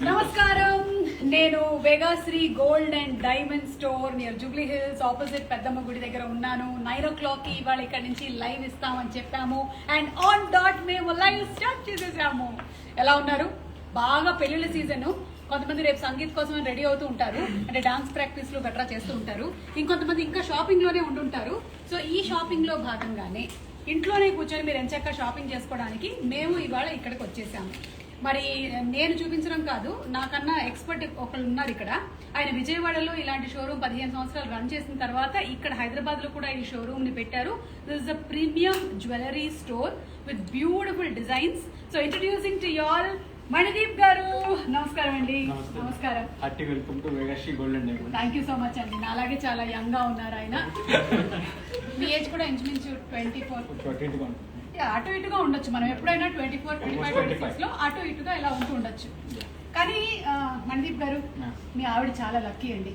నమస్కారం, నేను Vegasri gold and diamond store near Jubilee Hills opposite Peddamma గుడి దగ్గర ఉన్నాను. 9 o'clock ఇవాళ ఇక్కడ నుంచి లైవ్ ఇస్తామని చెప్పాము అండ్ ఆన్ డాట్ మేము లైవ్ స్టార్ట్ చేసేసాము. ఎలా ఉన్నారు? బాగా పెళ్లిళ్ళ సీజన్. కొంతమంది రేపు సంగీత్ కోసం రెడీ అవుతూ ఉంటారు, అంటే డాన్స్ ప్రాక్టీస్లు గట్రా చేస్తూ ఉంటారు. ఇంకొంతమంది ఇంకా షాపింగ్ లోనే ఉంటుంటారు. సో ఈ షాపింగ్ లో భాగంగానే ఇంట్లోనే కూర్చొని మీరు ఎంచక్క షాపింగ్ చేసుకోవడానికి మేము ఇవాళ ఇక్కడికి వచ్చేసాము. మరి నేను చూపించడం కాదు, నాకన్నా ఎక్స్పర్ట్ ఒకళ్ళు ఉన్నారు ఇక్కడ. ఆయన విజయవాడలో ఇలాంటి షోరూమ్ 15 సంవత్సరాలు రన్ చేసిన తర్వాత ఇక్కడ హైదరాబాద్ లో కూడా ఈ షోరూమ్ ని పెట్టారు. This is a premium jewellery store with beautiful designs. So introducing to all Manideep garu. నమస్కారం అండి. నమస్కారం. Hearty welcome to Vegasri gold and diamonds. Thank you so much అండి. అలాగే చాలా యంగ్ గా ఉన్నారు ఆయన. మీ ఏజ్ కూడా ఇంచుమించు 24. అటు ఇటుగా ఉండొచ్చు. మనం ఎప్పుడైనా 24, 25, 26 లో అటు ఇటుగా ఇలా ఉంటూ ఉండొచ్చు. కానీ మణిదీప్ గారు, మీ ఆవిడ చాలా లక్కీ అండి.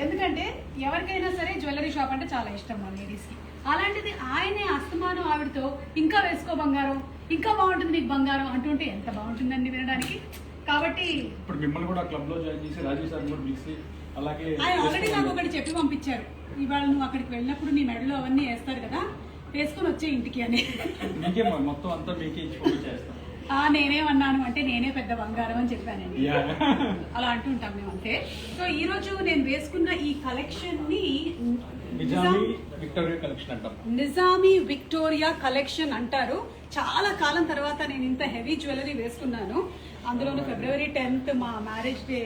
ఎందుకంటే ఎవరికైనా సరే జ్యువెలరీ షాప్ అంటే చాలా ఇష్టం మా లేడీస్ కి. అలాంటిది ఆయనే అస్తమానం ఆవిడతో ఇంకా వేసుకో బంగారం, ఇంకా బాగుంటుంది నీకు బంగారం అంటుంటే ఎంత బాగుంటుందండి వినడానికి. కాబట్టి ఇప్పుడు మిమ్మల్ని కూడా క్లబ్ లో జాయిన్ చేసి రాజీవ్ సార్ కూడా పిలిచి అలాగే ఆయన ఆల్రెడీ నాకు ఒకటి చెప్పి పంపించారు. ఇవాళ నువ్వు అక్కడికి వెళ్ళినప్పుడు నీ మెడలో అవన్నీ వేస్తారు కదా, వేసుకొని వచ్చే ఇంటికి అని. మీకే మొత్తం అంతా మీకే ఇచ్చి చేస్తాం. నేనేమన్నాను అంటే నేనే పెద్ద బంగారం అని చెప్పానండి. అలా అంటుంటాం మేము అంతే. సో ఈ రోజు నేను వేసుకున్న ఈ కలెక్షన్ ని నిజామీ విక్టోరియా కలెక్షన్ అంటారు. చాలా కాలం తర్వాత నేను ఇంత హెవీ జ్యువెలరీ వేసుకున్నాను. అందులోనూ February 10th మా మ్యారేజ్ డే.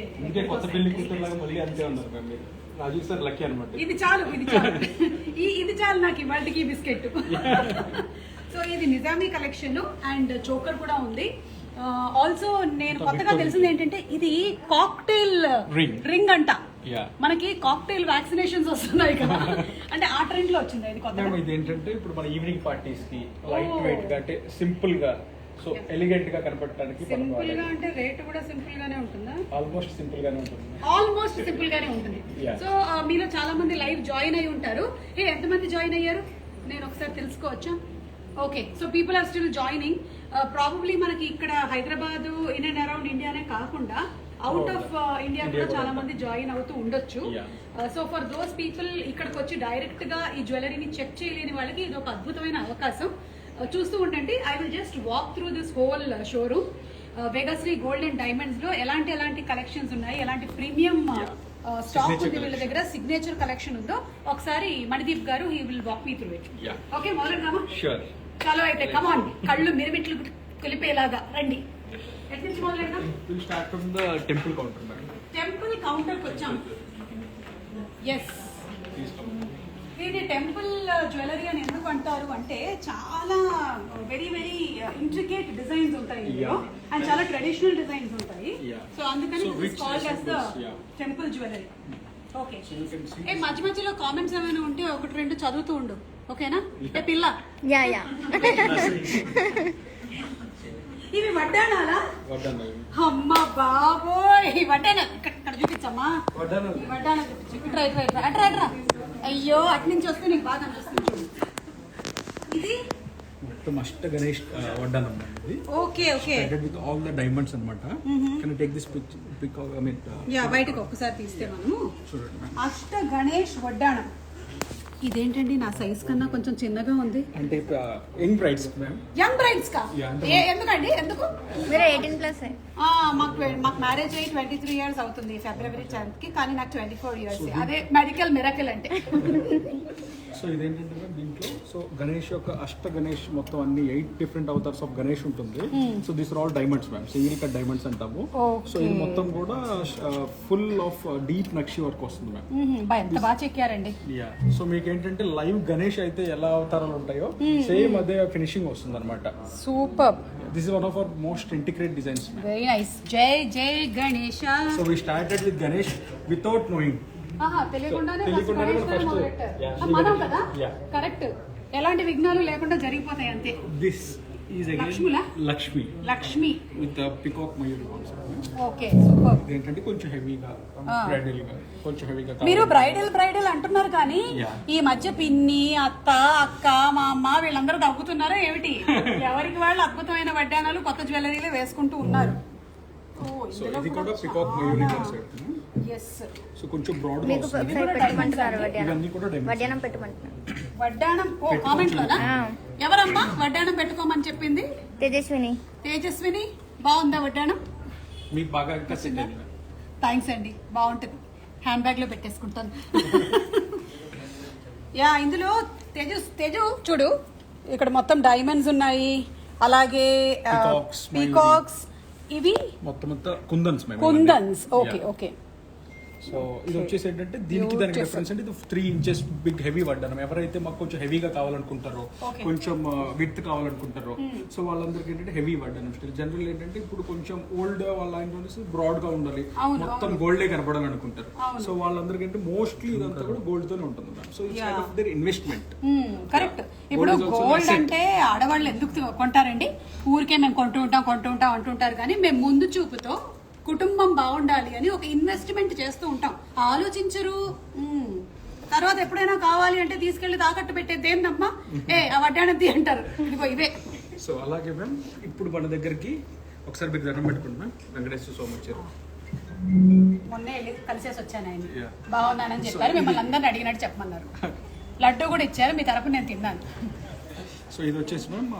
ఇది చాలు ఇది చాలు నాకు ఇవాళకి బిస్కెట్. సో ఇది నిజామీ కలెక్షన్ అండ్ చోకర్ కూడా ఉంది. ఆల్సో నేను కొత్తగా తెలిసింది ఏంటంటే ఇది కాక్టైల్ రింగ్ అంట. మనకి కాక్టైల్ వ్యాక్సినేషన్స్ వస్తున్నాయి కదా, అంటే ఆ ట్రెండ్ లో వచ్చింది ఇది కొత్తగా. ఇది ఏంటంటే ఇప్పుడు మన ఈవినింగ్ పార్టీస్ కి లైట్ వెయిట్ గా, అంటే సింపుల్ గా, సో ఎలిగెంట్ గా కనపడటానికి. సింపుల్ గా అంటే రేట్ కూడా సింపుల్ గానే ఉంటుందా? ఆల్మోస్ట్ సింపుల్ గానే ఉంటుంది. సో మీలో చాలా మంది లైవ్ జాయిన్ అయి ఉంటారు. ఎంతమంది జాయిన్ అయ్యారు నేను ఒకసారి తెలుసుకోవచ్చా? Okay, so people are still joining. Probably మనకి ఇక్కడ హైదరాబాద్ ఇన్ అండ్ అరౌండ్ ఇండియానే కాకుండా అవుట్ ఆఫ్ ఇండియా కూడా చాలా మంది జాయిన్ అవుతూ ఉండొచ్చు. సో ఫర్ దోస్ పీపుల్ ఇక్కడికి వచ్చి డైరెక్ట్ గా ఈ జ్యువెలరీని చెక్ చేయలేని వాళ్ళకి ఇది ఒక అద్భుతమైన అవకాశం. చూస్తూ ఉండండి. I will just walk through this whole showroom. Vegasri gold and diamonds లో ఎలాంటి కలెక్షన్స్ ఉన్నాయి, ఎలాంటి ప్రీమియం స్టాక్ ఉంది వీళ్ళ దగ్గర, సిగ్నేచర్ కలెక్షన్ ఉందో ఒకసారి Manideep garu he will walk me through it. Okay, మొదలెడదామా? చలో అయితే కమాన్, కళ్ళు మిరుమిట్లు కొలిపేలాగా రండి. ఎక్కడి నుంచి మొదలెడదాం? టెంపుల్ కౌంటర్కి వచ్చాం. ఎస్, ఇది టెంపుల్ జ్యువెలరీ అని ఎందుకు అంటారు అంటే చాలా వెరీ వెరీ ఇంట్రికేట్ డిజైన్స్ ఉంటాయి ఇందులో అండ్ చాలా ట్రెడిషనల్ డిజైన్స్ ఉంటాయి. సో అందుకని called as the temple jewellery. Okay, మధ్య మధ్యలో కామెంట్స్ ఏమైనా ఉంటే 1-2 చదువుతూ ఉండు, ఓకేనా? ఏ పిల్ల, ఇవి వడ్డానాలా? అమ్మ బాబోయ్, వడ్డానా ఇక్కడ చూపించమ్మా. వడ్డానా చూపించు. అట్రా. అయ్యో, అటు నుంచి వస్తే నీకు బాగా అనిపిస్తుంది. ఇది మొత్తం అష్ట గణేష్ వడ్డానం. Okay with all the diamonds అన్నమాట. Can you take this pick I mean బయటకు ఒక్కసారి తీస్తే మనము చూడండి. అష్ట గణేష్ వడ్డానం. ఇదేంటండి నా సైజ్ కన్నా కొంచెం చిన్నగా ఉంది. అంటే యంగ్ బ్రైడ్స్ కా? ఎందుకండి? ఎందుకు? మీరు 18+ మాకు మ్యారేజ్ అయ్యి 23 years అవుతుంది February 10th కి. కానీ నాకు 24 years. అదే మెడికల్ మిరకల్ అంటే. సో ఇదేంటంటే దీంట్లో సో గణేష్ యొక్క అష్ట గణేష్ మొత్తం అన్ని 8 డిఫరెంట్ అవతార్స్ ఆఫ్ గణేష్ ఉంటుంది. So this are all diamonds ma'am, single cut diamonds అంటాము. సో ఇది మొత్తం కూడా ఫుల్ ఆఫ్ డీప్ నక్షి వర్క్ వస్తుంది మ్యామ్. ఎంత బాగా చెక్కారండి. సో మీకు ఏంటంటే లైవ్ గణేష్ అయితే ఎలా అవతారాలు ఉంటాయో సేమ్ అదే ఫినిషింగ్ వస్తుంది అనమాట. Super. This is one of our most integrate designs. Very nice. జై Ganesha. So we started with Ganesh without knowing. తెలియకుండానే మనం కదా. కరెక్ట్. ఎలాంటి విఘ్నాలు లేకుండా జరిగిపోతాయి అంతే. దిస్ ఈజ్ అగైన్ లక్ష్ములా? లక్ష్మి లక్ష్మి విత్ పికాక్ మయూరి కాన్సెప్ట్. Okay super. ఇదేంటంటే కొంచెం హెవీగా బ్రైడల్ గా కొంచెం హెవీగా మీరు బ్రైడల్ అంటున్నారు కానీ Yeah. ఈ మధ్య పిన్ని అత్త అక్క మా అమ్మ వీళ్ళందరూ తగ్గుతున్నారా ఏమిటి? ఎవరికి వాళ్ళు అద్భుతమైన వడ్డానాలు కొత్త జ్యువెలరీలు వేసుకుంటూ ఉన్నారు. సో ఇది కూడా పికాక్ మయూరి కాన్సెప్ట్. ఎస్. సో కొంచెం బ్రాడ్ గా మీకు వస్తుంది. ఒకసారి పెట్టమంటున్నారు ఇవన్నీ కూడా diamonds. వడ్డానం పెట్టమంటున్నారు. వడ్డాణం కామెంట్ లోనా? ఎవరమ్మా వడ్డాణం పెట్టుకోమని చెప్పింది? తేజస్విని. బాగుందా వడ్డాణం? మీకు బాగా ఇంకా సెట్ అయింది. థ్యాంక్స్ అండి, బాగుంటుంది. హ్యాండ్ బ్యాగ్ లో పెట్టేసుకుంటాను. యా, ఇందులో తేజు చూడు, ఇక్కడ మొత్తం డైమండ్స్ ఉన్నాయి, అలాగే Peacocks, పీకాక్స్, ఇవి మొత్తం kundans kundans. Okay okay. So ఇది వచ్చేసి ఏంటంటే దీనికి దానికి డిఫరెన్స్ అంటే ఇది 3 inches బిగ్ హెవీ వడ్డానం. ఎవరైతే మాకు కొంచెం హెవీగా కావాలనుకుంటారో, Okay. కొంచెం విత్ కావాలనుకుంటారో, సో వాళ్ళందరికీ ఏంటంటే హెవీ వడ్డానం స్టైల్. జనరల్ ఏంటంటే ఇప్పుడు కొంచెం ఓల్డ్ వాళ్ళ ఏంటంటే బ్రాడ్ గా ఉండాలి, అవును, మొత్తం గోల్డే కనపడాలనుకుంటారు. అవును. సో వాళ్ళందరికీ అంటే మోస్ట్లీ ఇదంతా కూడా గోల్డ్ తోనే ఉంటుంది. So it's kind of their investment. Correct. ఇప్పుడు Gold is also gold asset. అంటే ఆడవాళ్ళు ఎందుకు కొంటారండి? ఊరికే మేము కొంటూ ఉంటాం అంటుంటారు కానీ మేము ముందు చూపుతో కుటుంబం బాగుండాలి అని ఒక ఇన్వెస్ట్మెంట్ చేస్తూ ఉంటాం. ఆలోచించరు. తర్వాత ఎప్పుడైనా కావాలి అంటే తీసుకెళ్లి తాకట్టు పెట్టేది ఏందమ్మా, ఆ వడ్డాణది అంటారు. ఇదిగో ఇవే. సో అలాగే మ్యామ్ ఇప్పుడు మన దగ్గరికి ఒకసారి మీకు దండం పెట్టుకుంటున్నాం. వెంకటేశ్వర స్వామి వచ్చారు. మొన్నే వెళ్ళి కలిసేసి వచ్చాను ఆయన. Yeah. బాగున్నానని చెప్పారు. మిమ్మల్ని అందరిని అడిగినట్టు చెప్పమన్నారు. లడ్డు కూడా ఇచ్చారు, మీ తరపు నేను తిన్నాను. సో ఇది వచ్చేసి మ్యామ్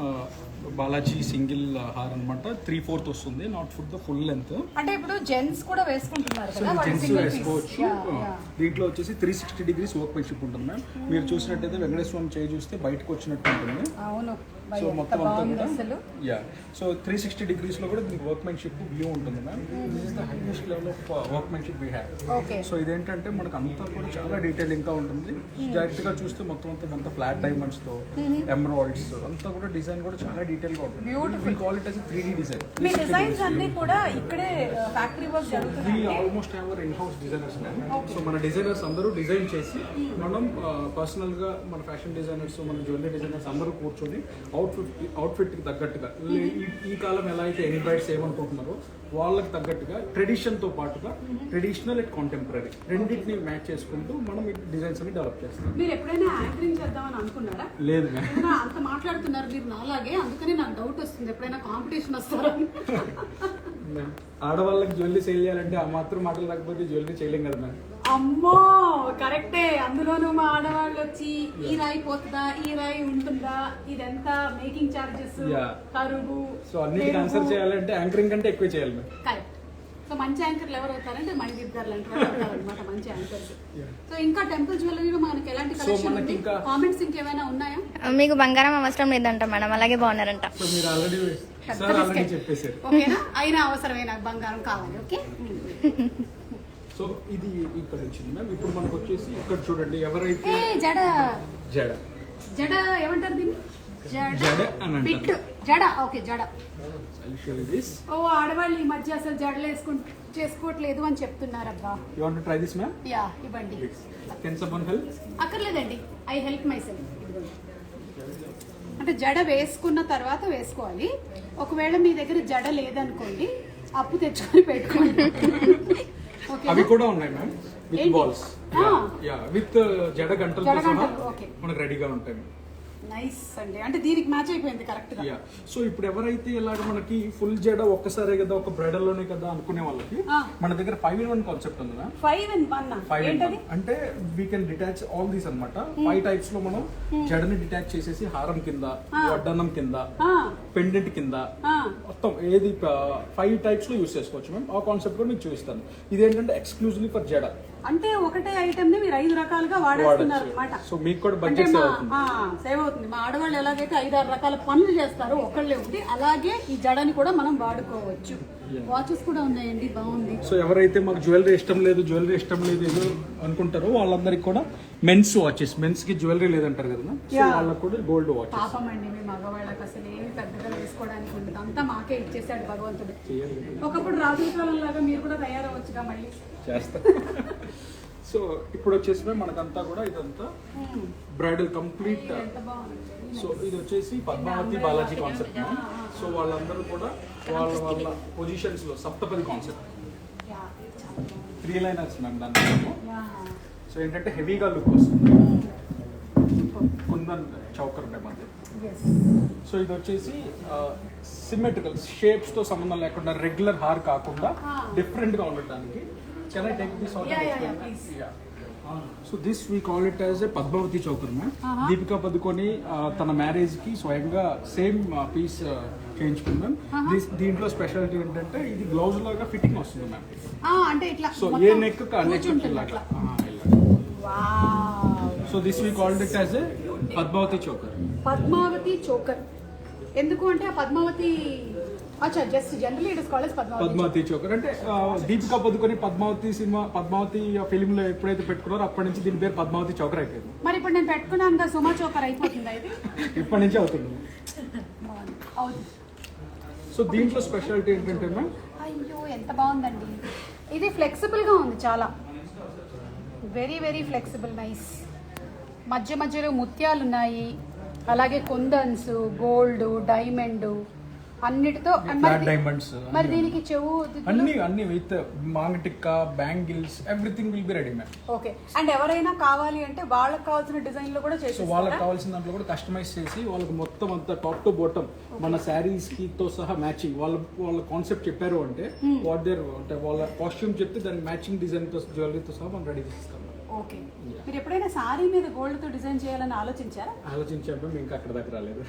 బాలాజీ సింగిల్ హార్ అనమాట. 3/4 వస్తుంది, not food the full length. అంటే ఇప్పుడు జెంట్స్ కూడా వేసుకుంటున్నారు సో కదా, వాళ్ళు జెంట్స్ single piece. వేసుకోవచ్చు. దీంట్లో వచ్చేసి 360 degrees వర్క్ మెన్షిప్ ఉంటుంది మ్యామ్. మీరు చూసినట్టయితే వెంకటేశ్వర స్వామి చేయి చూస్తే బయటకు వచ్చినట్టు ఉంటుంది. అవును. సో ఎంత మొత్తం అంతా బాగుంది కూడా అసలు. యా. సో 360 degrees లో కూడా దీనికి వర్క్ మెన్షిప్ వ్యూ ఉంటుంది ma'am. This is the highest level of workmanship we have. Okay. So ఇదేంటంటే మనకు అంతా కూడా చాలా డీటెయిలింగ్ గా ఉంటుంది. డైరెక్ట్ గా చూస్తే మొత్తం అంతా ఫ్లాట్ డైమండ్స్ తో ఎమరాల్డ్స్ అంతా కూడా డిజైన్ కూడా చాలా డీటెయిల్ గా ఉంటుంది. We call it as a 3D design. Me designs అన్ని కూడా ఇక్కడే ఫ్యాక్టరీ వర్క్ జరుగుతుంది. We almost have our in-house designers now. So మన డిజైనర్స్ అందరూ డిజైన్ చేసి మనం పర్సనల్ గా మన ఫ్యాషన్ డిజైనర్స్, మన జ్యువెలరీ డిజైనర్స్ అందరూ కూర్చొని అవుట్ఫిట్ కి తగ్గట్టుగా ఈ కాలం ఎలా అయితే యంగ్ బ్రైడ్స్ ఏమనుకుంటున్నారో వాళ్ళకి తగ్గట్టుగా ట్రెడిషన్ తో పాటుగా ట్రెడిషనల్ అండ్ కాంటెంపరీ రెండింటిని మ్యాచ్ చేసుకుంటూ మనం ఈ డిజైన్స్ అన్ని డెవలప్ చేస్తాం. మీరు ఎప్పుడైనా యాంకరింగ్ చేద్దామని అనుకున్నారా? లేదు మ్యామ్. ఏదైనా అంత మాట్లాడుతున్నారు మీరు నాలాగే, అందుకని నాకు డౌట్ వస్తుంది ఎప్పుడైనా కాంపిటీషన్ వస్తారా? ఆడవాళ్ళకి జ్యువెలరీ సేల్ చేయాలంటే ఆ మాత్రం మాటలు రాకపోతే జ్యువెలరీ చేయలేం కదా మ్యామ్. అమ్మో కరెక్టే. అందులోనూ మా ఆడవాళ్ళు వచ్చి ఈ రాయి పోతుందా, ఈ రాయి ఉంటుందా, ఇదంతా మేకింగ్ చార్జెస్, Yeah. కరువు. సో అన్నిటికీ ఆన్సర్ చేయాలంటే యాంకరింగ్ కంటే ఎక్కువ చేయాలి మ్యామ్. కరెక్ట్. సో మంచి యాంకర్లు ఎవరు అవుతారంటే మైదీప్ గారు లాంటి వాళ్ళు అవుతారన్నమాట, మంచి యాంకర్స్. సో ఇంకా టెంపుల్ జ్యువెలరీలో మనకి ఎలాంటి కలెక్షన్ మనకి ఉంది? ఇంకా- కామెంట్స్ ఇంకేమైనా ఉన్నాయా? మీకు బంగారం అవసరం లేదంట మేడం, అలాగే బాగున్నారంట. సో మీరు ఆల్రెడీ సార్ ఆల్రెడీ చెప్పేశారు. ఓకేనా? అయినా అవసరమే, నాకు బంగారం కావాలి. ఓకే. సో ఇది ఇక్కడ వచ్చింది మ్యామ్. ఇప్పుడు మనకు వచ్చేసి ఇక్కడ చూడండి, ఎవరైతే జడ జడ జడ ఏమంటారు దీన్ని? జడ అని అంటారు. పిట్టు జడ. ఓకే, జడ. దిస్ ఓ ఆడవాళ్ళు ఈ మధ్య అసలు జడలు చేసుకోవట్లేదు అని చెప్తున్నారబ్బా. You want to try this ma'am? Yeah, ఇవ్వండి. Can someone help? అక్కర్లేదండి, ఐ హెల్ప్ మై సెల్ఫ్. అంటే జడ వేసుకున్న తర్వాత వేసుకోవాలి. ఒకవేళ మీ దగ్గర జడ లేదనుకోండి, అప్పు తెచ్చుకొని పెట్టుకోండి. అవి కూడా ఉన్నాయి మ్యామ్, విత్ ఏంటి? బాల్స్. యా, విత్ జడ గంటలతో జడ సహా గంటలు, ఓకే. మనకు రెడీగా ఉంటాయి. నైస్ అండి, అంటే దీనికి మ్యాచ్ అయిపోయింది కరెక్ట్ గా. యా. సో ఇప్పుడు ఎవరైతే ఇలాగ మనకి ఫుల్ జడ ఒక్కసారే కదా, ఒక బ్రైడల్ లోనే కదా అనుకునే వాళ్ళకి మన దగ్గర 5-in-1 కాన్సెప్ట్ ఉంది మ్యామ్. 5-in-1 ఏంటది? అంటే we can detach all these అన్నమాట. 5 టైప్స్ లో మనం జడని డిటాచ్ చేసేసి హారం కింద, వడ్డానం కింద, పెండెంట్ కింద, మొత్తం ఏది 5 టైప్స్ లో యూస్ చేసుకోవచ్చు మ్యామ్. ఆ కాన్సెప్ట్ కూడా మీకు చూపిస్తాను. ఇదేంటంటే ఎక్స్క్లూజివ్లీ ఫర్ జడ. అంటే ఒకటే ఐటమ్ ని మీరు 5 రకాలుగా వాడేస్తున్నారు అన్నమాట. సో మీకు కూడా బడ్జెట్ సేవ్ అవుతుంది. సేవ్ అవుతుంది. మా ఆడవాళ్ళు ఎలాగైతే 5-6 రకాల పనులు చేస్తారో ఒకళ్ళే ఉంది, అలాగే ఈ జడని కూడా మనం వాడుకోవచ్చు. వాచెస్ కూడా ఉన్నాయండి, బాగుంది. సో ఎవరైతే మాకు జ్యువెలరీ ఇష్టం లేదు ఏదో అనుకుంటారో వాళ్ళందరికీ కూడా మెన్స్ వాచెస్, మెన్స్ కి జ్యువెలరీ లేదంటారు కదా, సో వాళ్ళకి కూడా గోల్డ్ వాచెస్. పాపం అండి, మీ మగవాళ్ళకి అసలు ఏమి పెద్దగా వేసుకోవడానికి ఉండదు, అంతా మాకే ఇచ్చేసాడు భగవంతుడు. ఒకప్పుడు రాజుల కాలం లాగా మీరు కూడా తయారవచ్చుగా మళ్ళీ. చేస్తా. సో ఇప్పుడు వచ్చేసి మనకంతా కూడా ఇదంతా బ్రైడల్ కంప్లీట్ ఎంత బాగుంది. సో ఇది వచ్చేసి Padmavati Balaji concept ma'am. So వాళ్ళందరూ కూడా వాళ్ళ వాళ్ళ పొజిషన్స్ లో సప్తపది కాన్సెప్ట్ 3 లైనర్స్ మ్యామ్ దాంట్లో. సో ఏంటంటే హెవీగా లుక్ వస్తుంది. కుందన్ చౌకర్ మ్యామ్ అది. సో ఇది వచ్చేసి సిమెట్రికల్ షేప్స్ తో సంబంధం లేకుండా రెగ్యులర్ హార్ కాకుండా డిఫరెంట్ గా ఉండటానికి. Can I take this so this we call it as a Padmavati choker ma'am. Deepika Padukone తన మ్యారేజ్ కి స్వయంగా సేమ్ పీస్ చేయించుకున్నాం. దీంట్లో స్పెషాలిటీ ఏంటంటే ఇది గ్లౌజ్ లాగా ఫిట్టింగ్ వస్తుంది మ్యామ్. అంటే ఇట్లా సో ఏ నెక్ కా నెక్ ఇలాగా. So this we called it as a Padmavati choker. Padmavati choker ఎందుకు అంటే ఆ పద్మావతి అచ్చా just generally it is called as Padmavati choker అంటే దీపికా పదుకొని పద్మావతి సినిమా పద్మావతి ఫిలిం లో ఎప్పుడైతే పెట్టుకున్నారో అప్పటి నుంచి దీని పేరు పద్మావతి చౌకర్ అయిపోయింది. మరి ఇప్పుడు నేను పెట్టుకున్నాను కదా సుమా చోకర్ అయిపోతుందా ఇది? ఇప్పటి నుంచి అవుతుంది. అవును. సో దీంట్లో స్పెషాలిటీ ఏంటంటే మ్యామ్, అయ్యో ఎంత బాగుందండి. ఇది ఫ్లెక్సిబుల్ గా ఉంది చాలా. Very very flexible, nice. మధ్య మధ్యలో ముత్యాలు ఉన్నాయి, అలాగే కుందన్స్, గోల్డ్, డైమండ్ అన్నిటితో. ఫ్లాట్ డైమండ్స్ మరి దీనికి చెవు అన్ని with maangtikka, bangles, everything will be ready ma'am. Okay. And ఎవరైనా కావాలి అంటే వాళ్ళకి కావాల్సిన డిజైన్ లో కూడా సో చేసి వాళ్ళకి కావాల్సిన దాంట్లో కూడా కస్టమైజ్ చేసి వాళ్ళకి మొత్తం అంతా టాప్ టు బాటమ్ మన శారీస్ కి తో సహా మ్యాచింగ్ వాళ్ళ కాన్సెప్ట్ చెప్పారు అంటే వాట్ దేర్ అంటే వాళ్ళ కాస్ట్యూమ్ చెప్తే దానికి మ్యాచింగ్ డిజైన్ తో జ్యువెలరీతో సహా మనం రెడీ చేస్తాం. ఓకే. మీరు ఎప్పుడైనా సారీ మీద గోల్డ్ తో డిజైన్ చేయాలని ఆలోచించారా? ఆలోచించాము, ఇంకా అక్కడ దాకా రాలేదు.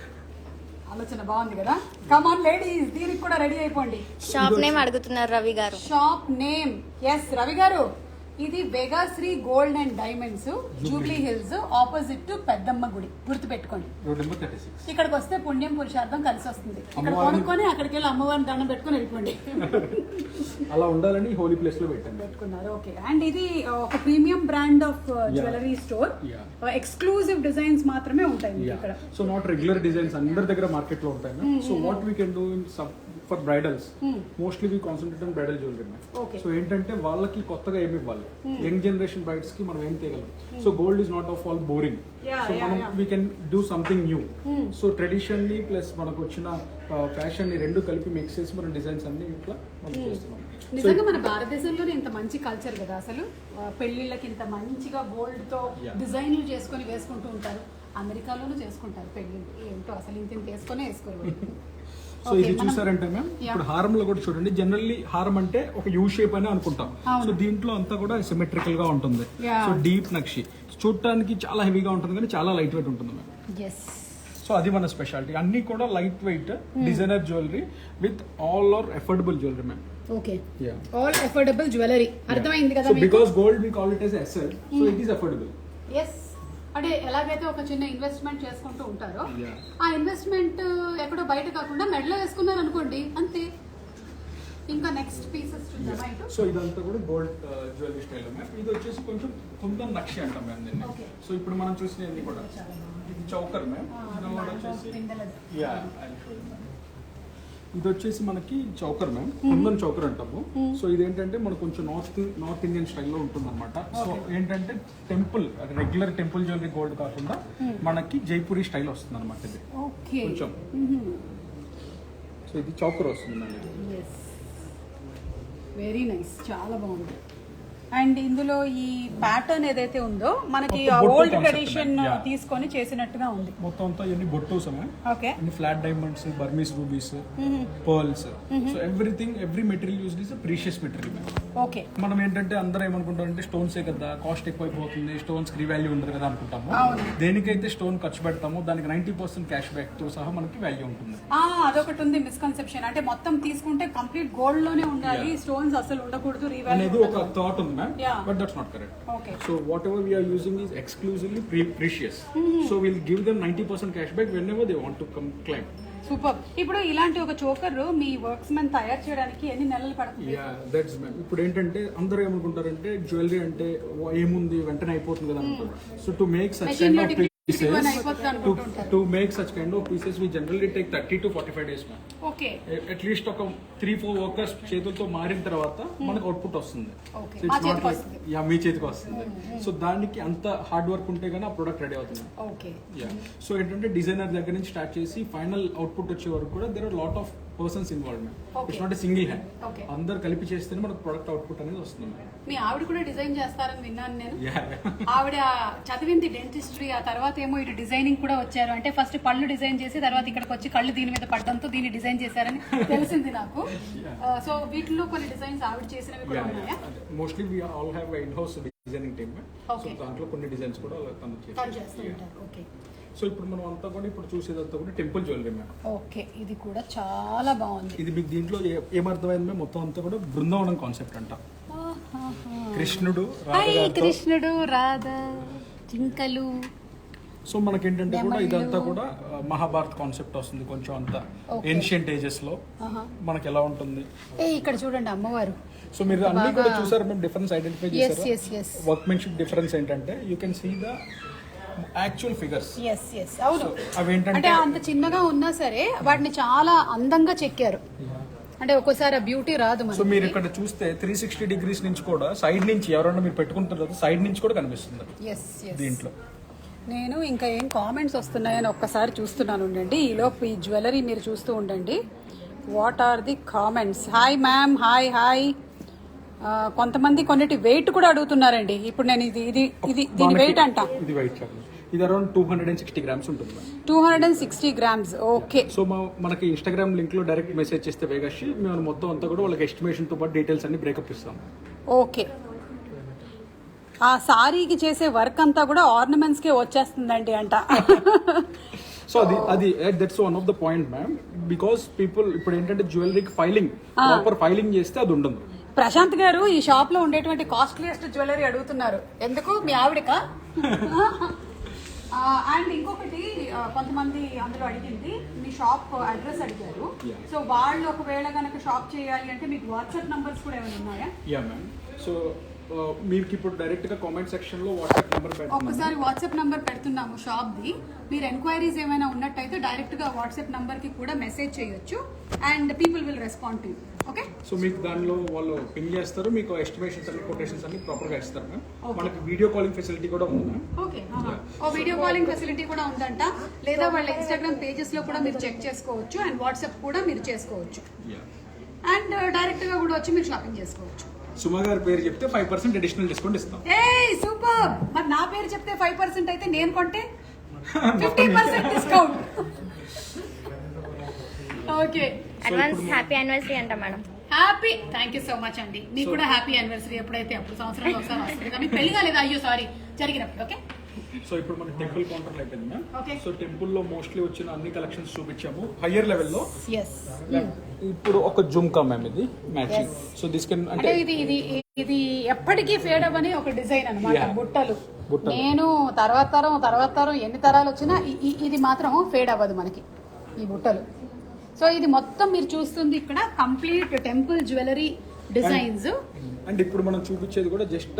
ఆలోచన బాగుంది కదా. కమ్ ఆన్ లేడీస్, దీనికి కూడా రెడీ అయిపోండి. షాప్ నేమ్ అడుగుతున్నారు రవి గారు. షాప్ నేమ్, ఎస్ రవి గారు. ఇది Vegasri gold and diamonds, Jubilee Hills, opposite to Peddamma గుడి. గుర్తు పెట్టుకోండి. Road number 36. ఇక్కడికి వస్తే పుణ్యం పురుషార్థం కలిసి వస్తుంది. ఇక్కడ కొనుక్కొని అక్కడికి వెళ్ళి అమ్మవారిని దండం పెట్టుకొని వెళ్ళిపోండి. అలా ఉండాలని హోలీ ప్లేస్ లో పెట్టుకున్నారు. ఓకే. అండ్ ఇది ఒక premium brand of jewellery store. Exclusive designs మాత్రమే ఉంటాయి ఇక్కడ. సో నాట్ రెగ్యులర్ డిజైన్స్ అందరి దగ్గర మార్కెట్ లో ఉంటాయి. So what we can do in for bridals, mostly we concentrate on bridal jewellery. So ఏంటంటే వాళ్ళకి కొత్తగా ఏమి ఇవ్వాలి, యంగ్ జనరేషన్ బ్రైడ్స్ కి మనం ఏం తీయగలం. So gold is not of all boring. So మనం we can do something new. So tradition ని ప్లస్ మనకు వచ్చిన ఫ్యాషన్ ని రెండు కలిపి మిక్స్ చేసి మనం డిజైన్స్ అన్ని ఇట్లా మనం చేస్తున్నాం. నిజంగా మన భారతదేశంలోనే ఇంత మంచి కల్చర్ కదా అసలు. పెళ్లిళ్ళకి ఇంత మంచిగా గోల్డ్ తో డిజైన్లు చేసుకొని వేసుకుంటూ ఉంటారు. అమెరికాలోనూ చేసుకుంటారు పెళ్లిళ్ళు. ఏంటో అసలు ఇంత వేసుకొని వేసుకోరు. సో ఇది చూసారంటే మ్యామ్, ఇప్పుడు హారంలో కూడా చూడండి, జనరల్లీ హారం అంటే ఒక యూ షేప్ అని అనుకుంటాం. సో దీంట్లో అంతా కూడా సిమెట్రికల్ గా ఉంటుంది. సో డీప్ నక్షి చూడటానికి చాలా హెవీగా ఉంటుంది కానీ చాలా లైట్ వెయిట్ ఉంటుంది మ్యామ్. సో అది మన స్పెషాలిటీ. అన్ని కూడా light weight designer jewellery with all are affordable jewellery ma'am. Okay. All affordable jewellery. అర్థమైంది కదా. So because gold we call it as SL, so it is affordable. Yes. అంటే ఎలాగైతే ఒక చిన్న ఇన్వెస్ట్మెంట్ చేసుకుంటూ ఉంటారో ఆ ఇన్వెస్ట్మెంట్ ఎక్కడో బయట కాకుండా మెడలో వేసుకున్నారు అనుకోండి, అంతే. ఇంకా నెక్స్ట్ పీసెస్ చూద్దామా ఇటు. సో ఇదంతా కూడా గోల్డ్ జ్యువెలరీ స్టైల్ మ్యామ్. ఇది వచ్చేసి కొంచెం కుందన్ నక్షి అంటాం మ్యామ్ దీన్ని. సో ఇప్పుడు మనం చూసినవి కూడా ఇది చౌకర్ మ్యామ్. ఇది వచ్చేసి మనకి చౌకర్ మ్యామ్, కుందన్ చౌకర్ అంటాము. సో ఇదేంటంటే మనకు కొంచెం నార్త్ ఇండియన్ స్టైల్లో ఉంటుంది అనమాట. సో ఏంటంటే temple regular temple jewellery gold కాకుండా మనకి జైపూరి స్టైల్ వస్తుంది అనమాట. ఇది కొంచెం. సో ఇది చౌకర్ వస్తుంది. వెరీ నైస్, చాలా బాగుంది. అండ్ ఇందులో ఈ ప్యాటర్న్ ఏదైతే ఉందో మనకి ఓల్డ్ ట్రెడిషన్ తీసుకొని చేసినట్టుగా ఉంది. మొత్తం అంతా ఇవన్నీ బొట్టూస్ okay. Flat diamonds, Burmese rubies, pearls. So everything every material used is precious material. Okay. మనం ఏంటంటే అందరూ ఏమనుకుంటాం అంటే స్టోన్సే కదా, కాస్ట్ ఎక్కువైపోతుంది, స్టోన్స్ కి వాల్యూ ఉండదు కదా అనుకుంటాము. దేనికైతే స్టోన్ ఖర్చు పెడతామో దానికి 90% క్యాష్ బ్యాక్ తో సహా మనకి వాల్యూ ఉంటుంది. అదొకటి ఉంది మిస్కన్సెప్షన్. అంటే మొత్తం తీసుకుంటే కంప్లీట్ గోల్డ్ లోనే ఉండాలి, స్టోన్స్ అసలు ఉండకూడదు అనేది ఒక థాట్ ఉంది. But that's not correct. Okay. So whatever we are using is exclusively precious. So we'll give them 90% cashback whenever they want to come claim. Super. ఇప్పుడు ఇలాంటి ఒక చోకర్ మీ వర్క్స్ మెన్ తయారు చేయడానికి ఎన్ని నెలలు పడుతుంది? That's ma'am. ఇప్పుడు ఏంటంటే అందరూ ఏమనుకుంటారంటే జ్యువెలరీ అంటే ఏముంది వెంటనే అయిపోతుంది కదా అనుకుంటారు. So to make such kind of ఇవన్నీ అయిపోతుంది అనుకుంటుంటారు. to make such kind of pieces we generally take 30 to 45 days ma'am. Okay at least ఒక 3-4 వర్కర్స్ చేతులతో మారిన తర్వాత మనకు అవుట్పుట్ వస్తుంది. ఓకే So మా it's not చేతికి like- వస్తుంది. yeah, మీ చేతికి వస్తుంది. సో దానికి అంత హార్డ్ వర్క్ ఉంటే గానీ ఆ ప్రొడక్ట్ రెడీ అవుతుంది. ఓకే సో ఏంటంటే డిజైనర్ దగ్గర నుంచి స్టార్ట్ చేసి ఫైనల్ అవుట్పుట్ వచ్చే వరకు కూడా there are lot of persons involvement. Okay. It's not single hand. Okay. అందరు కలిపి చేస్తేనే మనకు ప్రొడక్ట్ అవుట్పుట్ అనేది వస్తుంది. మీ ఆవిడ కూడా డిజైన్ చేస్తారని విన్నాను నేను. Yeah. ఆవిడ చదివింది డెంటిస్ట్రీ, ఆ తర్వాత ఏమో ఇటు డిజైనింగ్ కూడా వచ్చారు. అంటే ఫస్ట్ పళ్ళు డిజైన్ చేసి తర్వాత ఇక్కడికి వచ్చి కళ్ళు దీని మీద పడడంతో దీన్ని డిజైన్ చేశారని తెలిసింది నాకు. సో వీటిలో కొన్ని డిజైన్స్ ఆవిడ చేసినవి కూడా ఉన్నాయా? Mostly we all have in house designing team. So Okay. దాంట్లో కొన్ని డిజైన్స్ కూడా తను తను చేస్తూ చేసి. ఉంటారు. ఓకే సో ఇప్పుడు మనం అంతా కూడా ఇప్పుడు చూసేదంతా కూడా టెంపుల్ జ్యువెలరీ మ్యామ్. ఓకే ఇది కూడా చాలా బాగుంది. ఇది మీకు దీంట్లో ఏమర్థమైంది మ్యామ్, మొత్తం అంతా కూడా బృందావనం కాన్సెప్ట్ అంట. కృష్ణుడు రాధ హాయ్ గారితో. కృష్ణుడు రాధ జింకలు. సో మనకేంటంటే కూడా నెమళ్ళు. ఇదంతా కూడా మహాభారత్ కాన్సెప్ట్ వస్తుంది కొంచెం అంతా. Okay. ఏన్షియంట్ ఏజెస్ లో మనకి ఎలా ఉంటుంది. ఇక్కడ చూడండి అమ్మవారు. సో మీరు అన్ని బాగా- కూడా చూసారు మేము డిఫరెన్స్ ఐడెంటిఫై ఎస్ చేశారు. ఎస్ ఎస్ వర్క్మెన్షిప్ డిఫరెన్స్ ఏంటంటే you can see the actual figures. Yes yes అవును. అవేంటంటే అంటే అంత చిన్నగా ఉన్నా సరే వాటిని చాలా అందంగా చెక్కారు. అంటే ఒక్కోసారి ఆ బ్యూటీ రాదు సో మీరు మనకి. ఇక్కడ చూస్తే 360 డిగ్రీస్ నుంచి కూడా సైడ్ నుంచి ఎవరైనా మీరు పెట్టుకుంటారు సైడ్ నుంచి కూడా కనిపిస్తుంది ఎస్ ఎస్ దీంట్లో. నేను ఇంకా ఏం కామెంట్స్ వస్తున్నాయని ఒక్కసారి చూస్తున్నాను ఉండండి. ఈలోపు ఈ జ్యువెలరీ మీరు చూస్తూ ఉండండి. What are the comments? Hi ma'am, hi hi. కొంతమంది కొన్నిటి వెయిట్ కూడా అడుగుతున్నారండి. ఇప్పుడు నేను ఇది ఇది ఇది దీని వెయిట్ అంట. ఇది వెయిట్ చార్జ్. ఇది అరౌండ్ 260 గ్రామ్స్ ఉంటుంది. 260 గ్రామ్స్. ఓకే సో మనకి ఇన్స్టాగ్రామ్ లింక్ లో డైరెక్ట్ మెసేజ్ చేస్తే వేగశ్రీ మేము మొత్తం అంతా కూడా వాళ్ళకి ఎస్టిమేషన్ తో పాటు డీటెయిల్స్ అన్ని బ్రేకప్ ఇస్తాం. ఓకే ఆ సారీకి చేసే వర్క్ అంతా కూడా ఆర్నమెంట్స్ కే వచ్చేస్తుందండి అంట. సో అది that's one of the point ma'am. Because people ఇప్పుడు ఏంటంటే జ్యువెలరీకి ఫైలింగ్ ప్రాపర్ ఫైలింగ్ చేస్తే అది ఉండదు. ప్రశాంత్ గారు ఈ షాప్ లో ఉండేటువంటి కాస్ట్లీయెస్ట్ జ్యువెలరీ అడుగుతున్నారు. ఎందుకు? మీ ఆవిడకా? అండ్ ఇంకొకటి కొంతమంది అందులో అడిగింది మీ షాప్ అడ్రస్ అడిగారు. Yeah. సో వాళ్ళు ఒకవేళ కనుక షాప్ చేయాలి అంటే మీకు వాట్సాప్ నంబర్స్ కూడా ఏమైనా ఉన్నాయా? Yeah ma'am. సో మీకు ఇప్పుడు డైరెక్ట్ గా కామెంట్ సెక్షన్ లో వాట్సాప్ నెంబర్ పెడతాను. ఒక్కసారి వాట్సాప్ నంబర్ పెడుతున్నాము షాప్ ది. మీరు ఎంక్వైరీస్ ఏమైనా ఉన్నట్టయితే డైరెక్ట్ గా వాట్సాప్ నంబర్ కి కూడా మెసేజ్ చేయొచ్చు and people will respond to you. Okay so మీకు దానిలో వాళ్ళు పింగ్ చేస్తారు, మీకు ఎస్టిమేషన్స్ అన్ని కొటేషన్స్ అన్ని ప్రాపర్ గా ఇస్తారు మ్యామ్. Okay. మనకి వీడియో కాలింగ్ ఫెసిలిటీ కూడా ఉంది మ్యామ్. ఓకే ఓ వీడియో కాలింగ్ ఫెసిలిటీ కూడా ఉందంట. లేదా వాళ్ళ ఇన్స్టాగ్రామ్ పేజెస్ లో కూడా మీరు చెక్ చేసుకోవచ్చు అండ్ వాట్సాప్ కూడా మీరు చేసుకోవచ్చు అండ్ డైరెక్ట్ గా కూడా వచ్చి మీరు షాపింగ్ చేసుకోవచ్చు. సుమా గారి పేరు చెప్తే 5% అడిషనల్ డిస్కౌంట్ ఇస్తాం. ఏయ్ సూపర్. మరి నా పేరు చెప్తే 5% అయితే నేను కొంటే 50% discount. Okay advance happy anniversary అంట madam. Happy. Thank you so much అండి. మీకు కూడా హ్యాపీ యానివర్సరీ. ఎప్పుడైతే అప్పుడు సంవత్సరంలో ఒకసారి వస్తుంది కానీ పెళ్లి కాలేదు. అయ్యో సారీ జరిగినప్పుడు. ఓకే సో ఇప్పుడు మన టెంపుల్ కౌంటర్ అయిపోయింది మ్యామ్. Okay. సో టెంపుల్ లో మోస్ట్లీ వచ్చిన అన్ని కలెక్షన్స్ చూపించాము హయ్యర్ లెవెల్ లో. ఎస్ ఇప్పుడు ఒక జుమ్కా మ్యామ్ ఇది మ్యాచింగ్. సో దిస్ కెన్ అంటే అంటే ఇది ఇది ఇది ఎప్పటికీ ఫేడ్ అవ్వని ఒక డిజైన్ అన్నమాట. Yeah. బుట్టలు బుట్టలు. నేను తర్వాత తరం ఎన్ని తరాలు వచ్చినా ఇది మాత్రం ఫేడ్ అవ్వదు మనకి ఈ బుట్టలు. సో ఇది మొత్తం మీరు చూస్తుంది ఇక్కడ complete temple jewellery designs. And ఇప్పుడు మనం చూపించేది కూడా just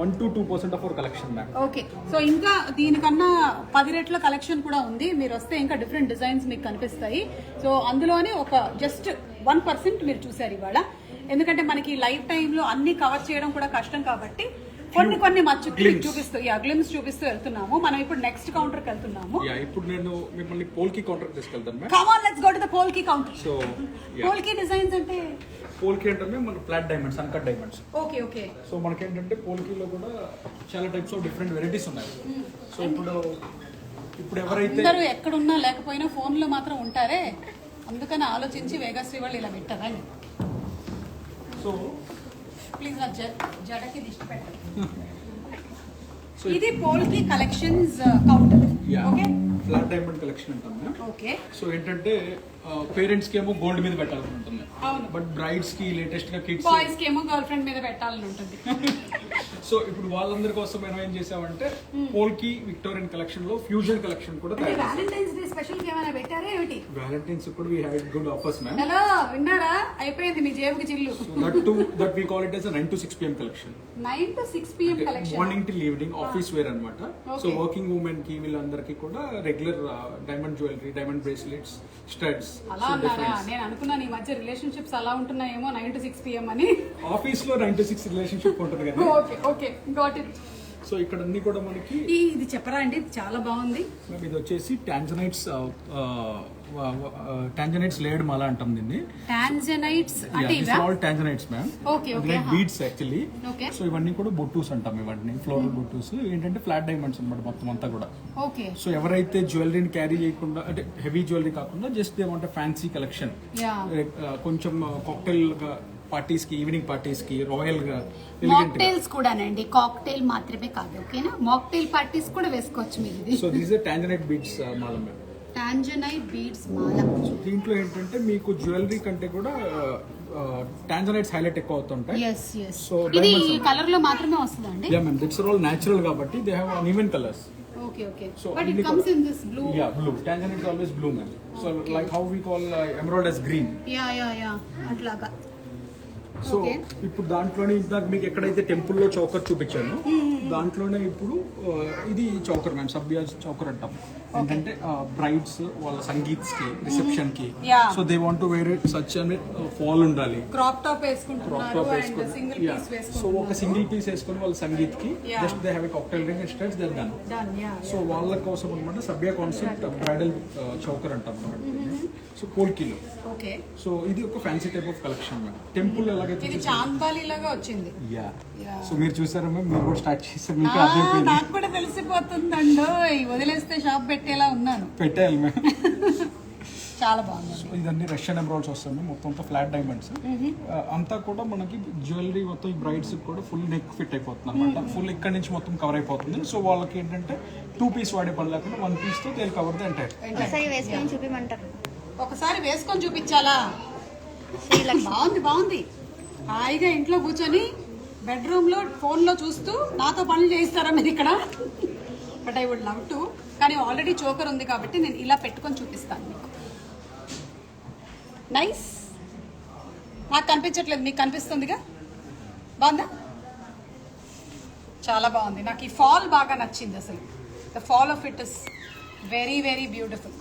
1 to 2% of our collection ma'am. Okay so ఇంకా దీనికన్నా 10 రెట్ల కలెక్షన్ కూడా ఉంది. మీరు వస్తే ఇంకా డిఫరెంట్ డిజైన్స్ మీకు కనిపిస్తాయి. సో అందులోనే ఒక జస్ట్ 1% మీరు చూసారు ఇవాళ. ఎందుకంటే మనకి లైఫ్ టైంలో అన్ని కవర్ చేయడం కూడా కష్టం కాబట్టి కొన్ని మచ్చు చూపిస్తూ గ్లిమ్స్ చూపిస్తూ వెళ్తున్నాము. మనం ఇప్పుడు నెక్స్ట్ కౌంటర్ కి వెళ్తున్నాము. యా ఇప్పుడు నేను మిమ్మల్ని పోల్కి కౌంటర్ తీసుకెళ్తాను ma'am. Come on let's go to the polki counter. So polki designs అంటే పోల్కి అంటే మన flat diamonds, uncut diamonds. Okay okay so మనకేంటంటే పోల్కీలో కూడా చాలా టైప్స్ ఆఫ్ డిఫరెంట్ వెరైటీస్ ఉన్నాయి. సో ఇప్పుడు ఎవరైతే అందరూ ఎక్కడున్నా లేకపోయినా ఫోన్ లో మాత్రం ఉంటారే, అందుకని ఆలోచించి వేగశ్రీ వాళ్ళు ఇలా పెట్టారండి. సో ప్లీజ్ నా జడకి దిష్టి పెట్టండి. ఇది polki collections counter. Okay flat diamond collection అంటాం మ్యామ్. ఓకే సో ఏంటంటే పేరెంట్స్ కి ఏమో గోల్డ్ మీద పెట్టాలని ఉంటుంది. అవును. బట్ బ్రైడ్స్ కి లేటెస్ట్ గా కిడ్స్ బాయ్స్ కి ఏమో గర్ల్ ఫ్రెండ్ మీద పెట్టాలని ఉంటుంది. సో ఇప్పుడు వాళ్ళందరి కోసం మనం ఏం చేసామంటే పోల్కి విక్టోరియన్ కలెక్షన్ లో ఫ్యూజన్ కలెక్షన్ కూడా అంటే వ్యాలంటైన్స్ డే స్పెషల్ ఏమైనా పెట్టారా ఏమిటి? వ్యాలంటైన్స్ కూడా we had good offers ma'am. Hello విన్నారా? అయిపోయింది మీ జేబుకి చిల్లు. that we call it as a 9 to 6 p.m. collection. 9 to 6 p.m. Collection. Morning till evening office wear అన్నమాట. So Okay. వర్కింగ్ ఉమెన్ కి వీళ్ళందరికీ కూడా regular diamond jewellery, diamond bracelets, studs. అలా అన్నారా? నేను అనుకున్నాను ఈ మధ్య రిలేషన్షిప్స్ అలా ఉంటున్నాయేమో 9 to 6 p.m. అని. ఆఫీస్ లో 9 to 6 రిలేషన్షిప్ ఉంటుంది కదా. Okay okay got it. So ఇక్కడ అన్ని కూడా మనకి ఇది చెప్పరా అండి, చాలా బాగుంది. ఇది వచ్చేసి టాంజనైట్స్ లేయర్డ్ మాల అంటాం దీన్ని. టాంజనైట్స్ అంటే ఇవా? All tanzanites ma'am. Okay okay. Beads actually. Okay. So ఇవన్నీ కూడా బొట్టూస్ అంటాం, ఇవన్నీ ఫ్లోరల్ బొట్టూస్. ఏంటంటే ఫ్లాట్ డైమండ్స్ అన్నమాట మొత్తం అంతా కూడా. ఓకే. సో ఎవరైతే జ్యువెలరీని క్యారీ చేయకుండా, అంటే హెవీ జ్యువెలరీ కాకుండా just they want fancy collection, కొంచెం కాక్టైల్ పార్టీస్ కి, ఈవినింగ్ పార్టీస్ కి, రాయల్ గా, మాక్టైల్స్ కూడానండి, కాక్టైల్ మాత్రమే కాదు. ఓకేనా? మాక్టైల్ పార్టీస్ కూడా వేసుకోవచ్చు మీరు ఇది. So these are tanzanite beads మాల మ్యామ్. టాంజనైట్ బీడ్స్ మాల. దీంట్లో ఏంటంటే మీకు జ్యువెలరీ కంటే కూడా టాంజనైట్స్ హైలైట్ ఎక్కువ అవుతుంటాయి. yes yes. So ఇది ఈ కలర్ లో మాత్రమే వస్తుందండి? Yeah ma'am, these are all natural కాబట్టి they have uneven colours. Okay okay. So but it comes in this blue. Yeah, blue. Tanzanite is always blue ma'am. So like how we call emerald as green. Yeah yeah yeah అట్లాగా. సో ఇప్పుడు దాంట్లోనే ఇందాక మీకు ఎక్కడైతే టెంపుల్లో choker చూపించాను, దాంట్లోనే ఇప్పుడు ఇది చౌకర్ మ్యామ్, సభ్య చౌకర్ అంటాం. ఏంటంటే బ్రైడ్స్ వాళ్ళ సంగీత్స్ కి, రిసెప్షన్ కి, so they want to wear it such అని ఫాల్ ఉండాలి, క్రాప్ టాప్ వేసుకుంటున్నారు అండ్ సింగిల్ పీస్ సో వేసుకుంటున్నారు. ఒక సింగిల్ పీస్ వేసుకొని వాళ్ళ సంగీత్ కి just they have a cocktail ring and studs, they are done. Done. Yeah. So వాళ్ళ కోసం అనమాట సభ్య కాన్సెప్ట్ బ్రైడల్ చౌకర్ అంటాం అన్నమాట. సో పోల్కిలో. ఓకే. సో ఇది ఒక fancy type of collection ma'am. Temple ఎలాగైతే ఇది చాంద్బాలి లాగా వచ్చింది. యా. సో మీరు చూసారా మ్యామ్, మీరు కూడా స్టార్ట్ చేస్తే మీకు అదే నాకు కూడా తెలిసిపోతుందండి, వదిలేస్తే షాప్ పెట్టేలా ఉన్నాను. పెట్టేయాలి మ్యామ్. చాలా బాగుంది. సో ఇదన్నీ రష్యన్ ఎమరాల్డ్స్ వస్తాయి మొత్తం అంతా ఫ్లాట్ డైమండ్స్. అంతా కూడా మనకి జ్యువెలరీ మొత్తం ఈ బ్రైడ్స్ కూడా ఫుల్ నెక్ ఫిట్ అయిపోతుంది అనమాట. ఫుల్ ఇక్కడ నుంచి మొత్తం కవర్ అయిపోతుంది. సో వాళ్ళకి ఏంటంటే 2 పీస్ వాడే పని లేకుండా 1 పీస్ తో దే కవర్ ద ఎంటైర్. ఒకసారి వేసుకొని చూపిమంటారు. ఒకసారి వేసుకొని చూపించాలా? బాగుంది బాగుంది. హాయిగా ఇంట్లో కూర్చొని బెడ్రూమ్ లో ఫోన్ లో చూస్తూ నాతో పనులు చేయిస్తారా మీరు ఇక్కడ? But I would love to. కానీ ఆల్రెడీ చోకర్ ఉంది కాబట్టి నేను ఇలా పెట్టుకొని చూపిస్తాను మీకు. నైస్. నాకు కనిపించట్లేదు, మీకు కనిపిస్తుందిగా? బాగుందా? చాలా బాగుంది. నాకు ఈ ఫాల్ బాగా నచ్చింది అసలు. The fall of it is very very beautiful.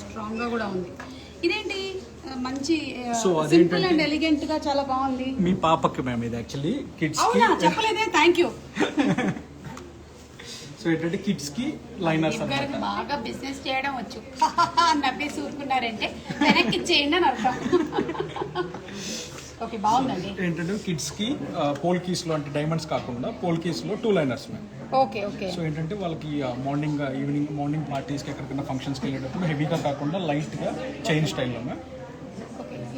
Strong గా కూడా ఉంది. ఇదేంటి మంచి సింపుల్ అండ్ ఎలిగెంట్ గా చాలా బాగుంది. మీ పాపకి మ్యామ్ ఇది యాక్చువల్లీ కిడ్స్ కి. అవునా? చెప్పలేదే, థ్యాంక్ యూ. సో ఏంటంటే కిడ్స్ కి లైనర్స్ ఇద్దరికి బాగా బిజినెస్ చేయడం వచ్చు. నవ్వేసి ఊరుకున్నారంటే వెనక్కి చేయండి అని అర్థం. ఓకే, బాగుందండి. ఏంటంటే కిడ్స్ కి పోల్కీస్ లో, అంటే డైమండ్స్ కాకుండా పోల్కీస్ లో 2 liners ma'am. Okay okay. So ఏంటంటే వాళ్ళకి మార్నింగ్, ఈవినింగ్, మార్నింగ్ పార్టీస్కి ఎక్కడికైనా ఫంక్షన్స్కి వెళ్ళేటప్పుడు హెవీగా కాకుండా లైట్గా చైన్ స్టైల్లో మ్యామ్.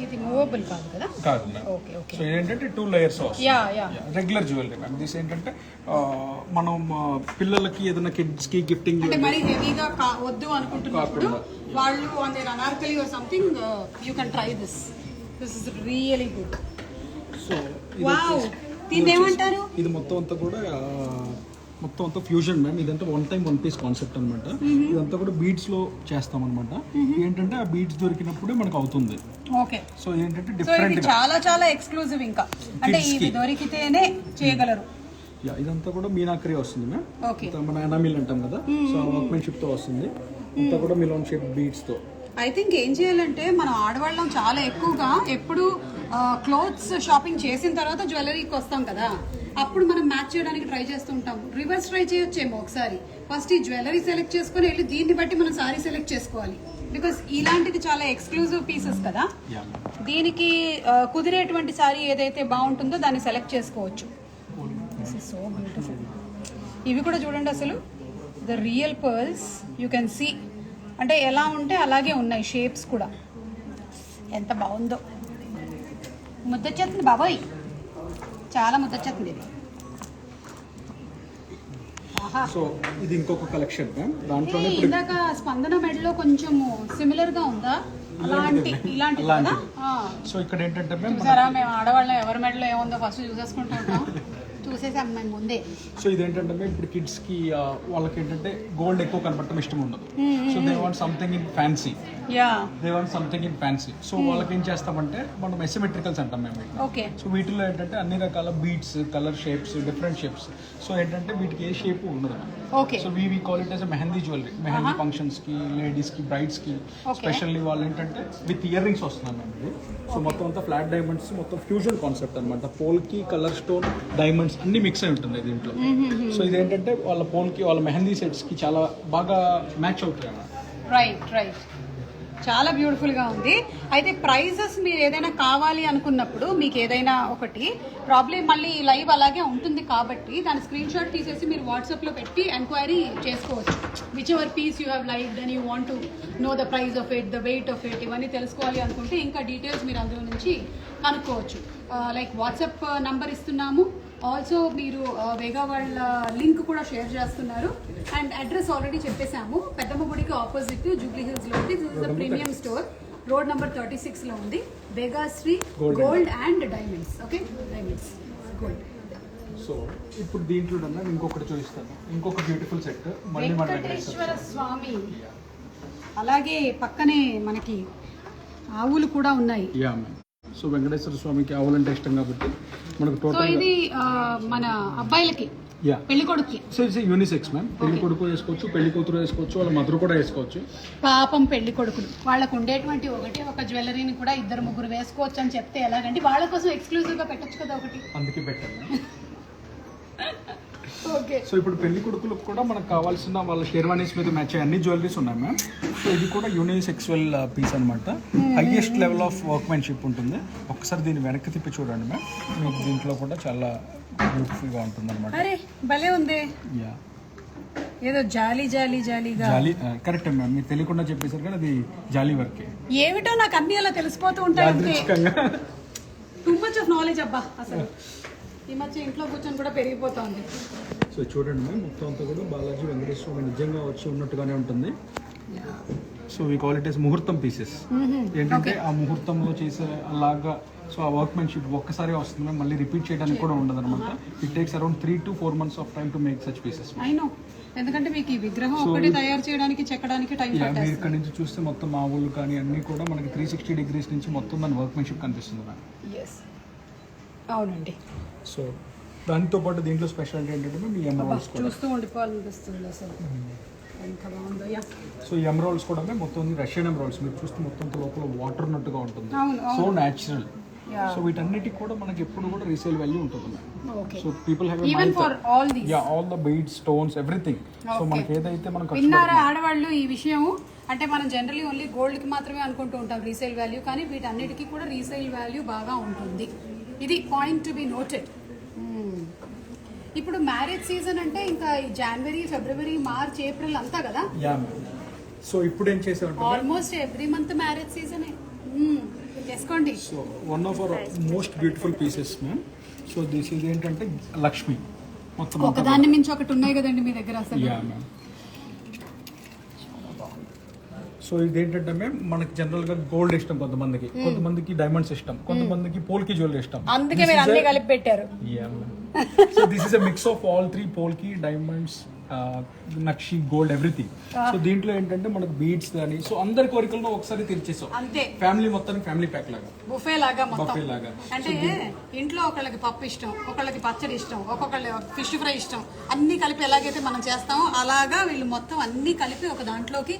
ఇది మూవబుల్ కాదు కదా? కాదు మ్యామ్. Okay okay. సో ఏంటంటే 2 layers yeah yeah. Regular jewellery ma'am. This ఏంటంటే మనం పిల్లలకి ఏదైనా కిడ్స్కి గిఫ్టింగ్ అంటే మరి హెవీగా వద్దు అనుకుంటున్నప్పుడు వాళ్ళు on their Anarkali or something you can try this. This is really good. So wow, దీన్ని ఏమంటారు? ఇది మొత్తం అంతా కూడా మొత్తం అంతా ఫ్యూజన్ మ్యామ్. ఇదంతా 1 టైం 1 పీస్ కాన్సెప్ట్ అనమాట. ఇదంతా కూడా బీడ్స్ లో చేస్తాం అనమాట. ఏంటంటే ఆ బీడ్స్ దొరికినప్పుడే మనకు అవుతుంది. ఓకే. సో ఏంటంటే సో డిఫరెంట్ ఇది చాలా చాలా ఎక్స్క్లూజివ్. ఇంకా అంటే ఇవి దొరికితేనే చేయగలరు. యా, ఇదంతా కూడా మీనాకరీ వస్తుంది మ్యామ్. ఓకే. మన ఎనామిల్ అంటాం కదా, సో వర్క్మెన్షిప్ తో వస్తుంది. అంతా కూడా మిలోన్ షేప్ బీడ్స్ తో. ఐ థింక్ ఏం చేయాలంటే మనం ఆడవాళ్ళం చాలా ఎక్కువగా ఎప్పుడు క్లోత్స్ షాపింగ్ చేసిన తర్వాత జ్యువెలరీకి వస్తాం కదా, అప్పుడు మనం మ్యాచ్ చేయడానికి ట్రై చేస్తూ ఉంటాం. రివర్స్ ట్రై చేయొచ్చేమో ఒకసారి. ఫస్ట్ ఈ జ్యువెలరీ సెలెక్ట్ చేసుకుని వెళ్ళి దీన్ని బట్టి మనం సారీ సెలెక్ట్ చేసుకోవాలి. బికాస్ ఇలాంటిది చాలా ఎక్స్క్లూజివ్ పీసెస్ కదా, దీనికి కుదిరేటువంటి సారీ ఏదైతే బాగుంటుందో దాన్ని సెలెక్ట్ చేసుకోవచ్చు. This is so beautiful. ఇవి కూడా చూడండి అసలు, the real pearls you can see. అంటే ఎలా ఉంటే అలాగే ఉన్నాయి షేప్స్ కూడా. ఎంత బాగుందో. ముద్దొచ్చేస్తుంది బాబోయ్, చాలా ముద్దొచ్చేస్తుంది ఇది. సో ఇది ఇంకొక కలెక్షన్ మ్యామ్. దాంట్లోనే ఇందాక స్పందన మెడలో కొంచెం సిమిలర్ గా ఉందా? ఇలాంటి సో ఇక్కడ ఏంటంటే మేము చూసారా, మేము ఆడవాళ్ళం ఎవరి మెడలో ఏముందో ఫస్ట్ చూసేసుకుంటూ ఉంటాం. చూసేసాం మేము ముందే. సో ఇదేంటంటే మేము ఇప్పుడు కిడ్స్ కి వాళ్ళకి ఏంటంటే గోల్డ్ ఎక్కువ కనపడటం ఇష్టం ఉండదు. So they want something in fancy. So వాళ్ళకి ఏం చేస్తామంటే మనం ఎసిమెట్రికల్స్ అంటాం మేము. ఓకే. సో వీటిలో ఏంటంటే అన్ని రకాల beads, colour shapes, different shapes. So ఏంటంటే వీటికి ఏ షేప్ ఉండదు. Okay. So we call it as mehndi jewellery. Mehndi functions కి, లేడీస్ కి, బ్రైడ్స్ కి స్పెషల్లీ వాళ్ళు ఏంటంటే విత్ ఇయర్ రింగ్స్ వస్తున్నాం మేము. సో మొత్తం అంతా ఫ్లాట్ డైమండ్స్, మొత్తం ఫ్యూజన్ కాన్సెప్ట్ అనమాట. పోల్కి, కలర్ స్టోన్, డైమండ్స్ అన్ని మిక్స్ అయి ఉంటుంది దీంట్లో. సో ఇదేంటంటే వాళ్ళ పోల్కి, వాళ్ళ మెహందీ సెట్స్ కి చాలా బాగా మ్యాచ్ అవుతుంది అన్నమాట. రైట్. చాలా బ్యూటిఫుల్గా ఉంది. అయితే ప్రైజెస్ మీరు ఏదైనా కావాలి అనుకున్నప్పుడు మీకు ఏదైనా ఒకటి ప్రాబ్లం మళ్ళీ లైవ్ అలాగే ఉంటుంది కాబట్టి దాని స్క్రీన్ షాట్ తీసేసి మీరు వాట్సాప్లో పెట్టి ఎంక్వైరీ చేసుకోవచ్చు. Which ever piece you have like then you want to know the price of it, the weight of it, ఇవన్నీ తెలుసుకోవాలి అనుకుంటే ఇంకా డీటెయిల్స్ మీరు అందులో నుంచి కనుక్కోవచ్చు. లైక్ వాట్సాప్ నంబర్ ఇస్తున్నాము. ఆల్సో మీరు వేగా వాళ్ళ లింక్ కూడా షేర్ చేస్తున్నారు. అండ్ అడ్రస్ ఆల్రెడీ చెప్పేశాము. పెద్దమ్మ గుడికి ఆపోజిట్ జూబ్లీ హిల్స్ లో ఉంది. This is the premium store. Road number 36 లో ఉంది. Vegasri gold and diamonds. Okay, diamonds gold. So ఇప్పుడు దీంట్లో ఇంకొకటి చూపిస్తాను. ఇంకొక బ్యూటిఫుల్ సెట్ మళ్ళీ మన వెంకటేశ్వర స్వామి, అలాగే పక్కనే మనకి ఆవులు కూడా ఉన్నాయి. సో వెంకటేశ్వర స్వామికి ఆవులంటే ఇష్టం కాబట్టి మనకు టోటల్ ఇది మన అబ్బాయిలకి, పెళ్లి కొడుకు. So it's unisex ma'am. పెళ్లి కొడుకు వేసుకోవచ్చు, పెళ్లి కూతురు వేసుకోవచ్చు, వాళ్ళ మధురు కూడా వేసుకోవచ్చు. పాపం పెళ్లి కొడుకులు వాళ్ళకు ఉండేటువంటి ఒక జ్యువెలరీని కూడా 2-3 వేసుకోవచ్చు అని చెప్తే ఎలాగంటే వాళ్ళ కోసం ఎక్స్క్లూజివ్ గా పెట్టచ్చు కదా ఒకటి. అందుకే పెట్టాను. ఓకే. సో ఇప్పుడు పెళ్లి కొడుకులకు కూడా మనకు కావాల్సిన వాళ్ళ షేర్వానీస్ మీద మ్యాచ్ అయ్యే అన్ని జ్యువెలరీస్ ఉన్నాయి మ్యామ్. సో ఇది కూడా యూనిసెక్సువల్ పీస్ అనమాట. హైయెస్ట్ లెవెల్ ఆఫ్ వర్క్మెన్షిప్ ఉంటుంది. ఒకసారి దీన్ని వెనక్కి తిప్పి చూడండి మ్యామ్. మీకు దీంట్లో కూడా చాలా బ్యూటిఫుల్ గా ఉంటుంది అనమాట. అరే భలే ఉంది. ఏదో జాలీగా జాలీ కరెక్ట్ మ్యామ్. మీరు తెలియకుండా చెప్పేసారు కానీ అది జాలీ వర్కే. ఏమిటో నాకు అన్ని అలా తెలిసిపోతూ ఉంటాయి. టూ మచ్ ఆఫ్ నాలెడ్జ్ అబ్బా. అసలు ఈ మధ్య ఇంట్లో కూర్చొని కూడా పెరిగిపోతుంది. సో చూడండి మ్యామ్, మొత్తం అంతా కూడా బాలాజీ వెంకటేశ్వర స్వామి నిజంగా వచ్చి ఉన్నట్టుగానే ఉంటుంది. So we call it as muhurtham pieces. ఏంటంటే ఆ ముహూర్తంలో చేసే అలాగా. సో ఆ వర్క్మెన్షిప్ ఒక్కసారి వస్తుంది, మళ్ళీ రిపీట్ చేయడానికి కూడా ఉండదు అనమాట. It takes around 3 to 4 months of time to make such pieces. ఎందుకంటే మీకు ఈ విగ్రహం ఒకటి తయారు చేయడానికి, చెక్కడానికి టైం పడుతుంది. మీరు ఇక్కడ నుంచి చూస్తే మొత్తం మా ఊళ్ళు కానీ అన్ని కూడా మనకి 360 degrees నుంచి మొత్తం దాని వర్క్మెన్షిప్ కనిపిస్తుంది మ్యామ్. అవునండి. సో దాంతో పాటు దీంట్లో స్పెషాలిటీ ఏంటంటే మీ ఎమరాల్డ్స్ కూడా చూస్తూ ఉండిపోవాలనిపిస్తుంది అసలు. ఎంత బాగుందో. సో ఈ ఎమరాల్డ్స్ కూడా మొత్తం రష్యన్ ఎమరాల్డ్స్. మీరు చూస్తే మొత్తం లోపల వాటర్ ఉన్నట్టుగా ఉంటుంది. So natural. సో వీటన్నిటికి కూడా మనకి ఎప్పుడు కూడా రీసేల్ వాల్యూ ఉంటుంది. So people have even for all the beads, stones, everything. So మనకి ఏదైతే మనం విన్నారా ఆడవాళ్ళు ఈ విషయం? అంటే మనం జనరల్లీ ఓన్లీ గోల్డ్ కి మాత్రమే అనుకుంటూ ఉంటాం రీసేల్ వాల్యూ, కానీ వీటన్నిటికీ కూడా రీసేల్ వాల్యూ బాగా ఉంటుంది. ఇది పాయింట్ టు బి నోటెడ్. ఇప్పుడు మ్యారేజ్ సీజన్ అంటే ఇంకా జనవరి, ఫిబ్రవరి, మార్చ్, ఏప్రిల్ అంతా కదా. సో ఇప్పుడు ఏం చేసామంటే almost every month marriage season చేసుకోండి. So one of our most beautiful pieces ma'am. So this ఇది ఏంటంటే లక్ష్మి. మొత్తం ఒకదాన్ని మించి ఒకటి ఉన్నాయి కదండి మీ దగ్గర అసలు. మ్యామ్. సో ఇదేంటంటే మ్యామ్ మనకి జనరల్ గా గోల్డ్ ఇష్టం కొంతమందికి, కొంతమందికి డైమండ్స్ ఇష్టం, కొంతమందికి పోల్కి జ్యువెలరీ ఇష్టం. అందుకే మీరు అన్ని కలిపి పెట్టారు. So this is a mix of all 3: polki, diamonds, nakshi, gold, everything. So దీంట్లో ఏంటంటే మనకు బీడ్స్ కానీ, సో అందరి కోరికలను ఒకసారి తీర్చేసాం. అంతే. ఫ్యామిలీ మొత్తానికి ఫ్యామిలీ ప్యాక్ లాగా, బుఫే లాగా మొత్తం. బఫే లాగా. అంటే ఇంట్లో ఒకళ్ళకి పప్పు ఇష్టం, ఒకళ్ళకి పచ్చడి ఇష్టం, ఒక్కొక్కళ్ళ ఫిష్ ఫ్రై ఇష్టం, అన్ని కలిపి ఎలాగైతే మనం చేస్తామో అలాగా వీళ్ళు మొత్తం అన్ని కలిపి ఒక దాంట్లోకి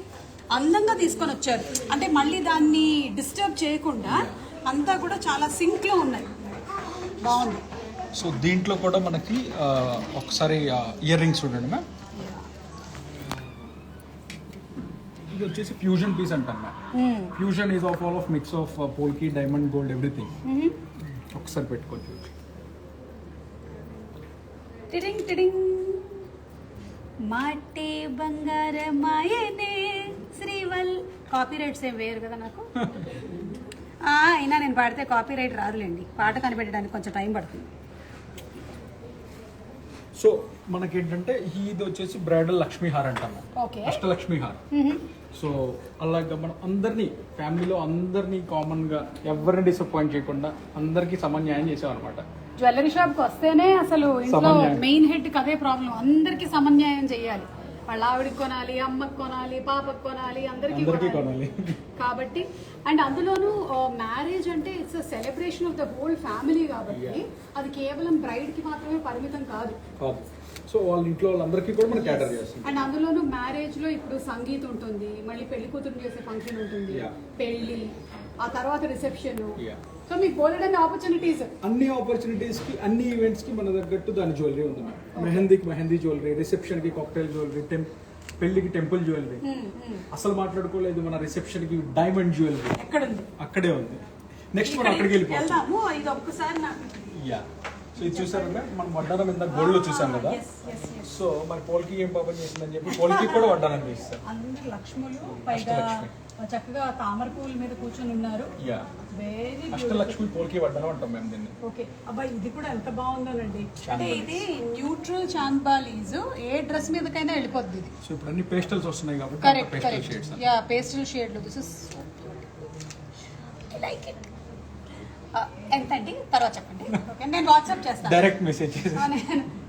అందంగా తీసుకొని వచ్చారు. అంటే మళ్ళీ దాన్ని డిస్టర్బ్ చేయకుండా అంతా కూడా చాలా సింక్ లో ఉన్నాయి. బాగుంది. సో దీంట్లో కూడా మనకి ఒకసారి ఇయర్ రింగ్స్ చూడండి మ్యామ్. ఇది వచ్చేసి ఫ్యూజన్ పీస్ అంటాం ma'am. Fusion is of all of mix of polki, diamond, gold, everything. ఒకసారి పెట్టుకోవచ్చు. టిడింగ్ టిడింగ్ మాటే బంగారమాయనే శ్రీవల్. కాపీ రైట్స్ ఏం వేరు కదా నాకు. అయినా నేను పాడితే కాపీ రైట్ రాదులేండి. పాట కనిపెట్టడానికి కొంచెం టైం పడుతుంది. సో మనకేంటంటే ఇది వచ్చేసి బ్రైడల్ లక్ష్మీ హార్ అంటాము. ఓకే. అష్టలక్ష్మి హార్. సో అలాగా మనం అందరినీ ఫ్యామిలీలో అందరినీ కామన్గా ఎవరిని డిసప్పాయింట్ చేయకుండా అందరికీ సమన్యాయం చేసాం అనమాట. జ్యువెలరీ షాప్ కి వస్తేనే అసలు ఇంట్లో సమన్యాయం. మెయిన్ హెడ్ కి అదే ప్రాబ్లం, అందరికి సమన్యాయం చేయాలి. వాళ్ళ ఆవిడకి కొనాలి, అమ్మకి కొనాలి, పాపకి కొనాలి, అందరికీ కొనాలి. కాబట్టి అండ్ అందులోనూ మ్యారేజ్ అంటే it's a celebration of the whole family కాబట్టి అది కేవలం బ్రైడ్ కి మాత్రమే పరిమితం కాదు. సో వాళ్ళ ఇంట్లో వాళ్ళందరికీ కూడా మనం క్యాటర్ చేస్తాం. అండ్ అందులోనూ మ్యారేజ్ లో ఇప్పుడు సంగీత్ ఉంటుంది, మళ్ళీ పెళ్లి కూతురు చేసే ఫంక్షన్ ఉంటుంది, పెళ్లి, ఆ తర్వాత రిసెప్షన్. సో మీకు బోలెడన్ని ఆపర్చునిటీస్, అన్ని ఆపర్చునిటీస్ కి అన్ని ఈవెంట్స్ కి మన తగ్గట్టు దాని జ్యువెలరీ ఉంది. మెహందీకి మెహందీ జ్యువెలరీ, రిసెప్షన్ కి కాక్టైల్ జ్యువెలరీ, పెళ్లికి టెంపుల్ జ్యువెలరీ. అసలు మాట్లాడుకోలేదు, మన రిసెప్షన్ కి డైమండ్ జ్యువెలరీ ఎక్కడ ఉంది? అక్కడే ఉంది. నెక్స్ట్ మనం అక్కడికి వెళ్ళిపోతాం. ఇది ఒక్కసారి నాకు సో ఇది చూసారంటే మనం వడ్డానం మీద గోల్డ్ లో చూసాం కదా. సో మరి పోల్కి ఏం పాపం చేసిందని చెప్పి పోల్కి కూడా వడ్డానం చేస్తారు. అందరు లక్ష్ములు, పైగా చక్కగా తామర పువ్వుల మీద కూర్చొని ఉన్నారు. వెరీ అష్టలక్ష్మి పోల్కి వడ్డానం అంటాం మేము దీన్ని. ఓకే అబ్బాయి, ఇది కూడా ఎంత బాగుందోనండి. అంటే ఇది న్యూట్రల్ చాంద్బాలీస్, ఏ డ్రెస్ మీదకైనా వెళ్ళిపోద్ది ఇది. సో ఇప్పుడు అన్ని పేస్టల్స్ వస్తున్నాయి కాబట్టి correct pastel correct shades. Yeah pastel shade this is I like it. ఎంత అండి తర్వాత చెప్పండి. ఓకే నేను వాట్సాప్ చేస్తాను, డైరెక్ట్ మెసేజ్.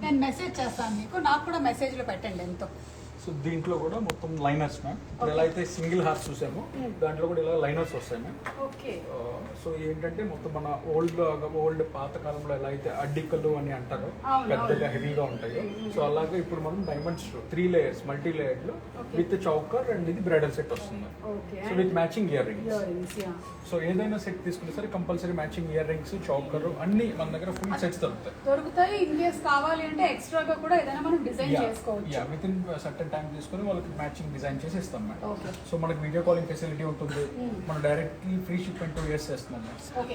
నేను మెసేజ్ చేస్తాను మీకు, నాకు కూడా మెసేజ్లో పెట్టండి ఎంతో. సో దీంట్లో కూడా మొత్తం లైనర్స్ మ్యామ్. ఇప్పుడు ఎలా అయితే సింగిల్ హార్స్ చూసామో దాంట్లో కూడా ఇలా లైనర్స్ వస్తాయి మ్యామ్. ఓకే. సో ఏంటంటే మొత్తం మన ఓల్డ్ పాత కాలంలో ఎలా అయితే అడ్డికలు అని అంటారో పెద్దగా హెవీగా ఉంటాయో, సో అలాగే ఇప్పుడు మనం డైమండ్స్ 3 లేయర్స్ మల్టీ లేయర్డ్ లో విత్ చౌకర్ అండ్ ఇది బ్రైడల్ సెట్ వస్తుంది. So with matching ear rings. So ఏదైనా సెట్ తీసుకుంటే సరే compulsory matching ear rings, choker అన్ని మన దగ్గర ఫుల్ సెట్స్ దొరుకుతాయి. ఇన్ కేస్ కావాలి అంటే ఎక్స్ట్రాగా కూడా ఏదైనా మనం డిజైన్ చేసుకోవచ్చు. Yeah with in certain time తీసుకొని వాళ్ళకి మ్యాచింగ్ డిజైన్ చేసి ఇస్తాం మేడం. సో మనకి వీడియో కాలింగ్ ఫెసిలిటీ ఉంటుంది, మనం డైరెక్ట్లీ ఫ్రీ షిప్మెంట్ 2 years చేస్తున్నాం. ఓకే.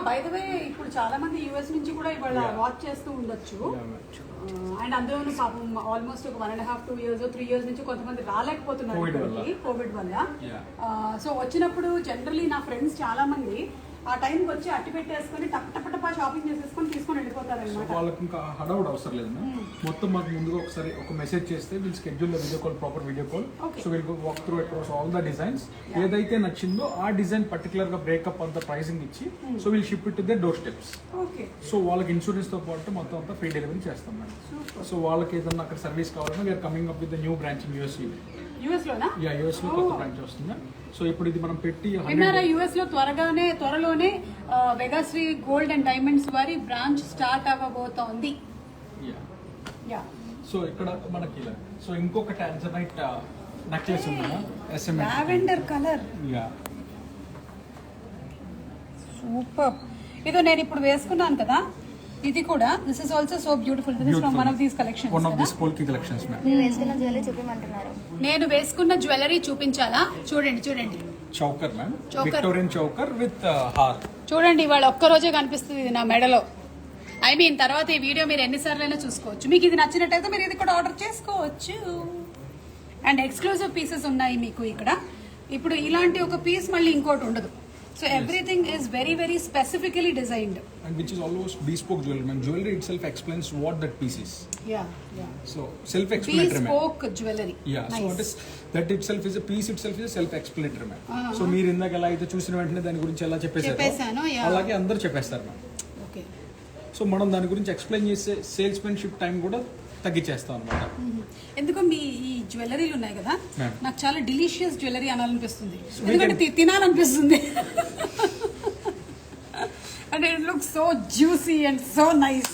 బై ద వే ఇప్పుడు చాలా మంది యూఎస్ నుంచి కూడా ఇవాళ వాచ్ చేస్తూ ఉండొచ్చు. అండ్ అందులోనూ పాపం ఆల్మోస్ట్ ఒక 1.5 2 years 3 years నుంచి కొంతమంది రాలేకపోతున్నారు కోవిడ్ వల్ల. సో వచ్చినప్పుడు జనరలీ నా ఫ్రెండ్స్ చాలా మంది ఆ టైంకి వచ్చి అట్టి పెట్టేసుకొని టపటపటపా షాపింగ్ చేసేసుకొని తీసుకొని వెళ్ళిపోతారు అనమాట. వాళ్ళకి ఇంకా హడావుడ్ అవసరం లేదు మ్యామ్. మొత్తం మాకు ముందుగా ఒకసారి ఒక మెసేజ్ చేస్తే వీళ్ళు schedule video call, proper video call. So వీళ్ళు walk through across all the designs. ఏదైతే నచ్చిందో ఆ డిజైన్ పర్టికులర్ గా బ్రేకప్ అంత ప్రైసింగ్ ఇచ్చి సో వీళ్ళు ship it to the door steps. So వాళ్ళకి ఇన్సూరెన్స్ తో పాటు మొత్తం అంతా ఫ్రీ డెలివరీ చేస్తాం మేడం. సో వాళ్ళకి ఏదన్నా అక్కడ సర్వీస్ కావాలన్నా we're coming up with new branch in US లోనా? యా యూఎస్ లో కొత్త బ్రాంచ్ వస్తుంది. సో ఇప్పుడు ఇది మనం పెట్టి యూఎస్ లో త్వరలోనే వెగాశ్రీ గోల్డ్ అండ్ డైమండ్స్ వారి బ్రాంచ్ స్టార్ట్ అవ్వబోతోంది. సో ఇక్కడ మనకి ఇలా సో ఇంకొక టాంజనైట్ నెక్లెస్ ఉంది లావెండర్ కలర్. సూపర్. ఇదో నేను ఇప్పుడు వేసుకున్నాను కదా, ఇది కూడా this is also so beautiful. This is from one of these collections. One of this polki collections ma'am. మీరు వేసుకున్న జ్యువెలరీ చూపించమంటున్నారు. నేను వేసుకున్న జ్యువెలరీ చూపించాలా? చూడండి చూడండి. Choker ma'am, Victorian choker with her. చూడండి ఇవాళ ఒక్క రోజే కనిపిస్తుంది ఇది నా మెడలో. ఐ మీన్ తర్వాత ఈ వీడియో మీరు ఎన్నిసార్లు అయినా చూసుకోవచ్చు. మీకు ఇది నచ్చినట్టయితే మీరు ఇది కూడా ఆర్డర్ చేసుకోవచ్చు. అండ్ ఎక్స్క్లూజివ్ పీసెస్ ఉన్నాయి మీకు ఇక్కడ. ఇప్పుడు ఇలాంటి ఒక పీస్ మళ్ళీ ఇంకోటి ఉండదు. So everything is very very specifically designed. And which is almost bespoke jewelry. Man, jewelry itself explains what that piece is. Yeah. So self-explanatory. Bespoke jewelry. Yeah. Nice. So what is that itself is a piece itself is a self-explanatory man. So మీరు ఇందాక ఎలా అయితే చూసిన వెంటనే దాని గురించి ఎలా చెప్పేశారో అలాగే అందరూ చెప్పేస్తారు మ్యామ్. ఓకే. సో మనం దాని గురించి ఎక్స్ప్లెయిన్ చేసే సేల్స్మెన్షిప్ టైం కూడా తగ్గించేస్తాం అనమాట. ఎందుకో మీ ఈ జ్యువెలరీలు ఉన్నాయి కదా, నాకు చాలా డిలీషియస్ జ్యువెలరీ అనాలనిపిస్తుంది, ఎందుకంటే తినాలనిపిస్తుంది. And it looks so juicy and so nice.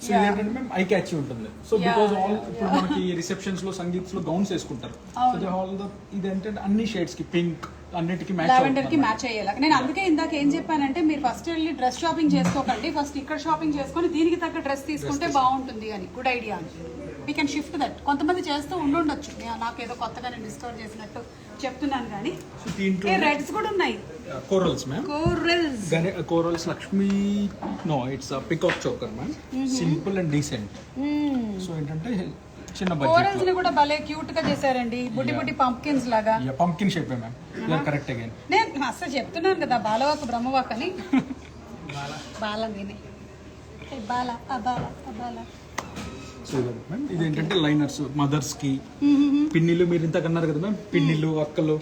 So ఏంటంటే మేము ఐ క్యాచ్ ఉంటుంది. సో బికాజ్ ఆల్ ఇప్పుడు మనకి రిసెప్షన్స్ లో సంగీత్స్ లో గౌన్స్ వేసుకుంటారు. సో దే ఆల్ ద ఇది ఏంటంటే అన్ని షేడ్స్ కి పింక్ అన్నిటికీ లావెండర్ కి మ్యాచ్ అయ్యేలా. నేను అందుకే ఇందాక ఏం చెప్పానంటే మీరు ఫస్ట్ వెళ్ళి డ్రెస్ షాపింగ్ చేసుకోకండి, ఫస్ట్ ఇక్కడ షాపింగ్ చేసుకొని దీనికి తగ్గ డ్రెస్ తీసుకుంటే బాగుంటుంది అని. Good idea. We can shift that. కొంతమంది చేస్తూ ఉండొచ్చు, నాకు ఏదో కొత్తగా నేను డిస్కవర్ చేసినట్టు చెప్తున్నాను. కానీ రెడ్స్ కూడా ఉన్నాయి. Corals ma'am. Corals Lakshmi no it's peacock choker ma'am. Simple and decent. So ఏంటంటే చిన్న కోరల్స్ ని కూడా భలే క్యూట్ గా చేశారండి, బుట్టి బుట్టి పంప్కిన్స్ లాగా. Pumpkin shape ma'am. You are correct again. నేను అసలు చెప్తున్నాను కదా బాలవాక్ బ్రహ్మవాక్ అని. బాల నేనే బాల బాల బాల సో మ్యామ్ ఇది ఏంటంటే లైనర్స్ మదర్స్ కి పిన్నిలు మీరు ఇంత కన్నారు కదా మ్యామ్ పిన్నిలు అక్కలు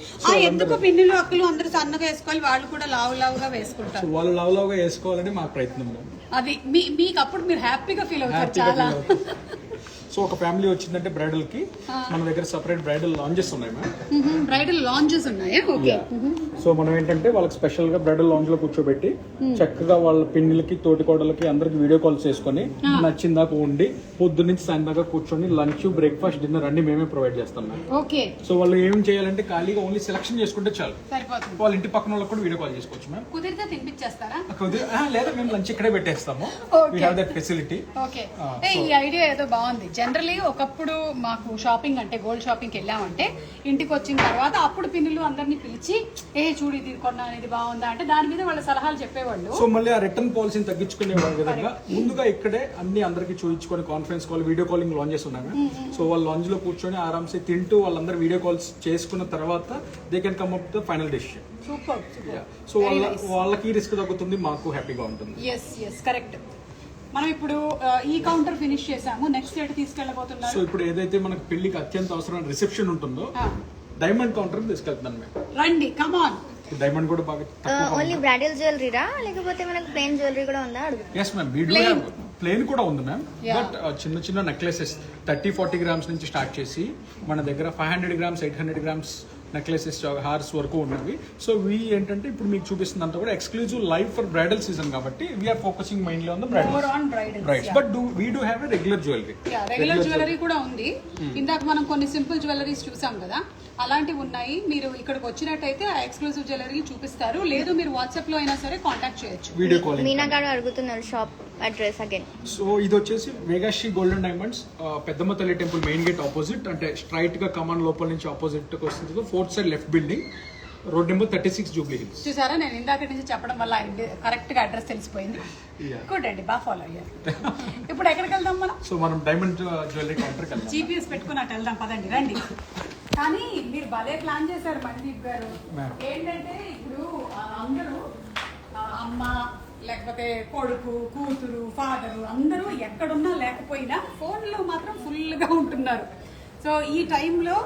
ఎందుకు పిన్నులు అక్కలు అందరూ సన్నగా వేసుకోవాలి, వాళ్ళు కూడా లావుగా వేసుకుంటారు. సో వాళ్ళు లావుగా వేసుకోవాలని మా ప్రయత్నం మ్యామ్. అది మీకు అప్పుడు మీరు హ్యాపీగా ఫీల్ అవుతారు చాలా. సో ఒక ఫ్యామిలీ వచ్చిందంటే బ్రైడల్ కి మన దగ్గర సెపరేట్ బ్రైడల్ లాంజెస్ ఉన్నాయి మ్యామ్. బ్రైడల్ లాంజెస్ ఉన్నాయా? ఓకే. సో మనం ఏంటంటే వాళ్ళకి స్పెషల్ గా బ్రైడల్ లాంజ్ లో కూర్చోబెట్టి చక్కగా వాళ్ళ పిన్నిలకి తోటి కోడలకి అందరికి వీడియో కాల్స్ చేసుకొని నచ్చిందాక ఉండి పొద్దు నుంచి సాయంత్రం దాకా కూర్చొని లంచ్ బ్రేక్ఫాస్ట్ డిన్నర్ అన్ని మేమే ప్రొవైడ్ చేస్తాం మ్యామ్. ఓకే. సో వాళ్ళు ఏం చేయాలంటే ఖాళీగా ఓన్లీ సెలక్షన్ చేసుకుంటే చాలు, సరిపోతుంది. వాళ్ళ ఇంటి పక్కన వాళ్ళకి కూడా వీడియో కాల్ చేసుకోవచ్చు మ్యామ్. కుదిరితే తినిపించేస్తారా? లేదా మేము లంచ్ ఇక్కడే పెట్టేస్తాము. We have that facility. Okay. ఈ ఐడియా ఏదో బాగుంది. జనరలీ ఒకప్పుడు మాకు షాపింగ్ అంటే గోల్డ్ షాపింగ్కి వెళ్ళామంటే ఇంటికి వచ్చిన తర్వాత అప్పుడు పిన్నులు అందరినీ పిలిచి చూడు ఇది కొన్నా ఇది బాగుందా అంటే దాని మీద వాళ్ళ సలహాలు చెప్పేవాళ్ళు. సో మళ్ళీ ఆ రిటర్న్ పాలసీని తగ్గించుకునే విధంగా ముందుగా ఇక్కడే అన్ని అందరికి చూపించుకొని conference call video calling lounges ఉన్నాయి. సో వాళ్ళు లాంజ్ లో కూర్చొని ఆరామ్సే తింటూ వాళ్ళందరూ వీడియో కాల్స్ చేసుకున్న తర్వాత they can come up the final decision. Super. So వాళ్ళకి రిస్క్ తగ్గుతుంది, మాకు హ్యాపీగా ఉంటుంది. Yes correct. మనం ఇప్పుడు ఈ కౌంటర్ ఫినిష్ చేసాము, నెక్స్ట్ ఎటు తీసుకెళ్ళబోతున్నారు? సో ఇప్పుడు ఏదైతే మనకు పెళ్లికి అత్యంత అవసరమైన రిసెప్షన్ ఉంటుందో డైమండ్ కౌంటర్ తీసుకెళ్తున్నాను మేము. రండి, కమ్ ఆన్. డైమండ్ కూడా బాగా ఓన్లీ బ్రైడల్ జ్యువెలరీరా లేకపోతే మనకు ప్లెయిన్ జ్యువెలరీ కూడా ఉందా అడుగు? Yes ma'am, we do have plain కూడా ఉంది మ్యామ్. బట్ చిన్న నెక్లెసెస్ 30-40 గ్రామ్స్ నుంచి స్టార్ట్ చేసి మన దగ్గర 500 గ్రామ్స్ 800 గ్రామ్స్ నెక్లెసెస్ హార్స్ వరకు ఉన్నవి. సో వీ ఏంటంటే ఇప్పుడు మీకు చూపిస్తుందంతా కూడా exclusive live for bridal season కాబట్టి we're focusing mainly on the bridals. But we do have a regular jewellery. Regular jewellery కూడా ఉంది. ఇందాక మనం కొన్ని సింపుల్ జ్యువెలరీస్ చూసాం కదా, అలాంటివి ఉన్నాయి. మీరు ఇక్కడికి వచ్చినట్టయితే ఆ ఎక్స్క్లూజివ్ జ్యువెలరీ చూపిస్తారు. లేదు మీరు వాట్సాప్ లో అయినా సరే కాంటాక్ట్ చేయొచ్చు. Video calling. మీనా గారు అడుగుతున్నారు షాప్ అడ్రస్ అగైన్. సో ఇది వచ్చేసి వేగాశ్రీ గోల్డెన్ డైమండ్స్, పెద్దమ్మ తల్లి టెంపుల్ మెయిన్ గేట్ ఆపోజిట్, అంటే స్ట్రైట్ గా కమాన్ లోపల నుంచి ఆపోజిట్ వస్తుంది. 4th side left building, road number 36 Jubilee hills. చూసారా, నేను ఇందాక నుంచి చెప్పడం వల్ల కరెక్ట్ గా అడ్రస్ తెలిసిపోయింది. గుడ్ అండి, బాగా ఫాలో అయ్యారు. ఇప్పుడు ఎక్కడికి వెళ్దాం మనం? సో మనం డైమండ్ జ్యువెలరీ కౌంటర్కి వెళ్దాం. GPS పెట్టుకుని అటు వెళ్దాం, పదండి రండి. కానీ మీరు భలే ప్లాన్ చేశారు మందీప్ గారు. ఏంటంటే ఇప్పుడు అందరూ అమ్మ లేకపోతే కొడుకు కూతురు ఫాదరు అందరూ ఎక్కడున్నా లేకపోయినా ఫోన్లో మాత్రం ఫుల్గా ఉంటున్నారు. సో ఈ టైంలో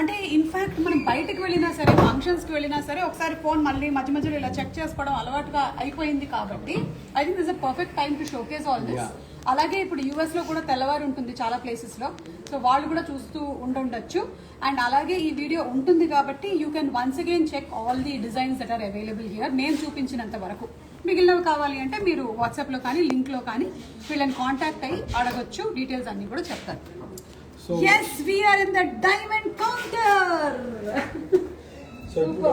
అంటే ఇన్ఫాక్ట్ మనం బయటకు వెళ్ళినా సరే ఫంక్షన్స్కి వెళ్ళినా సరే ఒకసారి ఫోన్ మళ్ళీ మధ్య మధ్యలో ఇలా చెక్ చేసుకోవడం అలవాటుగా అయిపోయింది. కాబట్టి I think this a perfect time to showcase all this. అలాగే ఇప్పుడు యూఎస్ లో కూడా తెల్లవారు ఉంటుంది చాలా ప్లేసెస్ లో, సో వాళ్ళు కూడా చూస్తూ ఉండొచ్చు. అండ్ అలాగే ఈ వీడియో ఉంటుంది కాబట్టి you can once again check all the designs that are available here. నేను చూపించినంత వరకు మిగిలినవి కావాలి అంటే మీరు వాట్సాప్ లో కానీ లింక్ లో కానీ వీళ్ళని కాంటాక్ట్ అయ్యి అడగొచ్చు. డీటెయిల్స్ అన్ని కూడా చెప్తారు. Yes, we are in the diamond counter. Super.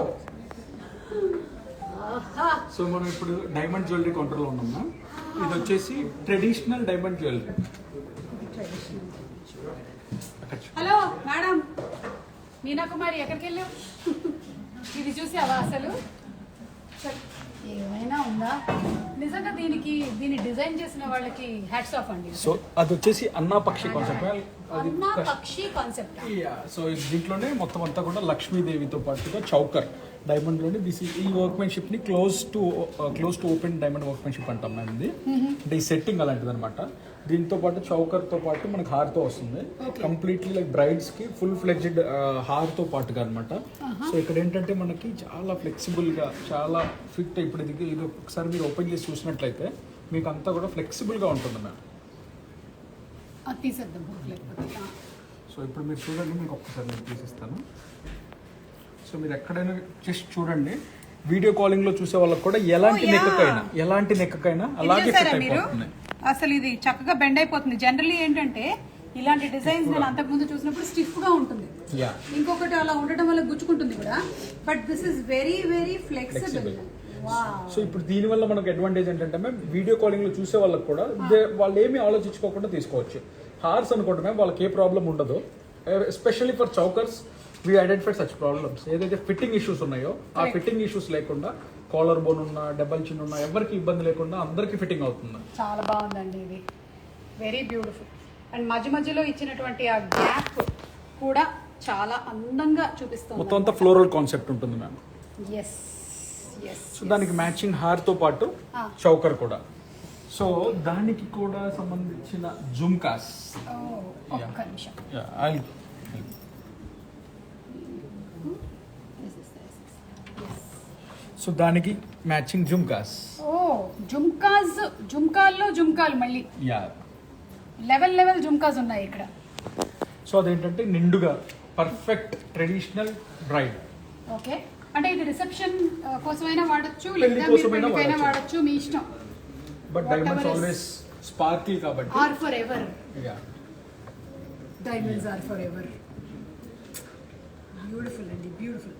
So మనం ఇప్పుడు డైమండ్ జ్యువెలరీ కౌంటర్ లో ఉన్నాం మ్యామ్. ఇది వచ్చేసి traditional diamond jewellery. Hello madam, Meena Kumari ఎక్కడికి వెళ్ళావు? ఇది చూసావా అసలు? ఏమైనా ఉందా? నిజంగా దీన్ని డిజైన్ చేసిన వాళ్ళకి హ్యాట్స్ ఆఫ్ అండి. సో అది వచ్చేసి అన్నా పక్షి కాన్సెప్ట్. అన్నా పక్షి కాన్సెప్ట్. సో దీంట్లోనే మొత్తం అంతా కూడా లక్ష్మీదేవితో పాటుగా చౌకర్ డైమండ్ లోని ఈ వర్క్మెన్షిప్ ని close to open diamond workmanship అంటాం మేము. ఇది అంటే ఈ సెట్టింగ్ అలాంటిది అనమాట. దీంతో పాటు చౌకర్ తో పాటు మనకు హార్తో వస్తుంది. కంప్లీట్లీ లైక్ బ్రైడ్స్ కి ఫుల్ ఫ్లెడ్జ్డ్ హార్తో పాటుగా అనమాట. సో ఇక్కడ ఏంటంటే మనకి చాలా ఫ్లెక్సిబుల్ గా చాలా ఫిట్. ఇప్పుడు ఇది ఒకసారి మీరు ఓపెన్ చేసి చూసినట్లయితే మీకు అంతా కూడా ఫ్లెక్సిబుల్ గా ఉంటుంది మ్యామ్. సో ఇప్పుడు మీరు చూడండి, మీకు ఒక్కసారి నేను తీసిస్తాను. సో మీరు ఎక్కడైనా జస్ట్ చూడండి, వీడియో కాలింగ్ లో చూసే వాళ్ళకి కూడా ఎలాంటి నెక్కకైనా అలాగే ఫిట్ అయిపోతుంది. అసలు ఇది చక్కగా బెండ్ అయిపోతుంది. జనరల్లీ ఏంటంటే ఇలాంటి డిజైన్స్ నేను అంతకుముందు చూసినప్పుడు స్టిఫ్ గా ఉంటుంది, ఇంకొకటి అలా ఉండటం వల్ల గుచ్చుకుంటుంది కూడా. But this is very very flexible. So ఇప్పుడు దీని వల్ల మనకు అడ్వాంటేజ్ ఏంటంటే మ్యామ్, వీడియో కాలింగ్ లో చూసే వాళ్ళకి కూడా వాళ్ళు ఏమీ ఆలోచించుకోకుండా తీసుకోవచ్చు. హార్స్ అనుకోండి మ్యామ్, వాళ్ళకి ఏ ప్రాబ్లం ఉండదు. Especially for chokers we identified such problems. ఏదైతే ఫిట్టింగ్ ఇష్యూస్ ఉన్నాయో ఆ ఫిట్టింగ్ ఇష్యూస్ లేకుండా, కాలర్ బోన్ ఉన్నా డబల్ చిన్ ఉన్నా ఎవరికి ఇబ్బంది లేకుండా అందరికి ఫిట్టింగ్ అవుతుంది. చాలా బాగుందండి, ఇది వెరీ బ్యూటిఫుల్. అండ్ మధ్యలో ఇచ్చినటువంటి ఆ గ్యాప్ కూడా చాలా అందంగా చూపిస్తుంది. మొత్తం అంతా ఫ్లోరల్ కాన్సెప్ట్ ఉంటుంది మ్యామ్. ఎస్. సో దానికి మ్యాచింగ్ హార్ తో పాటు చౌకర్ కూడా. సో దానికి కూడా సంబంధించిన జుమ్కాస్. ఒక్క నిమిషం. సో దానికి మ్యాచింగ్ జుమ్కాస్. జుమ్కాల్లో జుమ్కాలు మళ్ళీ యా, లెవెల్ జుమ్కాస్ ఉన్నాయి ఇక్కడ. సో అదేంటంటే నిండుగా పర్ఫెక్ట్ ట్రెడిషనల్ బ్రైడ్. ఓకే, అంటే ఇది రిసెప్షన్ కోసమైనా వాడచ్చు, పెళ్లి లేదా కోసమైనా మీరు పెళ్లికైనా వాడచ్చు. వాడచ్చు, మీ ఇష్టం. బట్ డైమండ్స్ ఆల్వేస్ స్పార్కిల్ కాబట్టి. Are forever. Yeah, diamonds are forever. Beautiful అండి, బ్యూటిఫుల్,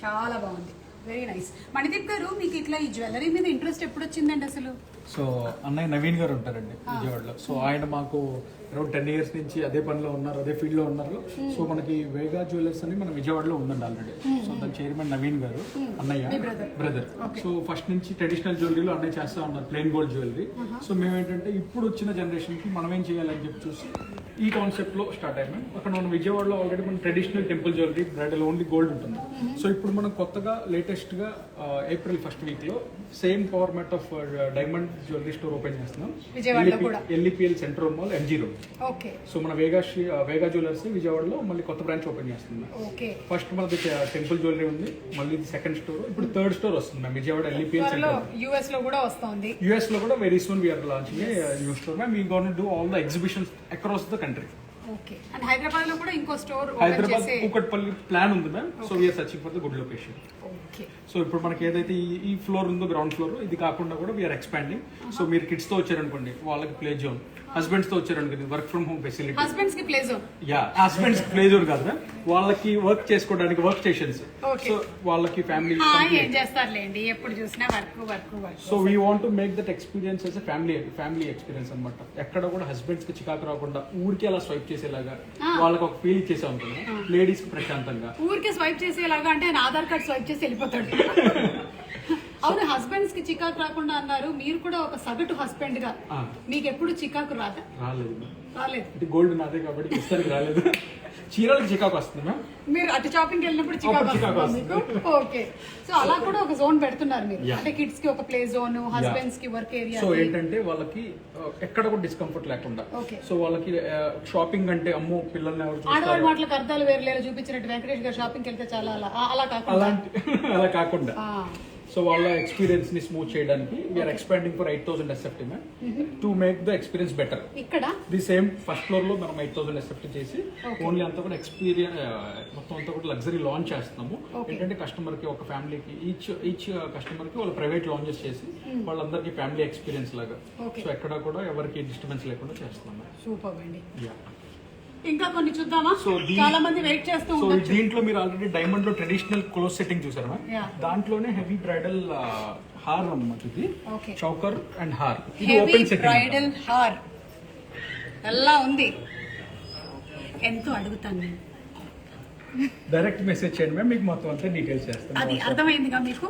చాలా బాగుంది, వెరీ నైస్. మణిదీప్ గారు, మీకు ఇట్లా ఈ జ్యువెలరీ మీద ఇంట్రెస్ట్ ఎప్పుడు వచ్చిందండి అసలు? సో అన్నయ్య నవీన్ గారు ఉంటారండి విజయవాడలో. సో ఆయన మాకు అరౌండ్ 10 years నుంచి అదే పనిలో ఉన్నారు, అదే ఫీల్డ్ లో ఉన్నారు. సో మనకి వేగా జ్యువెలర్స్ అని మన విజయవాడలో ఉందండి ఆల్రెడీ. సో దాని చైర్మన్ నవీన్ గారు, అన్నయ్య బ్రదర్. సో ఫస్ట్ నుంచి ట్రెడిషనల్ జ్యువెలరీలో అన్నయ్య చేస్తా ఉన్నారు, ప్లెయిన్ గోల్డ్ జ్యువెలరీ. సో మేము ఏంటంటే ఇప్పుడు వచ్చిన జనరేషన్ కి మనం ఏం చేయాలని చెప్పి చూసి ఈ కాన్సెప్ట్ లో స్టార్ట్ అయ్యాము. అక్కడ మన విజయవాడలో ఆల్రెడీ మన traditional temple jewellery, bridal only gold ఉంటుంది. సో ఇప్పుడు మనం కొత్తగా లేటెస్ట్ గా April 1st week లో same format of diamond jewellery store open చేస్తున్నాం LEPL centre mall MG road. Okay. So మన వేగా జ్యువెలర్స్ విజయవాడలో మళ్ళీ కొత్త బ్రాంచ్ ఓపెన్ చేస్తున్నాం. ఓకే. ఫస్ట్ మనది టెంపుల్ జ్యువెలరీ ఉంది, మళ్ళీ సెకండ్ స్టోర్, ఇప్పుడు థర్డ్ స్టోర్ వస్తుంది ma'am Vijayawada LEPL centre. US లో కూడా వస్తుంది. US లో కూడా very soon we are launching new store ma'am. We gonna do all the exhibitions across the country. Okay. And Hyderabad లో కూడా ఇంకో స్టోర్ హైదరాబాద్ కూకట్పల్లి ప్లాన్ ఉంది ma'am. So we are searching for the good location. Okay. So ఇప్పుడు మనకి ఏదైతే ఈ ఫ్లోర్ ఉందో ground floor, ఇది కాకుండా కూడా వీఆర్ ఎక్స్పాండింగ్. సో మీరు కిడ్స్ తో వచ్చారనుకోండి, వాళ్ళకి ప్లే జోన్. హస్బెండ్స్ తో వచ్చారనుకోండి, work from home facility. Husbands కి play zone. Yeah, husbands play zone కాదు మ్యామ్, వాళ్ళకి వర్క్ చేసుకోవడానికి వర్క్ స్టేషన్స్. సో వాళ్ళకి ఫ్యామిలీ ఏం చేస్తారులేండి, ఎప్పుడు చూసినా work. So we want to make that experience as family experience అనమాట. ఎక్కడ కూడా హస్బెండ్స్ కి చికాకు రాకుండా ఊరికి అలా స్వైప్ చేసేలాగా వాళ్ళకి ఒక ఫీల్ ఇచ్చేసే ఉంటుంది. లేడీస్ కి ప్రశాంతంగా ఊరికే స్వైప్ చేసేలాగా, అంటే ఆయన ఆధార్ కార్డ్ స్వైప్ చేసి వెళ్ళిపోతాడు. అవును, హస్బెండ్స్ కి చికాకు రాకుండా అన్నారు. మీరు కూడా ఒక సగటు హస్బెండ్ గా మీకు ఎప్పుడు చికాకు రాలేదు? గోల్డ్ నాదే కాబట్టి ఇస్తానికి రాలేదు. చీరలకు చికాకు వస్తుంది మ్యామ్. మీరు అటు షాపింగ్ వెళ్ళినప్పుడు చికాకు వస్తుంది. ఓకే. సో అలా కూడా ఒక జోన్ పెడుతున్నారు మీరు, అంటే కిడ్స్ కి ఒక ప్లే జోన్, హస్బెండ్స్ కి వర్క్ ఏరియా. సో ఏంటంటే వాళ్ళకి ఎక్కడ కూడా డిస్కంఫర్ట్ లేకుండా. సో వాళ్ళకి షాపింగ్ అంటే అమ్మో పిల్లల్ని ఎవరు ఆడవాళ్ళ మాటలకు అర్థాలు వేరు లేరు చూపించినట్టు వెంకటేష్ గారు షాపింగ్ వెళ్తే చాలా అలా కాకుండా సో వాళ్ళ ఎక్స్పీరియన్స్ ని స్మూత్ చేయడానికి we are expanding for 8,000 SFT to make the experience better. ఇక్కడ ది సేమ్ ఫస్ట్ ఫ్లోర్ లో మనం 8,000 SFT చేసి ఓన్లీ అంతా కూడా ఎక్స్పీరియన్స్ మొత్తం అంతా కూడా లగ్జరీ లాంచ్ చేస్తున్నాము. ఏంటంటే కస్టమర్ కి, ఒక ఫ్యామిలీకి, ఈచ్ కస్టమర్ కి వాళ్ళు ప్రైవేట్ లాంచెస్ చేసి వాళ్ళందరికీ ఫ్యామిలీ ఎక్స్పీరియన్స్ లాగా. సో ఎక్కడ కూడా ఎవరికి డిస్టర్బెన్స్ లేకుండా చేస్తున్నాము. సూపర్ అండి. ఇంకా కొన్ని చూద్దామా? చాలా మంది వెయిట్ చేస్తూ సో దీంట్లో మీరు ఆల్రెడీ డైమండ్ లో ట్రెడిషనల్ క్లోజ్ సెట్టింగ్ చూసారా? దాంట్లోనే హెవీ బ్రైడల్ హార్ అన్నమాట. ఇది చౌకర్ అండ్ హార్. ఇది ఓపెన్ సెట్టింగ్ బ్రైడల్ హార్ ఎలా ఉంది, ఎంతో అడుగుతాను నేను. డైరెక్ట్ మెసేజ్ చేయండి మ్యామ్, మీకు మొత్తం అంతా డీటెయిల్స్ చేస్తాను. అది అర్థమైందిగా మీకు?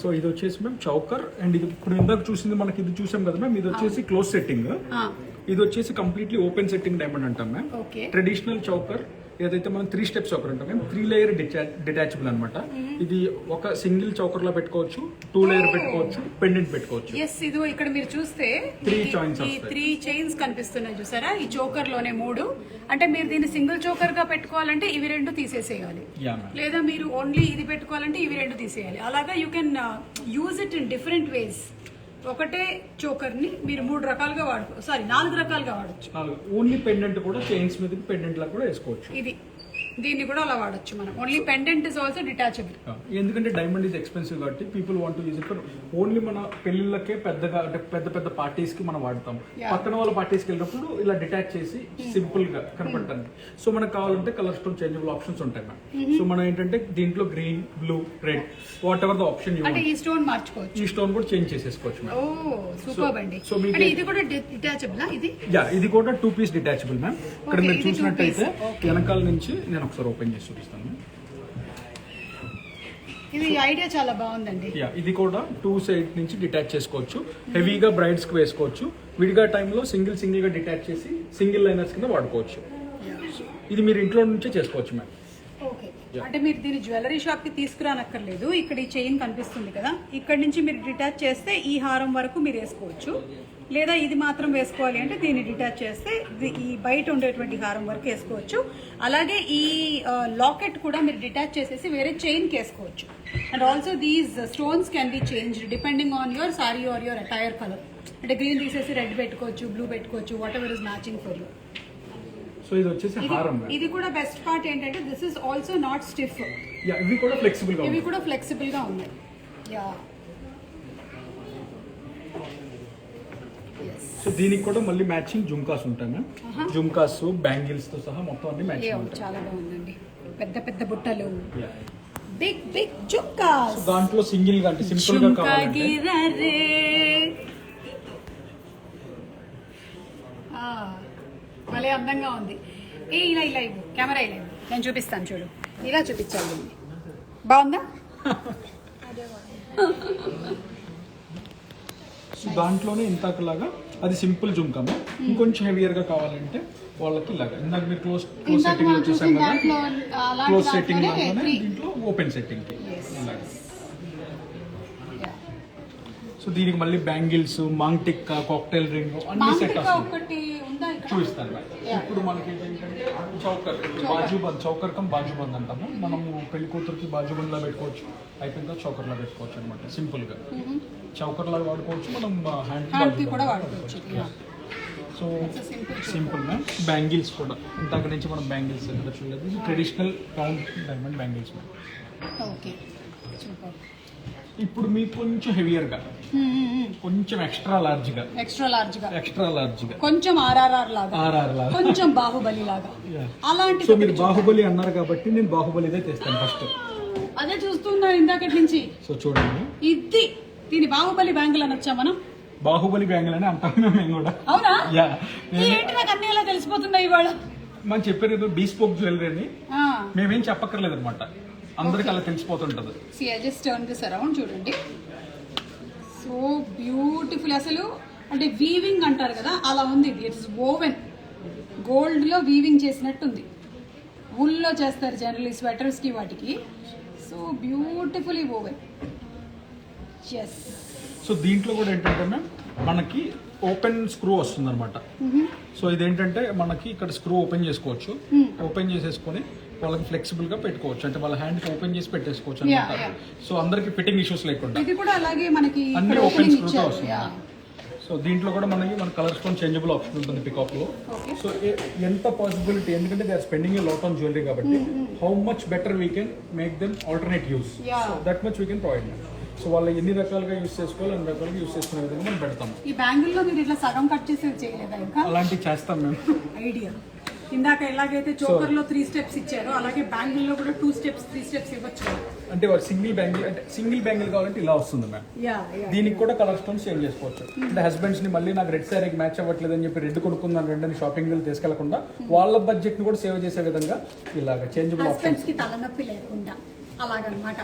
సో ఇది వచ్చేసి మ్యామ్ చౌకర్, అండ్ ఇది ఇప్పుడు ఇందాక చూసింది మనకి, ఇది చూసాం కదా మ్యామ్, ఇది వచ్చేసి క్లోజ్ సెట్టింగ్. ఇది వచ్చేసి కంప్లీట్లీ ఓపెన్ సెట్టింగ్ డైమండ్ అంటాం మ్యామ్. ట్రెడిషనల్ చౌకర్ ఏదైతే మనం 3 స్టెప్ చౌకర్ అంటాం మ్యామ్, 3 లేయర్ డిటాచబుల్ అనమాట. ఇది ఒక సింగిల్ చౌకర్ లో పెట్టుకోవచ్చు, 2 లేయర్ పెట్టుకోవచ్చు, పెండెంట్ పెట్టుకోవచ్చు. ఇది ఇక్కడ మీరు చూస్తే 3 చైన్స్ కనిపిస్తున్నాయి చూసారా? ఈ చోకర్ లోనే 3. అంటే మీరు దీన్ని సింగిల్ చోకర్ గా పెట్టుకోవాలంటే ఇవి 2 తీసేసేయాలి, లేదా మీరు ఓన్లీ ఇది పెట్టుకోవాలంటే ఇవి 2 తీసేయాలి. అలాగా you can use it in different ways. ఒకటే చోకర్ ని మీరు 4 రకాలుగా వాడచ్చు. ఓన్లీ పెండెంట్ కూడా చైన్స్ మీద పెండెంట్ లా కూడా వేసుకోవచ్చు. దీన్ని కూడా అలా వాడచ్చు మనం. Only pendant is also detachable. ఎందుకంటే డైమండ్ ఇస్ ఎక్స్పెన్సివ్ కాబట్టి people want to use it for only మన పెళ్లిళ్ళకే పెద్దగా, అంటే పెద్ద పార్టీస్ కి మనం వాడతాం. పక్కన వాళ్ళ పార్టీస్ కి వెళ్ళినప్పుడు ఇలా డిటాచ్ చేసి సింపుల్ గా కనపడటానికి. సో మనకు కావాలంటే కలర్ స్టోన్ చేంజబుల్ ఆప్షన్స్ ఉంటాయి మ్యామ్. సో మనం ఏంటంటే దీంట్లో green, blue, red, what ever the option. అంటే ఈ స్టోన్ మార్చుకోవచ్చు, ఈ స్టోన్ కూడా చేంజ్ చేసేసుకోవచ్చు మ్యామ్. ఓ సూపర్ అండి. సో ఇది కూడా డిటాచబుల్. ఇది కూడా 2 పీస్ డిటాచబుల్ మ్యామ్. ఇక్కడ మీరు చూసినట్టయితే వెనకాల నుంచి నేను ఒకసారి ఓపెన్ చేసి చూపిస్తాను. ఇది ఐడియా చాలా బాగుందండి. ఇది కూడా 2 సైడ్ నుంచి డిటాచ్ చేసుకోవచ్చు. హెవీగా బ్రైడ్స్ కి వేసుకోవచ్చు. విడిగా టైంలో సింగిల్ గా డిటాచ్ చేసి సింగిల్ లైనర్స్ కింద వాడుకోవచ్చు. ఇది మీరు ఇంట్లో నుంచే చేసుకోవచ్చు మ్యామ్. అంటే మీరు దీన్ని జ్యువెలరీ షాప్ కి తీసుకురానక్కర్లేదు. ఇక్కడ ఈ చైన్ కనిపిస్తుంది కదా, ఇక్కడ నుంచి మీరు డిటాచ్ చేస్తే ఈ హారం వరకు మీరు వేసుకోవచ్చు. లేదా ఇది మాత్రం వేసుకోవాలి అంటే దీన్ని డిటాచ్ చేస్తే ఈ బయట ఉండేటువంటి హారం వరకు వేసుకోవచ్చు. అలాగే ఈ లాకెట్ కూడా మీరు డిటాచ్ చేసేసి వేరే చైన్కి వేసుకోవచ్చు. And also these stones can be changed depending on your sari or your attire colour. అంటే గ్రీన్ తీసేసి రెడ్ పెట్టుకోవచ్చు, బ్లూ పెట్టుకోవచ్చు, whatever is matching for you. So ఇది వచ్చేసి హారం. ఇది కూడా బెస్ట్ పార్ట్ ఏంటంటే this is also not stiff. ఇవి కూడా ఫ్లెక్సిబుల్ గా ఉన్నాయి. యా. సో దీనికి కూడా మళ్ళీ మ్యాచింగ్ జుమ్కాస్ ఉంటాయి మ్యామ్. జుమ్కాస్ బ్యాంగిల్స్ తో సహా మొత్తం అన్ని మ్యాచింగ్ ఉంటాయి. చాలా బాగుందండి. పెద్ద పెద్ద బుట్టలు, బిగ్ బిగ్ జుమ్కాస్. దాంట్లో సింగిల్ గా అంటే సింపుల్ గా కావాలంటే భలే అందంగా ఉంది. ఇలా ఇలా ఇవ్వు, కెమెరా ఇలా ఇవ్వు, నేను చూపిస్తాను చూడు. ఇలా చూపించాలి. బాగుందా? దాంట్లోనే ఇంతకులాగా అది సింపుల్ జుమ్కా. ఇంకొంచెం హెవియర్ గా కావాలంటే వాళ్ళకి ఇలాగా ఇందాక మీరు క్లోజ్ సెట్టింగ్ లో చూసాం కదా, క్లోజ్ సెట్టింగ్ లాగానే దీంట్లో ఓపెన్ సెట్టింగ్ కి ఇలాగా. సో దీనికి మళ్ళీ bangles, maang tikka, cocktail ring అన్ని సెట్ వస్తాయి. చూపిస్తాను మేడం. ఇప్పుడు మనకి ఏంటంటే choker, bajuband, choker cum bajuband అంటాము. మనము పెళ్లి కూతురికి బాజుబంద్ లా పెట్టుకోవచ్చు, అయిపోయిందా చౌకర్ లా పెట్టుకోవచ్చు అనమాట. సింపుల్ గా చౌకర్ లాగా వాడుకోవచ్చు, మనం హ్యాండ్ కూడా వాడుకోవచ్చు. So simple ma'am. బ్యాంగిల్స్ కూడా ఇంతక నుంచి మనం బ్యాంగిల్స్ చూడలేదు, traditional round diamond bangles ma'am. Okay, super. ఇప్పుడు మీకు కొంచెం హెవియర్ గా, కొంచెం ఎక్స్ట్రా లార్జ్ గా, కొంచెం ఆర్ఆర్ లాగా, కొంచెం బాహుబలి లాగా అలాంటి. సో మీరు బాహుబలి అన్నారు కాబట్టి నేను బాహుబలిదే తెస్తాను ఫస్ట్. అదే చూస్తున్నా ఇందాకటి నుంచి. సో చూడండి, ఇది దీని బాహుబలి బ్యాంగిల్ అని వచ్చా మనం. బాహుబలి బ్యాంగిల్ అని అంటాం మేము కూడా. అవునా? ఏంటి నాకు అన్ని ఎలా తెలిసిపోతున్నాయి ఇవాళ. మనం చెప్పారు బీస్పోక్ జ్యువెలరీ అని, మేమేం చెప్పక్కర్లేదు అనమాట, అందరికి అలా తెలిసిపోతుంటది. జస్ట్ టర్న్ దిస్ అరౌండ్ చూడండి. So beautiful. అసలు అంటే వీవింగ్ అంటారు కదా, అలా ఉంది. ఇట్స్ ఓవెన్ గోల్డ్ లో వీవింగ్ చేసినట్టుంది. వుల్లో చేస్తారు జనరల్లీ స్వెటర్స్ కి వాటికి. So beautifully woven. Yes. So దీంట్లో కూడా ఏంటంటే మ్యామ్ మనకి ఓపెన్ స్క్రూ వస్తుంది అనమాట. సో ఇదేంటంటే మనకి ఇక్కడ స్క్రూ ఓపెన్ చేసుకోవచ్చు, ఓపెన్ చేసేసుకొని వాళ్ళకి ఫ్లెక్సిబుల్ గా పెట్టుకోవచ్చు, అంటే వాళ్ళ హ్యాండ్ కి ఓపెన్ చేసి పెట్టేసుకోవచ్చు అనమాట. సో అందరికి ఫిట్టింగ్ ఇష్యూస్ లేకుండా ఇది కూడా అలాగే మనకి అన్ని ఓపెన్ స్క్రూతో వస్తుంది. సో దీంట్లో కూడా మన కలర్ స్టోన్ చేంజబుల్ ఆప్షన్ ఉంటుంది పికాక్ లో. సో ఎంత పాసిబిలిటీ, ఎందుకంటే they are spending a lot on jewellery కాబట్టి how much better we can make them alternate uses, so that much we can provide. So వాళ్ళు ఎన్ని రకాలుగా యూస్ చేసుకోవాలి, అన్ని రకాలుగా యూస్ చేసుకునే విధంగా మనం పెడతాం. ఈ బ్యాంగిల్ లో మీరు ఇట్లా సగం కట్ చేసి చేయలేదా? ఇంకా అలాంటివి చేస్తాం మేము. ఐడియా. ఇందాక ఎలాగైతే చోకర్ లో 3 స్టెప్స్ ఇచ్చారో అలాగే బ్యాంగిల్ లో కూడా 2 స్టెప్స్ 3 స్టెప్స్ ఇవ్వచ్చు. అంటే సింగిల్ బ్యాంగిల్, అంటే సింగిల్ బ్యాంగిల్ కావాలంటే ఇలా వస్తుంది మ్యామ్. దీనికి కూడా కలర్ స్టోన్స్ చేంజ్ చేసుకోవచ్చు. అంటే హస్బెండ్స్ ని మళ్ళీ నాకు రెడ్ శారీకి మ్యాచ్ అవ్వట్లేదు అని చెప్పి రెడ్ కొనుక్కుందాం రెండని షాపింగ్ తీసుకెళ్లకుండా వాళ్ళ బడ్జెట్ ని కూడా సేవ్ చేసే విధంగా ఇలాగ చేంజబుల్ ఆప్షన్స్ కి తలనొప్పి లేకుండా అలాగనమాట.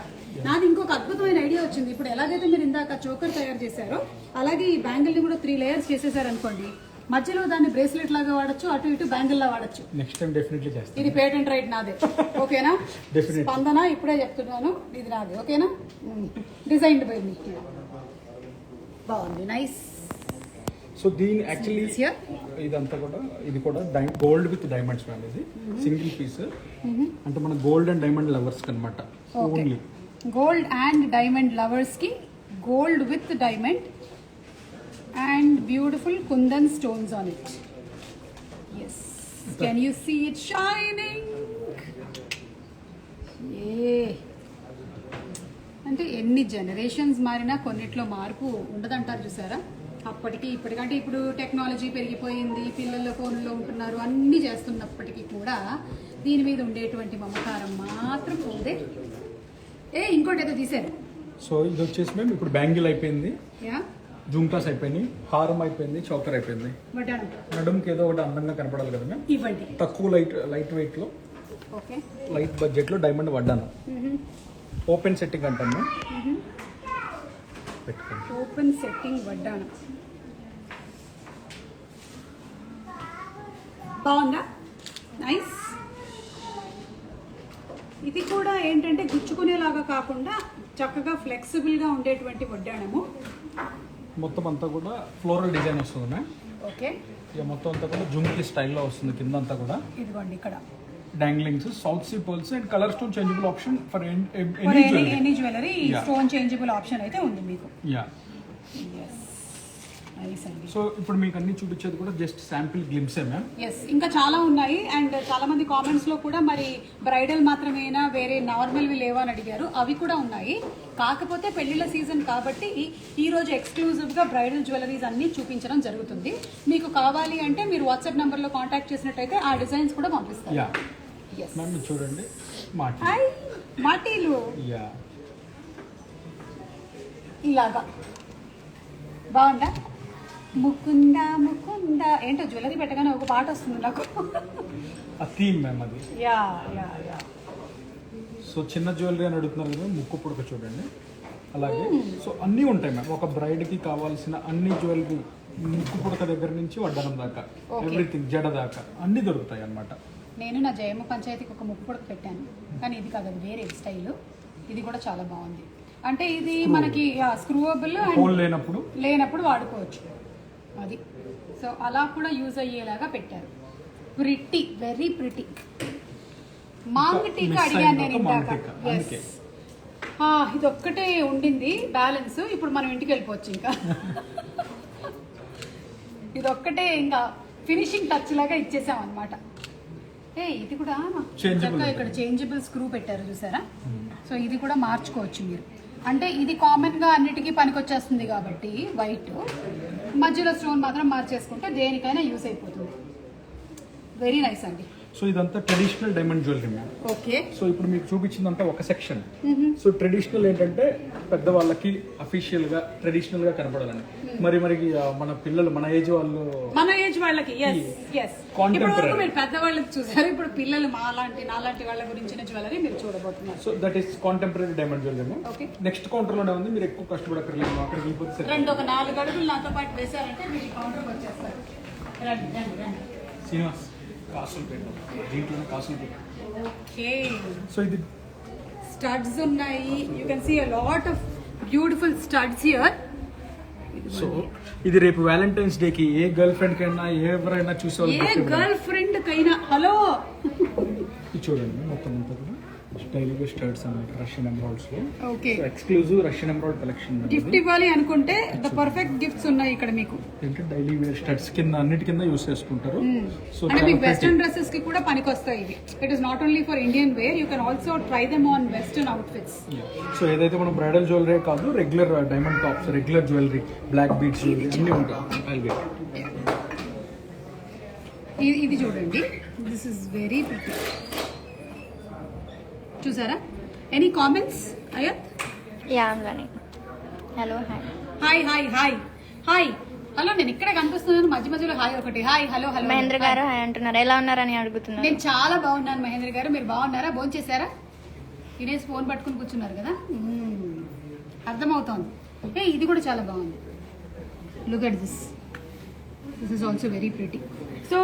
నాది ఇంకొక అద్భుతమైన ఐడియా వచ్చింది. ఇప్పుడు ఎలాగైతే మీరు ఇందాక చోకర్ తయారు చేశారో అలాగే ఈ బ్యాంగిల్ ని కూడా 3 లేయర్స్ చేసేసారు అనుకోండి, మధ్యలో దాన్ని బ్రేస్లెట్ లాగా వాడచ్చు, అటు ఇటు బ్యాంగిల్ లా వాడచ్చు. నెక్స్ట్ టైం డెఫినెట్లీ చేస్తాను. ఇది పేటెంట్ రైట్ నాదే. ఓకేనా? డెఫినెట్లీ. స్పందన ఇప్పుడే చెప్తున్నాను, ఇది నాది. ఓకేనా? Designed by me. బాగుంది, నైస్. సో దీని యాక్చువల్లీ ఇదంతా కూడా ఇది కూడా గోల్డ్ విత్ డైమండ్స్ మ్యామ్. ఇది సింగిల్ పీస్, అంటే మన గోల్డ్ అండ్ డైమండ్ లవర్స్ అన్నమాట. Only gold and diamond lovers కి gold with diamond and beautiful kundan stones on it. Yes, can you see it shining? Yeah. అంటే ఎన్ని generations మారినా కొన్నిట్లో మార్పు ఉండదంటారు చూసారా. అప్పటికి ఇప్పటికంటే ఇప్పుడు టెక్నాలజీ పెరిగిపోయింది, పిల్లల ఫోన్లో ఉంటున్నారు, అన్నీ చేస్తున్నప్పటికీ కూడా దీని మీద ఉండేటువంటి మమకారం మాత్రం పోదే. ఇంకోటి ఏదో తీశారు. సో ఇది వచ్చేసి మేము ఇప్పుడు బ్యాంగిల్ అయిపోయింది, జుమ్కాస్ అయిపోయినాయి, హారం అయిపోయింది, చౌకర్ అయిపోయింది. నడుముకి ఏదో ఒకటి అందంగా కనపడాలి కదా మ్యామ్. ఇవ్వండి. తక్కువ లైట్ వెయిట్ లో, లైట్ బడ్జెట్ లో డైమండ్ వడ్డాను. ఓపెన్ సెట్టింగ్ అంటాం మ్యామ్. పెట్టుకోండి. ఓపెన్ సెట్టింగ్ వడ్డాను. బాగుందా? నైస్. ఇది కూడా ఏంటంటే గుచ్చుకునేలాగా కాకుండా చక్కగా ఫ్లెక్సిబుల్గా ఉండేటువంటి వడ్డాణము. మొత్తం అంతా కూడా ఫ్లోరల్ డిజైన్ వస్తుంది మ్యామ్. ఓకే, ఇక మొత్తం అంతా కూడా జుమ్కి స్టైల్లో వస్తుంది కింద అంతా కూడా. ఇదిగోండి ఇక్కడ danglings, south sea pearls and colour stone changeable option for any jewellery. Stone changeable option అయితే ఉంది మీకు. యా. ఎస్, నైస్ అండి. సో ఇప్పుడు మీకు అన్ని చూపించేది కూడా just sample glimpse ma'am. Yes, ఇంకా చాలా ఉన్నాయి. అండ్ చాలా మంది కామెంట్స్ లో కూడా మరి బ్రైడల్ మాత్రమేనా, వేరే నార్మల్వి లేవా అని అడిగారు. అవి కూడా ఉన్నాయి. కాకపోతే పెళ్లిళ్ళ సీజన్ కాబట్టి ఈ రోజు ఎక్స్క్లూజివ్ గా బ్రైడల్ జ్యువెలరీస్ అన్ని చూపించడం జరుగుతుంది. మీకు కావాలి అంటే మీరు వాట్సాప్ నంబర్ లో కాంటాక్ట్ చేసినట్టయితే ఆ డిజైన్స్ కూడా పంపిస్తారు. యా మ్యామ్, చూడండి మాటి. హాయ్, మాటీలు యా, ఇలాగా బాగుందా? ముకుంద ముకుంద ఏంటో జ్యువెలరీ పెట్టగానే ఒక పాట వస్తుంది నాకు. ఆ థీమ్ మ్యామ్ అది. Yeah yeah yeah. సో చిన్న జ్యువెలరీ అని అడుగుతున్నారు కదా, ముక్కు పుడక చూడండి. అలాగే సో అన్నీ ఉంటాయి మ్యామ్. ఒక బ్రైడ్కి కావాల్సిన అన్ని జ్యువెలరీ, ముక్కు పుడక దగ్గర నుంచి వడ్డానం దాకా, ఎవ్రీథింగ్, జడ దాకా అన్నీ దొరుకుతాయి అన్నమాట. నేను నా జయమ్మ పంచాయతీకి ఒక ముక్కు పుడక పెట్టాను, కానీ ఇది కాదు, అది వేరే స్టైల్. ఇది కూడా చాలా బాగుంది. అంటే ఇది మనకి స్క్రూవబుల్, హోల్ లేనప్పుడు వాడుకోవచ్చు అది. సో అలా కూడా యూజ్ అయ్యేలాగా పెట్టారు. Pretty, very pretty. మాంగ్ టీకా అడిగాను నేను ఇందాక. ఇది ఒక్కటే ఉండింది బ్యాలెన్స్. ఇప్పుడు మనం ఇంటికి వెళ్ళిపోవచ్చు. ఇంకా ఇది ఒక్కటే ఇంకా ఫినిషింగ్ టచ్ లాగా ఇచ్చేసాం అనమాట. ఇది కూడా చక్కగా ఇక్కడ చేంజబుల్ స్క్రూ పెట్టారు చూసారా. సో ఇది కూడా మార్చుకోవచ్చు మీరు. అంటే ఇది కామన్ గా అన్నిటికీ పనికొచ్చేస్తుంది కాబట్టి వైట్, మధ్యలో స్టోన్ మాత్రం మార్చేసుకుంటే దేనికైనా యూస్ అయిపోతుంది. వెరీ నైస్ అండి. సో ఇదంతా traditional diamond jewellery ma'am. Okay. So ఇప్పుడు మీకు చూపించిందంటే ఒక సెక్షన్. సో ట్రెడిషనల్ ఏంటంటే పెద్దవాళ్ళకి అఫీషియల్ గా ట్రెడిషనల్ గా కనపడాలని. మరి మన పిల్లలు, మన ఏజ్ వాళ్ళకి మీరు పెద్దవాళ్ళకి చూసారు. ఇప్పుడు పిల్లలు నాలాంటి వాళ్ళ గురించిన జ్యువెలరీ మీరు చూడబోతున్నారు. So that is contemporary diamond jewellery. Okay. Next counter లోనే ఉంది, మీరు ఎక్కువ కష్టపడక్కర్లేదు. అక్కడికి వెళ్ళిపోతే ఒక 4 అడుగులు నాతో పాటు వేశారంటే మీరు కౌంటర్కి వచ్చేస్తారు. రండి. శ్రీనివాస్ కాసులు పెట్టాం, దీంట్లోనే కాసులు పెట్టాం. ఓకే. సో ఇది స్టడ్స్ ఉన్నాయి. You can see a lot of beautiful studs here. So ఇది రేపు వ్యాలంటైన్స్ డే కి ఏ గర్ల్ ఫ్రెండ్ కైనా ఎవరైనా చూసేవాళ్ళు, ఏ గర్ల్ ఫ్రెండ్ కైనా. హలో, ఇది చూడండి మొత్తం అంతా కూడా డైలీ వేర్ స్టడ్స్ అన్నమాట, రష్యన్ ఎమరాల్డ్స్ లో. Okay. Exclusive Russian emerald collection. Gift ఇవ్వాలి అనుకుంటే ద పర్ఫెక్ట్ గిఫ్ట్స్ ఉన్నాయి ఇక్కడ మీకు. అంటే డైలీ వేర్ స్టడ్స్ కింద అన్నిటి కింద యూస్ చేసుకుంటారు. సో అంటే మీకు వెస్టర్న్ డ్రెస్సెస్ కి కూడా పనికొస్తాయి ఇవి. It is not only for Indian wear, you can also try them on western outfits. So ఏదైతే మనం బ్రైడల్ జ్యువెలరీ కాదు, regular diamond tops, regular jewellery, black beads అన్ని ఉంటాయి. ఇది చూడండి, దిస్ ఇస్ వెరీ ప్రిటీ. చూసారా? ఎనీ కామెంట్స్ అయత్? Yeah అందని. Hello, hi. హలో, నేను ఇక్కడే కనిపిస్తున్నాను. మధ్యలో హాయ్ ఒకటి. Hi, hello. మహేంద్ర గారు హాయ్ అంటున్నారు. ఎలా ఉన్నారని అడుగుతున్నారు. నేను చాలా బాగున్నాను మహేంద్ర గారు, మీరు బాగున్నారా? భోంచేశారా? తినేసి ఫోన్ పట్టుకుని కూర్చున్నారు కదా, అర్థమవుతోంది. ఇది కూడా చాలా బాగుంది. Look at this is also very pretty. So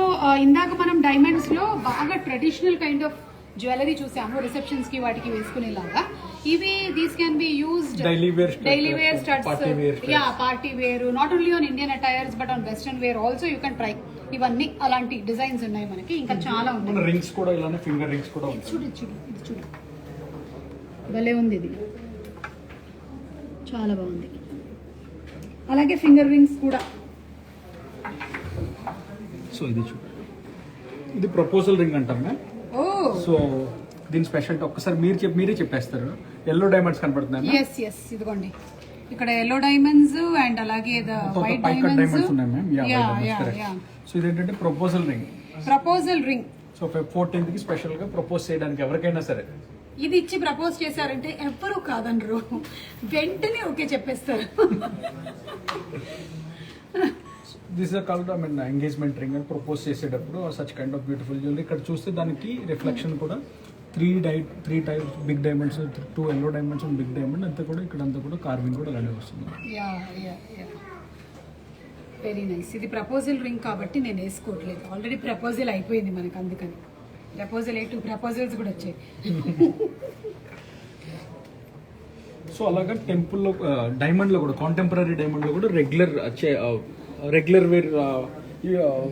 ఇందాక మనం డైమండ్స్ లో బాగా ట్రెడిషనల్ కైండ్ ఆఫ్ జ్యువెలరీ చూసాము, రిసెప్షన్స్ కి వాటికి వేసుకునేలాగా. ఇవి these can be used daily wear studs, party wear, not only on Indian attires but on western wear also you can try. ఇవన్నీ అలాంటి డిజైన్స్ ఉన్నాయి మనకి, ఇంకా చాలా ఉన్నాయి. రింగ్స్ కూడా ఇలానే, ఫింగర్ రింగ్స్ కూడా ఉన్నాయి. చూడు భలే ఉంది. ఇది చాలా బాగుంది. అలాగే ఫింగర్ రింగ్స్ కూడా. సో ఇది చూడండి, ఇది ప్రపోజల్ రింగ్ అంటాం మ్యామ్. సో దీని స్పెషాలిటీ ఒక్కసారి మీరే చెప్పేస్తారు. ఎల్లో డైమండ్స్ కనపడుతున్నాయి. ఎస్, ఇదిగోండి ఇక్కడ ఎల్లో డైమండ్స్ అండ్ అలాగే వైట్ డైమండ్స్ ఉన్నాయి మ్యామ్. సో ఇదేంటంటే ప్రపోజల్ రింగ్. సో 14th కి స్పెషల్ గా ప్రపోజ్ చేయడానికి ఎవరికైనా సరే ఇది ఇచ్చి ప్రపోజ్ చేశారంటే ఎవ్వరూ కాదనరు, వెంటనే ఓకే చెప్పేస్తారు. This is called engagement ring అని ప్రపోజ్ చేసేటప్పుడు such kind of beautiful jewellery. ఇక్కడ చూస్తే దానికి రిఫ్లెక్షన్ కూడా 3 types big diamonds, 2 yellow diamonds and big diamond అంతా కూడా ఇక్కడ అంతా కూడా కార్వింగ్ కూడా అలానే వస్తుంది. Very nice. ఇది ప్రపోజల్ రింగ్ కాబట్టి నేను వేసుకోవట్లేదు, ఆల్రెడీ ప్రపోజల్ అయిపోయింది మనకు, అందుకని. ప్రపోజల్ 2 ప్రపోజల్స్ కూడా వచ్చాయి. సో అలాగా టెంపుల్లో డైమండ్ లో కూడా కాంటెంపరీ డైమండ్ లో కూడా రెగ్యులర్ వేర్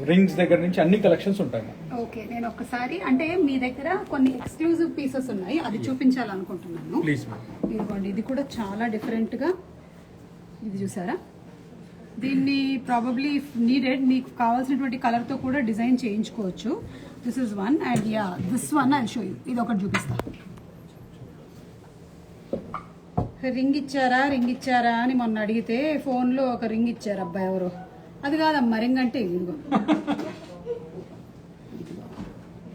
రింగ్స్ దగ్గర నుంచి అన్ని కలెక్షన్స్ ఉంటాయి. ఓకే, నేను ఒక్కసారి అంటే మీ దగ్గర కొన్ని ఎక్స్క్లూజివ్ పీసెస్ ఉన్నాయి, అది చూపించాలనుకుంటున్నాను. Please ma'am. ఇదిగోండి, ఇది కూడా చాలా డిఫరెంట్ గా, ఇది చూసారా? దీన్ని ప్రాబబ్లీ నీడెడ్ మీకు కావాల్సినటువంటి కలర్ తో కూడా డిజైన్ చేయించుకోవచ్చు. This is one and yeah this one I show you. ఇది ఒకటి చూపిస్తా. రింగ్ ఇచ్చారా అని మొన్న అడిగితే ఫోన్లో ఒక రింగ్ ఇచ్చారు అబ్బాయి ఎవరో. అది కాదమ్మా రింగ్ అంటే ఇదిగో.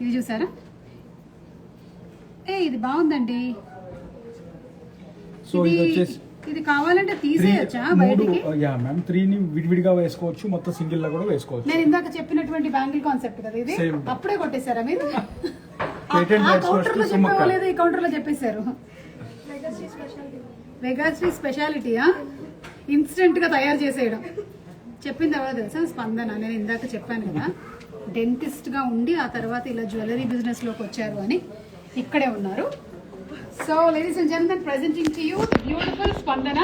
ఇది చూసారా? ఇది బాగుందండి. సో ఇది వచ్చేసి ఇది కావాలంటే తీసేయచ్చా బయటికి? యా మ్యామ్, 3ని విడివిడిగా వేసుకోవచ్చు, మొత్తం సింగిల్ లా కూడా వేసుకోవచ్చు. నేను ఇందాక చెప్పినటువంటి బ్యాంగిల్ కాన్సెప్ట్ కదా ఇది, అప్పుడే కొట్టేశారా మీరు? కౌంటర్ లో చెప్పలేదు, ఈ కౌంటర్ లో చెప్పేశారు. వెగాశ్రీ స్పెషాలిటీయా? ఇన్స్టెంట్ గా తయారు చేసేయడం. చెప్పింది ఎవరో తెలుసా? స్పందన. నేను ఇందాక చెప్పాను కదా, డెంటిస్ట్ గా ఉండి ఆ తర్వాత ఇలా జ్యువెలరీ బిజినెస్ లోకి వచ్చారు అని. ఇక్కడే ఉన్నారు. So ladies and gentlemen, presenting to you beautiful స్పందన.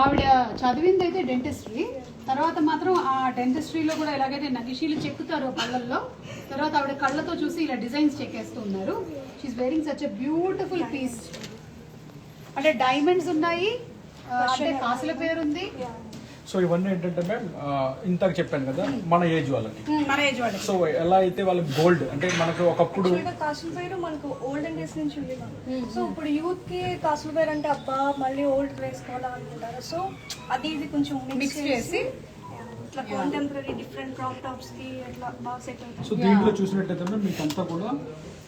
ఆవిడ చదివింది అయితే డెంటిస్ట్రీ, తర్వాత మాత్రం ఆ డెంటిస్ట్రీలో కూడా ఎలాగైతే నగిషీలు చెక్కుతారో పళ్ళల్లో, తర్వాత ఆవిడ కళ్ళతో చూసి ఇలా డిజైన్స్ చెక్కేస్తూ ఉన్నారు. She's wearing such a beautiful piece. అంటే డైమండ్స్ ఉన్నాయి, అంటే కాసుల పేరు ఉంది. సో ఇవన్నీ ఏంటంటే మ్యామ్, ఇంతకు చెప్పాను కదా మన ఏజ్ వాళ్ళకి. సో ఎలా అయితే వాళ్ళకి గోల్డ్ అంటే మనకు ఒకప్పుడు కాసుల పేరు మనకు ఓల్డెన్ డేస్ నుంచి ఉంది. సో ఇప్పుడు యూత్ కి కాసుల పేరు అంటే అబ్బా మళ్ళీ ఓల్డ్ వేసుకోవాలా అనుకుంటారు. సో అది ఇది కొంచెం మిక్స్ చేసి ఇట్లా కాంటెంపరీ డిఫరెంట్ క్రాప్ టాప్స్ కి అట్లా బాగా సెట్ అవుతుంది. సో దీంట్లో చూసినట్టయితే మీకు అంతా కూడా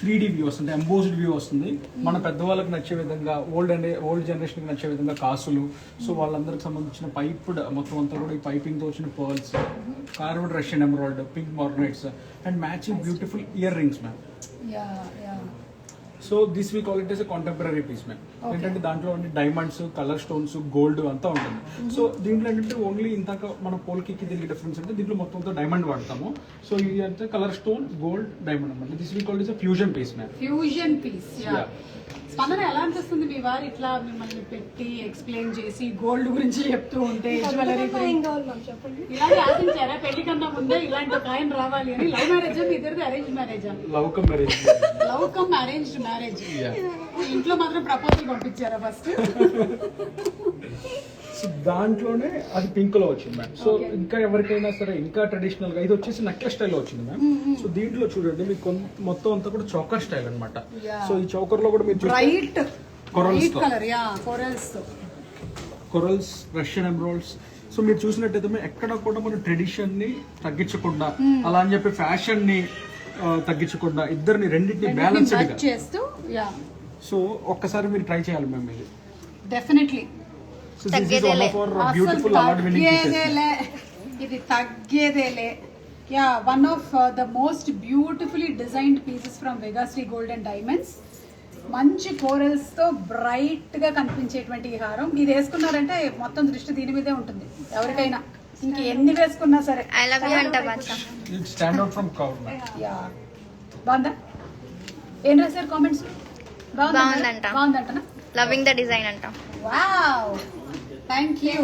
3D వ్యూ వస్తుంది, ఎంబోజ్డ్ వ్యూ వస్తుంది. మన పెద్దవాళ్ళకి నచ్చే విధంగా, ఓల్డ్ జనరేషన్కి నచ్చే విధంగా కాసులు. సో వాళ్ళందరికి సంబంధించిన పైప్డ్ మొత్తం అంతా కూడా ఈ పైపింగ్తో వచ్చిన pearls, carved Russian emerald, pink morganites and matching beautiful ear rings ma'am. So this we call it as a contemporary piece ma'am. ఏంటంటే దాంట్లో అన్ని డైమండ్స్, కలర్ స్టోన్స్, గోల్డ్ అంతా ఉంటుంది. సో దీంట్లో ఏంటంటే ఓన్లీ ఇంతక మన పోల్కి దీనికి డిఫరెన్స్ అంటే దీంట్లో మొత్తం డైమండ్ వాడతాము. సో ఇది అంటే కలర్ స్టోన్, గోల్డ్, డైమండ్ అన్నమాట. This we call is a fusion piece ma'am. Fusion piece. Spandana, ఎలా అనిపిస్తుంది మీ వారు ఇట్లా మిమ్మల్ని పెట్టి ఎక్స్ప్లెయిన్ చేసి గోల్డ్ గురించి చెప్తూ ఉంటే, జ్యువెలరీ చెప్పండి. ఇలాగే ఆశించారా పెళ్లి కన్నా ముందే ఇలాంటి ఒక ఆయన రావాలి అని? లవ్ మ్యారేజ్ మీ ఇద్దరిది అరేంజ్ మ్యారేజా? Love come marriage. Love come arranged marriage. ఇంట్లో మాత్రం ప్రపోజల్ పంపించారా ఫస్ట్? సో దాంట్లోనే అది పింక్ లో వచ్చింది మ్యామ్. సో ఇంకా ఎవరికైనా సరే ఇంకా ట్రెడిషనల్ గా, ఇది వచ్చేసి నెక్లెస్ స్టైల్ లో వచ్చింది మ్యామ్. సో దీంట్లో చూడండి మీకు మొత్తం అంతా కూడా చౌకర్ స్టైల్ అన్నమాట. సో ఈ చౌకర్ లో కూడా మీరు bright corals colour, corals, Russian emeralds. So మీరు చూసినట్టయితే ఎక్కడ కూడా మన ట్రెడిషన్ ని తగ్గించకుండా, అలా అని చెప్పి ఫ్యాషన్ ని తగ్గించకుండా, ఇద్దరిని రెండింటిని బ్యాలెన్స్డ్ చేస్తూ. సో ఒక్కసారి మీరు ట్రై చేయాలి మ్యామ్ ఇది. Definitely. So this is one of our beautiful award winning pieces. ఇది తగ్గేదేలే. Yeah, one of the most beautifully designed pieces from Vegasri gold and diamonds. మంచి కోరల్స్ తో బ్రైట్ గా కనిపించేటువంటి ఈ హారం ఇది వేసుకున్నారంటే మొత్తం దృష్టి దీని మీదే ఉంటుంది ఎవరికైనా. ఇంక ఎన్ని వేసుకున్నా సరే. ఐ లవ్ యూ అంట బాచా. It stand out from crowd. Yeah, బాగుందా? ఏం రాశారు కామెంట్స్? బాగుందంట. బాగుందంటనా? లవింగ్ ద డిజైన్ అంట. Wow, thank you.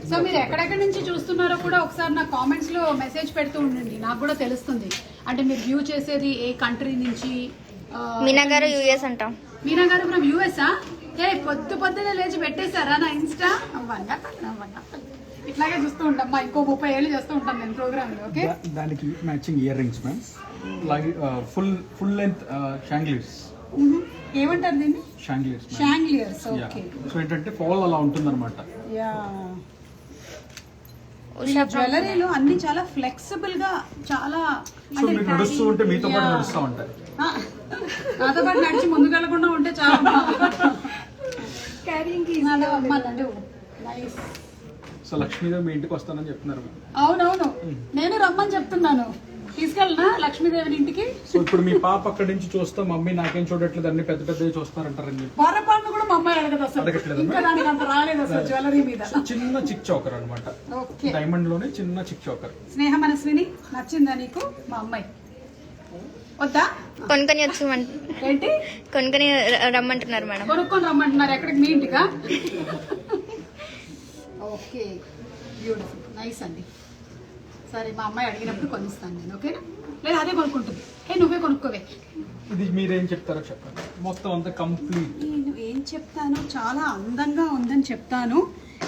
సో మీరు ఎక్కడెక్కడి నుంచి చూస్తున్నారో కూడా ఒకసారి నా కామెంట్స్ లో మెసేజ్ పెడుతూ ఉండండి, నాకు కూడా తెలుస్తుంది. అంటే మీరు వ్యూ చేసేది ఏ కంట్రీ నుంచి? మీనా గారు యూఎస్ అంట. మీనా గారు ఫ్రమ్ యూఎస్ఆ? పొద్దునే లేచి పెట్టేశారా నా ఇన్స్టా? ఇట్లాగే చూస్తూ ఉంటామ్మా, ఇంకో 30 ఏళ్ళు చేస్తూ ఉంటాను నేను ప్రోగ్రామ్ లో. ఓకే, దానికి matching ear rings ma'am, full length chandeliers. ఏమంటారు దీన్ని? షాంగ్లియర్స్. ఓకే. సో ఏంటంటే ఫాల్ అలా ఉంటుంది అనమాట. యా, జ్యువెలరీలో అన్ని చాలా ఫ్లెక్సిబుల్ గా, చాలా సో మీరు నడుస్తూ ఉంటే మీతో పాటు నడుస్తూ ఉంటారు. నాతో పాటు నడిచి ముందుకు వెళ్లకుండా ఉంటే చాలా క్యారింగ్. నైస్. సో లక్ష్మీదేవి మీ ఇంటికి వస్తానని చెప్తున్నారు. అవునవును, నేను రమ్మని చెప్తున్నాను. తీసుకెళ్ళనా లక్ష్మీదేవిని ఇంటికి? సో ఇప్పుడు మీ పాప అక్కడి నుంచి చూస్తా, మమ్మీ నాకేం చూడట్లేదు, అన్ని పెద్ద పెద్దవి చూస్తారంటారని చెప్పి. పొరపాటును కూడా మా అమ్మాయి అడగదు అసలు, ఇంకా దానికి అంత రాలేదు అసలు జ్యువెలరీ మీద. చిన్న చిక్ చౌకర్ అనమాట, డైమండ్ లోనే చిన్న చిక్ చౌకర్. స్నేహ మనస్విని, నచ్చిందా నీకు మా అమ్మాయి? వద్దా? కొనుక్కొని వచ్చి ఏంటి కొనుక్కొని రమ్మంటున్నారు మేడం. కొనుక్కొని రమ్మంటున్నారు? ఎక్కడికి? మీ ఇంటికా? ఓకే, బ్యూటిఫుల్, నైస్ అండి. సరే, మా అమ్మాయి అడిగినప్పుడు కొనిస్తాను నేను, ఓకేనా? లేదా అదే కొనుక్కుంటుంది. నువ్వే కొనుక్కోవే. ఇది మీరేం చెప్తారో చెప్పండి. మొత్తం అంతా కంప్లీట్. నేను ఏం చెప్తాను, చాలా అందంగా ఉందని చెప్తాను.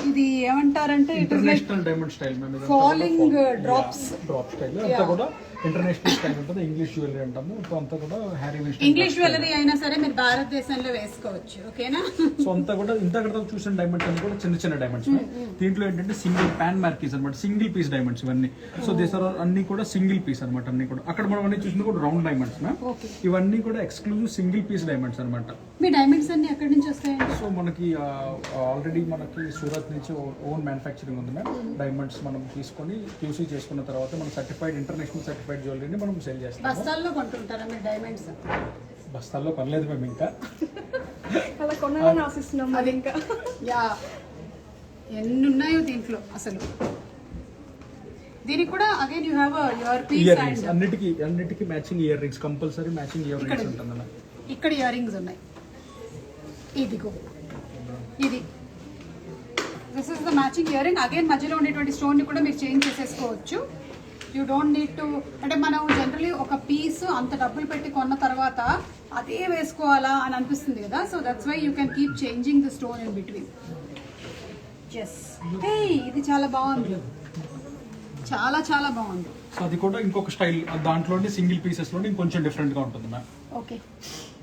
ఇది ఏమంటారంటే international diamond style falling drops style అంతా కూడా ఇంటర్నేషనల్ స్టైల్ ఉంటుంది. ఇంగ్లీష్ జ్యువెలరీ అంటాము. అంతా కూడా హ్యారీ విన్స్టన్ ఇంగ్లీష్ జ్యువెలరీ అయినా సరే మీరు భారతదేశంలో వేసుకోవచ్చు, ఓకేనా? సో అంతా కూడా ఇంతకడ చూసిన డైమండ్స్ అన్ని కూడా చిన్న చిన్న డైమండ్స్. దీంట్లో ఏంటంటే సింగిల్ ప్యాన్ మార్కీస్ అనమాట, సింగిల్ పీస్ డైమండ్స్ ఇవన్నీ. సో దీస్ ఆర్ అన్ని కూడా సింగిల్ పీస్ అనమాట. అన్ని కూడా అక్కడ మనం అన్ని చూసింది కూడా రౌండ్ డైమండ్స్ మ్యామ్. ఇవన్నీ కూడా ఎక్స్క్లూజివ్ సింగిల్ పీస్ డైమండ్స్ అనమాట. మీ డైమండ్స్ అన్ని ఎక్కడి నుంచి వస్తాయండి? సో మనకి ఆల్రెడీ మనకి సూరత్ నుంచి ఓన్ మ్యానుఫ్యాక్చరింగ్ ఉంది మ్యామ్. డైమండ్స్ మనం తీసుకొని క్యూసీ చేసుకున్న తర్వాత మనం సర్టిఫైడ్ ఇంటర్నేషనల్ సర్టిఫైడ్ జ్యువెలరీని మనం సేల్ చేస్తాం. బస్తాల్లో కొంటుంటారా మీరు డైమండ్స్? బస్తాల్లో కొనలేదు మేము ఇంకా. అలా కొనాలని ఆశిస్తున్నాం అది ఇంకా. యా, ఎన్ని ఉన్నాయో దీంట్లో అసలు. దీనికి కూడా again you have your piece ear rings. And అన్నిటికీ matching ear rings, compulsory matching ear rings ఉంటుంది మ్యామ్. ఇక్కడ ఇయర్ రింగ్స్ ఉన్నాయి. ఇదిగో ఇది, this is the matching ear ring. Again మధ్యలో ఉండేటువంటి స్టోన్ ని కూడా మీరు చేంజ్ చేసేసుకోవచ్చు. యూ డోంట్ నీడ్ టు, అంటే మనం జనరలీ ఒక పీస్ అంత డబ్బులు పెట్టి కొన్న తర్వాత అదే వేసుకోవాలా అని అనిపిస్తుంది కదా. So that's why you can keep changing the stone in between. Yes, hey, ఇది చాలా బాగుంది, చాలా చాలా బాగుంది. సో అది కూడా ఇంకొక స్టైల్. దాంట్లోనే సింగిల్ పీసెస్ లోనే ఇంకొంచెం డిఫరెంట్ గా ఉంటుంది మ్యామ్. ఓకే,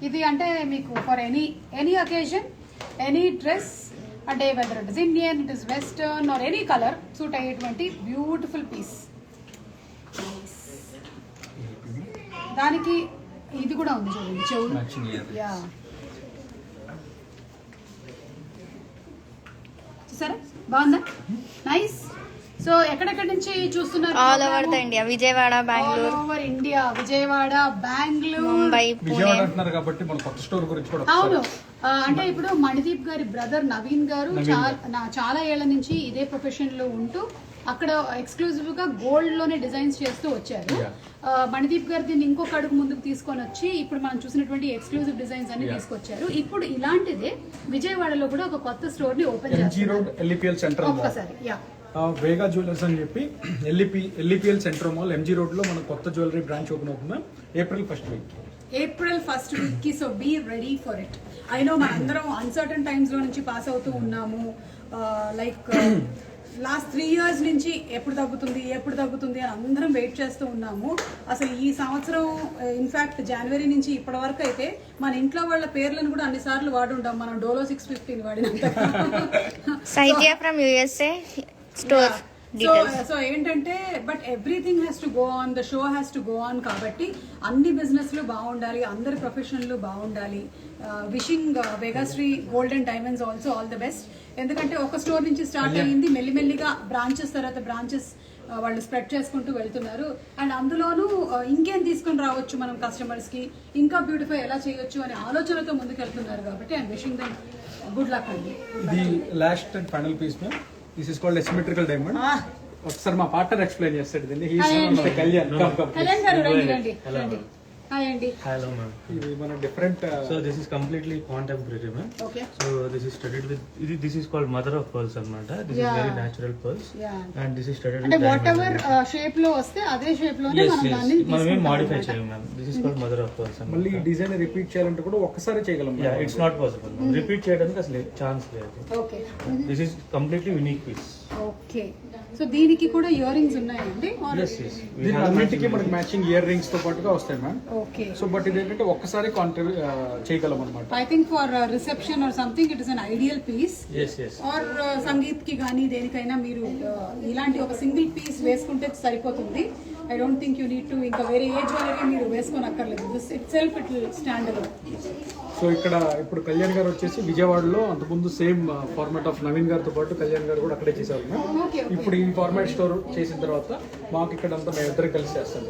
ఇది అంటే మీకు for any occasion, any dress, అంటే whether it is Indian, it is western or any colour suit అయ్యేటువంటి బ్యూటిఫుల్ పీస్. దానికి ఇది కూడా ఉంది చూడండి, చెవులు. మ్యాచింగ్ ఇయర్ యా, చూసారా బాగుందా? నైస్. సో ఎక్కడెక్కడి నుంచి చూస్తున్నారు? All over the India, Vijayawada, Bengaluru, all over India, Vijayawada, Bengaluru, Mumbai, Pune. Vijayawada అంటున్నారు కాబట్టి మన కొత్త స్టోర్ గురించి కూడా అవును. అంటే ఇప్పుడు మణిదీప్ గారి బ్రదర్ నవీన్ గారు చాలా ఏళ్ల నుంచి ఇదే ప్రొఫెషన్ లో ఉంటూ అక్కడ ఎక్స్క్లూజివ్ గా గోల్డ్ లోనే డిజైన్స్ చేస్తూ వచ్చారు. మణిదీప్ గారు దీన్ని ఇంకొక అడుగు ముందుకు తీసుకొని వచ్చి ఇప్పుడు మనం చూసినటువంటి ఎక్స్క్లూజివ్ డిజైన్స్ అన్ని తీసుకొచ్చారు. ఇప్పుడు ఇలాంటిదే విజయవాడలో కూడా ఒక కొత్త స్టోర్ ని ఓపెన్ చేస్తారు. ఎల్ఈపిఎల్ సెంట్రల్ ఒక్కసారి యా, వేగా జ్యువెలర్స్ అని చెప్పి LEPL central mall MG road లో మన కొత్త జ్యువెలరీ బ్రాంచ్ ఓపెన్ అవుతుంది April 1st week. April 1st week కి. So be ready for it. I know మనందరం అన్సర్టన్ టైమ్స్ లో నుంచి పాస్ అవుతూ ఉన్నాము. లైక్ లాస్ట్ 3 years నుంచి ఎప్పుడు తగ్గుతుంది అని అందరం వెయిట్ చేస్తూ ఉన్నాము. అసలు ఈ సంవత్సరం ఇన్ఫాక్ట్ జనవరి నుంచి ఇప్పటి వరకు అయితే మన ఇంట్లో వాళ్ళ పేర్లను కూడా అన్నిసార్లు వాడుంటాం మనం. డోలో 615 వాడినంత. సైత్య ఫ్రమ్ యుఎస్ఏ స్టోర్. సో ఏంటంటే but everything has to go on, the show has to go on. కాబట్టి అన్ని బిజినెస్లు బాగుండాలి, అందరి ప్రొఫెషన్లు బాగుండాలి. Wishing Vegasri gold and diamonds also all the best. ఎందుకంటే ఒక స్టోర్ నుంచి స్టార్ట్ అయ్యింది, మెల్లిమెల్లిగా బ్రాంచెస్ తర్వాత బ్రాంచెస్ వాళ్ళు స్ప్రెడ్ చేసుకుంటూ వెళ్తున్నారు. అండ్ అందులోనూ ఇంకేం తీసుకొని రావచ్చు మనం కస్టమర్స్ కి, ఇంకా బ్యూటిఫై ఎలా చేయొచ్చు అనే ఆలోచనతో ముందుకు వెళ్తున్నారు. కాబట్టి I'm wishing them good luck అండి. ఇది last and final piece ma'am. This is called symmetrical diamond. ఒకసారి మా పార్ట్నర్ ఎక్స్ప్లెయిన్ చేస్తాడు దీన్ని. కళ్యాణ్ గారు రండి. హాయ్ అండి. Hello ma'am. ఇది మన different. So this is completely contemporary ma'am. Okay. So this is studded with this is called mother of pearls anamata. This is very natural pearls. Yeah. And this is studded అంటే with what diamond. Ever shape లో వస్తే అదే shape లోనే Yes, మనం yes. దాన్ని మనం modify చేయం ma'am. This is called mother of pearls మళ్ళీ anamata. డిజైన్ రిపీట్ చేయాలంటే కూడా ఒక్కసారి చేయగలం. Yeah, it's not possible. Repeat చేయడానికి అసలు ఛాన్స్ లేదు. Okay. This is completely unique piece. Okay, so దీనికి కూడా ఇయర్ రింగ్స్ ఉన్నాయండి? Yes, yes. We దీని have అన్నిటికీ మనకి మ్యాచింగ్ ఇయర్ రింగ్స్ తో పాటుగా వస్తాయి మ్యామ్. ఓకే. సో బట్ ఇది ఏంటంటే ఒక్కసారి చేయగలం అనమాట. I think for reception or something it is an ideal piece. Yes, yes. Or sangeet కి కానీ దేనికైనా మీరు ఇలాంటి ఒక సింగిల్ పీస్ వేసుకుంటే సరిపోతుంది. I don't think you need to ఇంకా వేరే ఏ జ్యువెలరీ మీరు వేసుకొని అక్కర్లేదు. This it self it will stand alone. So ఇక్కడ ఇప్పుడు కళ్యాణ్ గారు వచ్చేసి విజయవాడలో అంతకుముందు సేమ్ ఫార్మాట్ ఆఫ్ నవీన్ గారితో పాటు కళ్యాణ్ గారు కూడా అక్కడే చేసేవాళ్ళు. ఓకే. ఇప్పుడు ఈ ఫార్మాట్ స్టోర్ చేసిన తర్వాత మాకు ఇక్కడ అంతా మేము ఇద్దరు కలిసి చేస్తాం.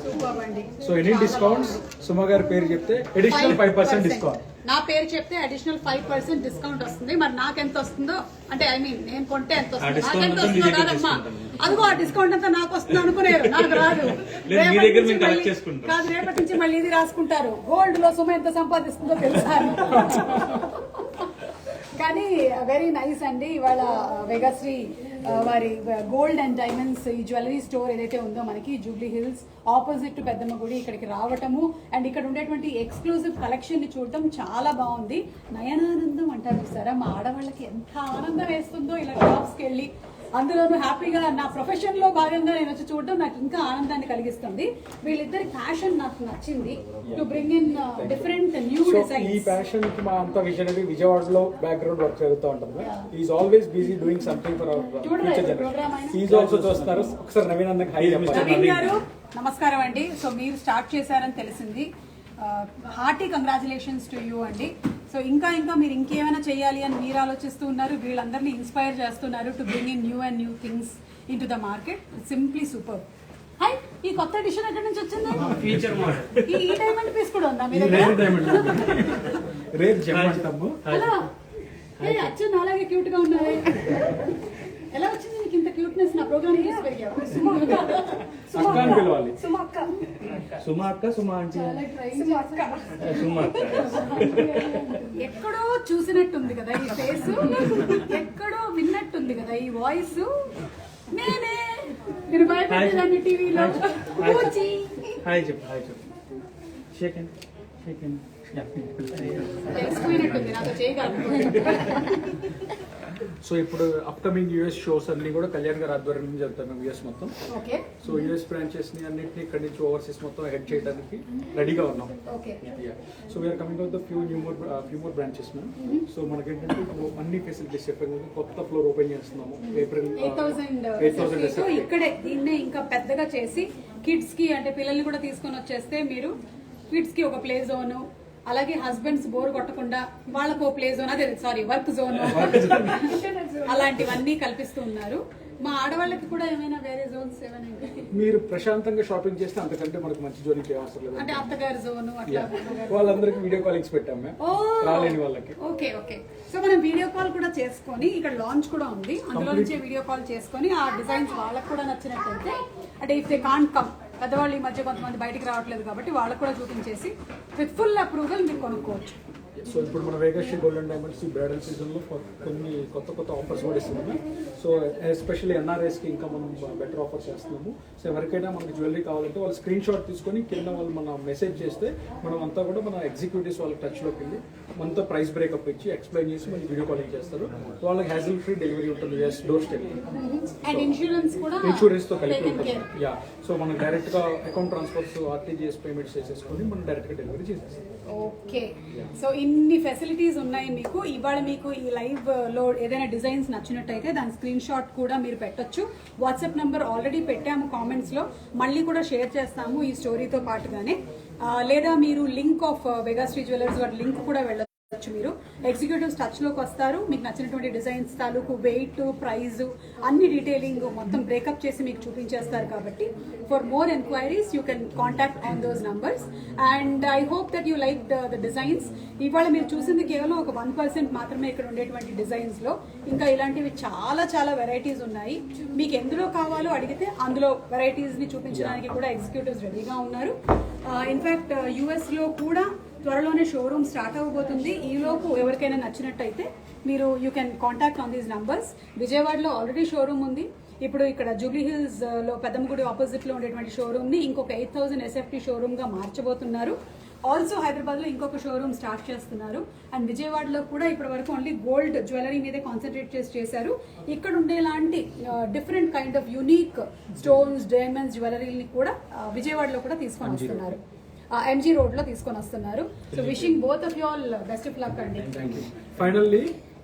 సూపర్ అండి. సో ఎనీ డిస్కౌంట్స్ సుమ గారి పేరు చెప్తే అడిషనల్ 5% డిస్కౌంట్. నా పేరు చెప్తే అడిషనల్ 5% డిస్కౌంట్ వస్తుంది. మరి నాకు ఎంత వస్తుందో అంటే ఐ మీన్ నేను కొంటే ఎంత వస్తుంది, నాకు ఎంత వస్తుందో కాదమ్మా. అదిగో ఆ డిస్కౌంట్ అంతా నాకు వస్తుంది అనుకునేరు, నాకు రాదు. కాదు, రేపటి నుంచి మళ్ళీ ఇది రాసుకుంటారు, గోల్డ్ లో సుమ ఎంత సంపాదిస్తుందో తెలుసా. కానీ వెరీ నైస్ అండి. ఇవాళ వెగాశ్రీ వారి గోల్డ్ అండ్ డైమండ్స్ ఈ జ్యువెలరీ స్టోర్ ఏదైతే ఉందో మనకి జూబ్లీ హిల్స్ ఆపోజిట్ పెద్దమ్మ గుడి ఇక్కడికి రావటము అండ్ ఇక్కడ ఉండేటువంటి ఎక్స్క్లూజివ్ కలెక్షన్ ని చూడటం చాలా బాగుంది. నయనానందం అంటారు చూసారా, మా ఆడవాళ్ళకి ఎంత ఆనందం వేస్తుందో ఇలా షాప్స్కి వెళ్ళి, అందులోనూ హ్యాపీగా నా ప్రొఫెషన్ లో భాగంగా నేను వచ్చి చూడటం నాకు ఇంకా ఆనందాన్ని కలిగిస్తుంది. వీళ్ళిద్దరి ప్యాషన్ నాకు నచ్చింది, to bring in different new designs. ఈ ప్యాషన్ కి మా అంత విజనరీ విజయవాడలో బ్యాక్గ్రౌండ్ వర్క్ జరుగుతూ ఉంటుంది. Is always busy doing something for our future generation. Is also చూస్తున్నారు. ఒకసారి నవీన్ అన్నకి హై చెప్పండి. నవీన్ గారు నమస్కారం అండి. సో మీరు స్టార్ట్ చేశారని తెలిసింది, హార్టీ కంగ్రాచులేషన్స్ టు యూ అండి. సో ఇంకా మీరు ఇంకేమైనా చేయాలి అని మీరు ఆలోచిస్తూ ఉన్నారు, వీళ్ళందరినీ ఇన్స్పైర్ చేస్తున్నారు to bring in new and new things in to the market. Simply super. High, ఈ కొత్త ఎడిషన్ ఎక్కడి నుంచి వచ్చింది? Feature model. ఈ డైమండ్ పీస్ కూడా ఉందా మీ రేర్ డైమండ్, రేర్ జెమ్ అంటాము. హలో, ఏ అచ్చా నాలాగే క్యూట్ గా ఉన్నారే. ఎలా వచ్చింది నీకు ఇంత క్యూట్నెస్? నా ప్రోగ్రామ్ చేసి పెరిగావు. అక్క అని పిలవాలి. సుమ అక్క, సుమా అక్క, సుమా ఆంటీ, సుమ అక్క. సుమా అక్క. ఎక్కడో చూసినట్టుంది కదా ఈ ఫేస్, ఎక్కడో విన్నట్టుంది కదా ఈ వాయిస్. నేనే మీరు భయపడేదాన్ని టీవీలో. హాయ్ చెప్పు, హాయ్ చెప్పు. Shake hand, shake hand. తెలిసిపోయినట్టుంది, నాతో చేయగలను. సో ఇప్పుడు అప్కమింగ్ యూఎస్ షోస్ అన్ని కూడా కళ్యాణ్ గారి ఆధ్వర్యం నుంచి జరుగుతాయి యూఎస్ మొత్తం. ఓకే, సో యూఎస్ బ్రాంచెస్ ని అన్నింటినీ ఇక్కడి నుంచి ఓవర్సీస్ మొత్తం హెడ్ చేయడానికి రెడీగా ఉన్నాం. Okay. So we're coming out the few more branches ma'am. So మనకేంటంటే ఇప్పుడు అన్ని ఫెసిలిటీస్ చెప్పాను, కొత్త ఫ్లోర్ ఓపెన్ చేస్తున్నాము ఏప్రిల్ 8,000. సో ఇక్కడే దీన్నే ఇంకా పెద్దగా చేసి కిడ్స్ కి అంటే పిల్లల్ని కూడా తీసుకొని వచ్చేస్తే మీరు కిడ్స్ కి ఒక ప్లే జోన్, అలాగే హస్బెండ్స్ బోర్ కొట్టకుండా వాళ్ళకు ప్లే జోన్, అదే సారీ వర్క్ జోన్, అలాంటివన్నీ కల్పిస్తూ ఉన్నారు. మా ఆడవాళ్ళకి కూడా ఏమైనా వేరే జోన్స్ ఏమైనా మీరు ప్రశాంతంగా షాపింగ్ చేస్తే అంతకంటే మనకు మంచి జోన్కి అవసరం లేదు. అంటే అత్తగారి జోన్ అట్లా వాళ్ళందరికీ వీడియో కాలింగ్స్ పెట్టాం మేము, రాలేని వాళ్ళకి. Okay okay. సో మనం వీడియో కాల్ కూడా చేసుకొని, ఇక్కడ లాంచ్ కూడా ఉంది, అందులో నుంచే వీడియో కాల్ చేసుకొని ఆ డిజైన్స్ వాళ్ళకి కూడా నచ్చినట్టయితే, అంటే ఇఫ్ దే కాంట్ కమ్, పెద్దవాళ్ళు ఈ మధ్య కొంతమంది బయటికి రావట్లేదు కాబట్టి వాళ్ళకు కూడా చూపించేసి విత్ ఫుల్ అప్రూవల్ మీరు కొనుక్కోవచ్చు. సో ఇప్పుడు మన వేగశ్రీ గోల్డ్ అండ్ డైమండ్స్ ఈ బ్రైడల్ సీజన్లో కొన్ని కొత్త ఆఫర్స్ కూడా ఇస్తున్నాము. సో ఎస్పెషల్లీ ఎన్ఆర్ఐస్కి ఇంకా మనం బెటర్ ఆఫర్స్ చేస్తున్నాము. సో ఎవరికైనా మనకి జ్యువెలరీ కావాలంటే వాళ్ళు స్క్రీన్ షాట్ తీసుకొని కింద వాళ్ళు మన మెసేజ్ చేస్తే మనం అంతా కూడా మన ఎగ్జిక్యూటివ్స్ వాళ్ళకి టచ్లోకి వెళ్ళి మనతో ప్రైస్ బ్రేకప్ ఇచ్చి ఎక్స్ప్లెయిన్ చేసి మనకి వీడియో కాలింగ్ చేస్తారు. వాళ్ళకి హ్యాజిల్ ఫ్రీ డెలివరీ ఉంటుంది, డోర్ స్టెప్. అండ్ ఇన్సూరెన్స్ కూడా ఇన్సూరెన్స్తో కలిపి ఉంటుంది. యా, సో మనం డైరెక్ట్గా అకౌంట్ ట్రాన్స్ఫర్స్ ఆర్టీజీఎస్ పేమెంట్స్ చేసేసుకొని మనం డైరెక్ట్గా డెలివరీ చేసేస్తాం. ఓకే. సో ఇన్ని ఫెసిలిటీస్ ఉన్నాయి మీకు. ఇవాళ మీకు ఈ లైవ్ లో ఏదైనా డిజైన్స్ నచ్చినట్టయితే దాని స్క్రీన్ షాట్ కూడా మీరు పెట్టొచ్చు. వాట్సాప్ నంబర్ ఆల్రెడీ పెట్టాము కామెంట్స్ లో, మళ్ళీ కూడా షేర్ చేస్తాము ఈ స్టోరీతో పాటుగానే. లేదా మీరు లింక్ ఆఫ్ వెగాశ్రీ జ్యువెలర్స్ వాటి లింక్ కూడా వెళ్ళచ్చు. మీరు ఎగ్జిక్యూటివ్స్ టచ్ లోకి వస్తారు, మీకు నచ్చినటువంటి డిజైన్స్ తాలూకు వెయిట్, ప్రైస్, అన్ని డీటెయిలింగ్ మొత్తం బ్రేకప్ చేసి మీకు చూపించేస్తారు. కాబట్టి for more enquiries you can contact on those numbers. And I hope that you like the designs. ఇవాళ మీరు చూసింది కేవలం ఒక 1% మాత్రమే ఇక్కడ ఉండేటువంటి డిజైన్స్ లో. ఇంకా ఇలాంటివి చాలా వెరైటీస్ ఉన్నాయి. మీకు ఎందులో కావాలో అడిగితే అందులో వెరైటీస్ ని చూపించడానికి కూడా ఎగ్జిక్యూటివ్స్ రెడీగా ఉన్నారు. ఇన్ఫాక్ట్ యుఎస్ లో కూడా త్వరలోనే షోరూమ్ స్టార్ట్ అవ్వబోతుంది. ఈలోపు ఎవరికైనా నచ్చినట్టయితే మీరు you can contact on these numbers. విజయవాడలో ఆల్రెడీ షోరూమ్ ఉంది. ఇప్పుడు ఇక్కడ జూబ్లీ హిల్స్ లో పెద్దమ్మగుడి ఆపోజిట్ లో ఉండేటువంటి షోరూమ్ ని ఇంకొక 8,000 SFT షోరూమ్ గా మార్చబోతున్నారు. ఆల్సో హైదరాబాద్ లో ఇంకొక షోరూమ్ స్టార్ట్ చేస్తున్నారు. అండ్ విజయవాడలో కూడా ఇప్పటి వరకు ఓన్లీ గోల్డ్ జ్యువెలరీ మీదే కాన్సన్ట్రేట్ చేశారు. ఇక్కడ ఉండేలాంటి different kind of unique stones, diamonds జ్యువెలరీని కూడా విజయవాడలో కూడా తీసుకొని వస్తున్నారు. MG రోడ్ లో తీసుకొని వస్తున్నారు. So wishing both of you all best of luck అండి. Finally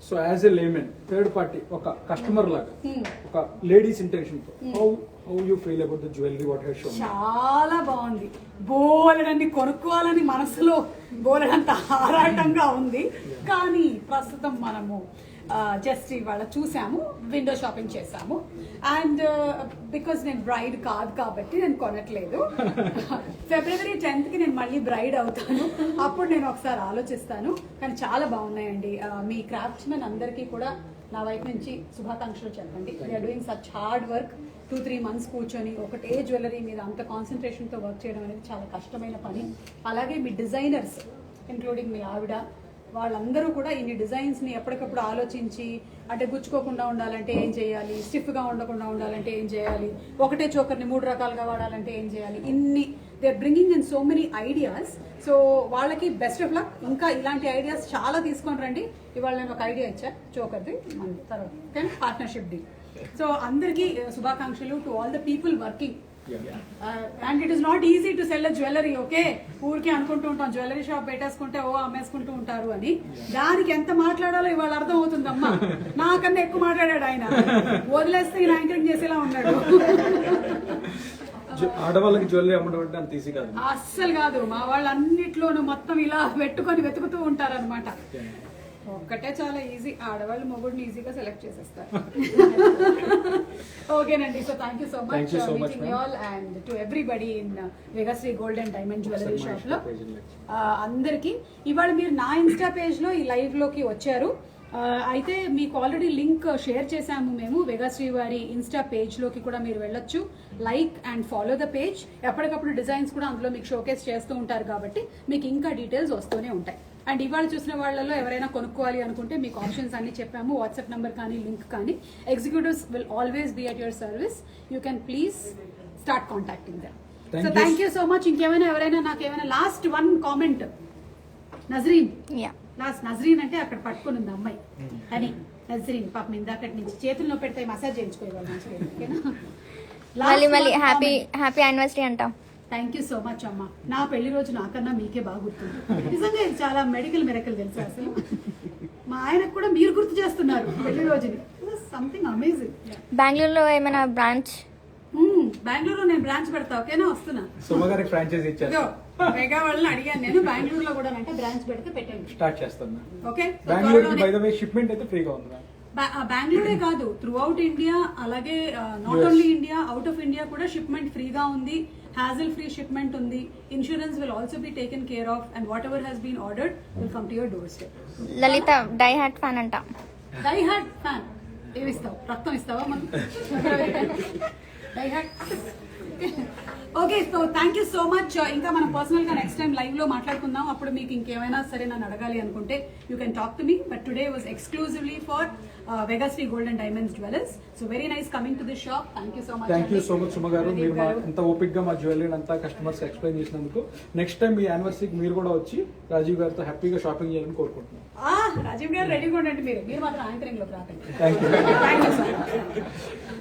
so as a layman third party ఒక కస్టమర్ లాగా ఒక లేడీస్ ఇంటెన్షన్ తో how you feel about the jewellery what has shown? చాలా బాగుంది. బోలెడన్ని కొనుక్కోవాలని మనసులో బోలెడంత ఆరాటంగా ఉంది. కానీ ప్రస్తుతం మనము జస్ట్ ఇవాళ చూసాము, విండో షాపింగ్ చేసాము. అండ్ బికాస్ నేను బ్రైడ్ కాదు కాబట్టి నేను కొనట్లేదు. February 10th కి నేను మళ్ళీ బ్రైడ్ అవుతాను, అప్పుడు నేను ఒకసారి ఆలోచిస్తాను. కానీ చాలా బాగున్నాయండి. మీ క్రాఫ్ట్స్మెన్ అందరికీ కూడా నా వైపు నుంచి శుభాకాంక్షలు చెప్పండి. They are doing such hard work. 2-3 months కూర్చొని ఒకటే జ్యువెలరీ మీద అంత కాన్సన్ట్రేషన్తో వర్క్ చేయడం అనేది చాలా కష్టమైన పని. అలాగే మీ డిజైనర్స్ ఇంక్లూడింగ్ మీ ఆవిడ వాళ్ళందరూ కూడా ఇన్ని డిజైన్స్ని ఎప్పటికప్పుడు ఆలోచించి, అంటే గుచ్చుకోకుండా ఉండాలంటే ఏం చేయాలి, స్టిఫ్గా ఉండకుండా ఉండాలంటే ఏం చేయాలి, ఒకటే చోకర్ని 3 రకాలుగా వాడాలంటే ఏం చేయాలి, ఇన్ని they are bringing in so many ideas. So వాళ్ళకి బెస్ట్ ఆఫ్ లక్. ఇంకా ఇలాంటి ఐడియాస్ చాలా తీసుకొని రండి. ఇవాళ నేను ఒక ఐడియా ఇచ్చా చోకర్ది, మన తర్వాత పార్ట్నర్షిప్ డీల్. సో అందరికీ శుభాకాంక్షలు to all the people working. And it is not easy to cell a jewellery. Okay, ఊరికి అనుకుంటూ ఉంటాం జ్యువెలరీ షాప్ పెట్టేసుకుంటే అమ్మేసుకుంటూ ఉంటారు అని. దానికి ఎంత మాట్లాడాలో ఇవాళ అర్థం అవుతుందమ్మా. నాకన్నా ఎక్కువ మాట్లాడాడు ఆయన. వదిలేస్తే ఈయన యాంకరింగ్ చేసేలా ఉన్నాడు. ఆడవాళ్ళకి జ్యువెలరీ అమ్మడం అంటే అంత ఈజీ కాదు, అస్సలు కాదు. మా వాళ్ళు అన్నిట్లోనూ మొత్తం ఇలా పెట్టుకొని వెతుకుతూ ఉంటారు అనమాట. ఒక్కటే చాలా ఈజీ, ఆడవాళ్ళు మొగుడిని ఈజీగా సెలెక్ట్ చేసేస్తారు. ఓకేనండి, so thank you so much meeting you all and to everybody in Vegashri gold and diamond jewellery shop లో అందరికి. ఇవాళ మీరు నా ఇన్స్టా పేజ్ లో ఈ లైవ్ లోకి వచ్చారు. అయితే మీకు ఆల్రెడీ లింక్ షేర్ చేశాము మేము. వెగాశ్రీ వారి ఇన్స్టా పేజ్ లోకి కూడా మీరు వెళ్ళొచ్చు. Like and follow the page. ఎప్పటికప్పుడు డిజైన్స్ కూడా అందులో మీకు షోకేస్ చేస్తూ ఉంటారు కాబట్టి మీకు ఇంకా డీటెయిల్స్ వస్తూనే ఉంటాయి. అండ్ ఇవాళ చూసిన వాళ్ళలో ఎవరైనా కొనుక్కోవాలి అనుకుంటే మీకు ఆప్షన్స్ అన్ని చెప్పాము. వాట్సాప్ నెంబర్ కానీ లింక్ కానీ. Executives will always be at your service. You can please start contacting them. So thank you so much. ఇంకేమైనా ఎవరైనా నాకేమైనా last 1 comment. Nazreen, last Nazreen అంటే అక్కడ పట్టుకుని ఉంది అమ్మాయి అని. నజరీన్ పాపం ఇందాకటి నుంచి చేతుల్లో పెడితే మసాజ్ చేయించుకోవాలి మంచిగా. మళ్ళీ హ్యాపీ యానివర్సరీ అంటాం. థ్యాంక్ యూ సో మచ్ అమ్మా. నా పెళ్లి రోజు నాకన్నా మీకే బాగా గుర్తుంది. నిజంగా ఇది చాలా మెడికల్ మిరకల్ తెలుసా అసలు. మా ఆయనకు కూడా మీరు గుర్తు చేస్తున్నారు పెళ్లి రోజుని. Something amazing. బెంగళూరులో ఏమైనా బ్రాంచ్? బెంగళూరులో నేను బ్రాంచ్ పెడతా. ఓకేనా, వస్తున్నా. సుమగారికి ఫ్రాంచైజీ ఇచ్చారు. మెగా వాళ్ళని అడిగాను నేను. బెంగళూరులో కూడా అంటే బ్రాంచ్ పెడితే పెట్టండి, స్టార్ట్ చేస్తాను. Okay. Bengaluru by the way shipment అయితే ఫ్రీగా ఉంది. బెంగళూరే కాదు, త్రూ అవుట్ ఇండియా. అలాగే not only India, out of India కూడా షిప్మెంట్ ఫ్రీగా ఉంది. హ్యాజల్ ఫ్రీ షిప్మెంట్ ఉంది. Insurance will also be taken care of and whatever has been ordered will come to your doorstep. Lalitha die hard fan అంట. Die hard fan ఏమిస్తావు? రక్తం ఇస్తావా మనం? Die hard. Okay, so thank you so much. ఇంకా మనం personal గా next time live లో మాట్లాడుకుందాం. అప్పుడు మీకు ఇంకేమైనా సరే నన్ను అడగాలి అనుకుంటే you can talk to me. But today was exclusively for Vegashri gold and diamonds jewellers. So very nice coming to this shop. Thank you so much. Thank you so much Suma garu. మీరు అంత ఓపిక్ గా మా జ్యువెలరీ అంతా కస్టమర్స్ ఎక్స్ప్లెయిన్ చేసినందుకు. Next time మీ యానివర్సరీకి మీరు కూడా వచ్చి రాజీవ్ గారితో హ్యాపీగా షాపింగ్ చేయాలని కోరుకుంటున్నాను. రాజీవ్ గారు రెడీగా ఉండండి. మీరు మాత్రం యాంకరింగ్ లోకి రాకండి. Thank you. Thank you so much.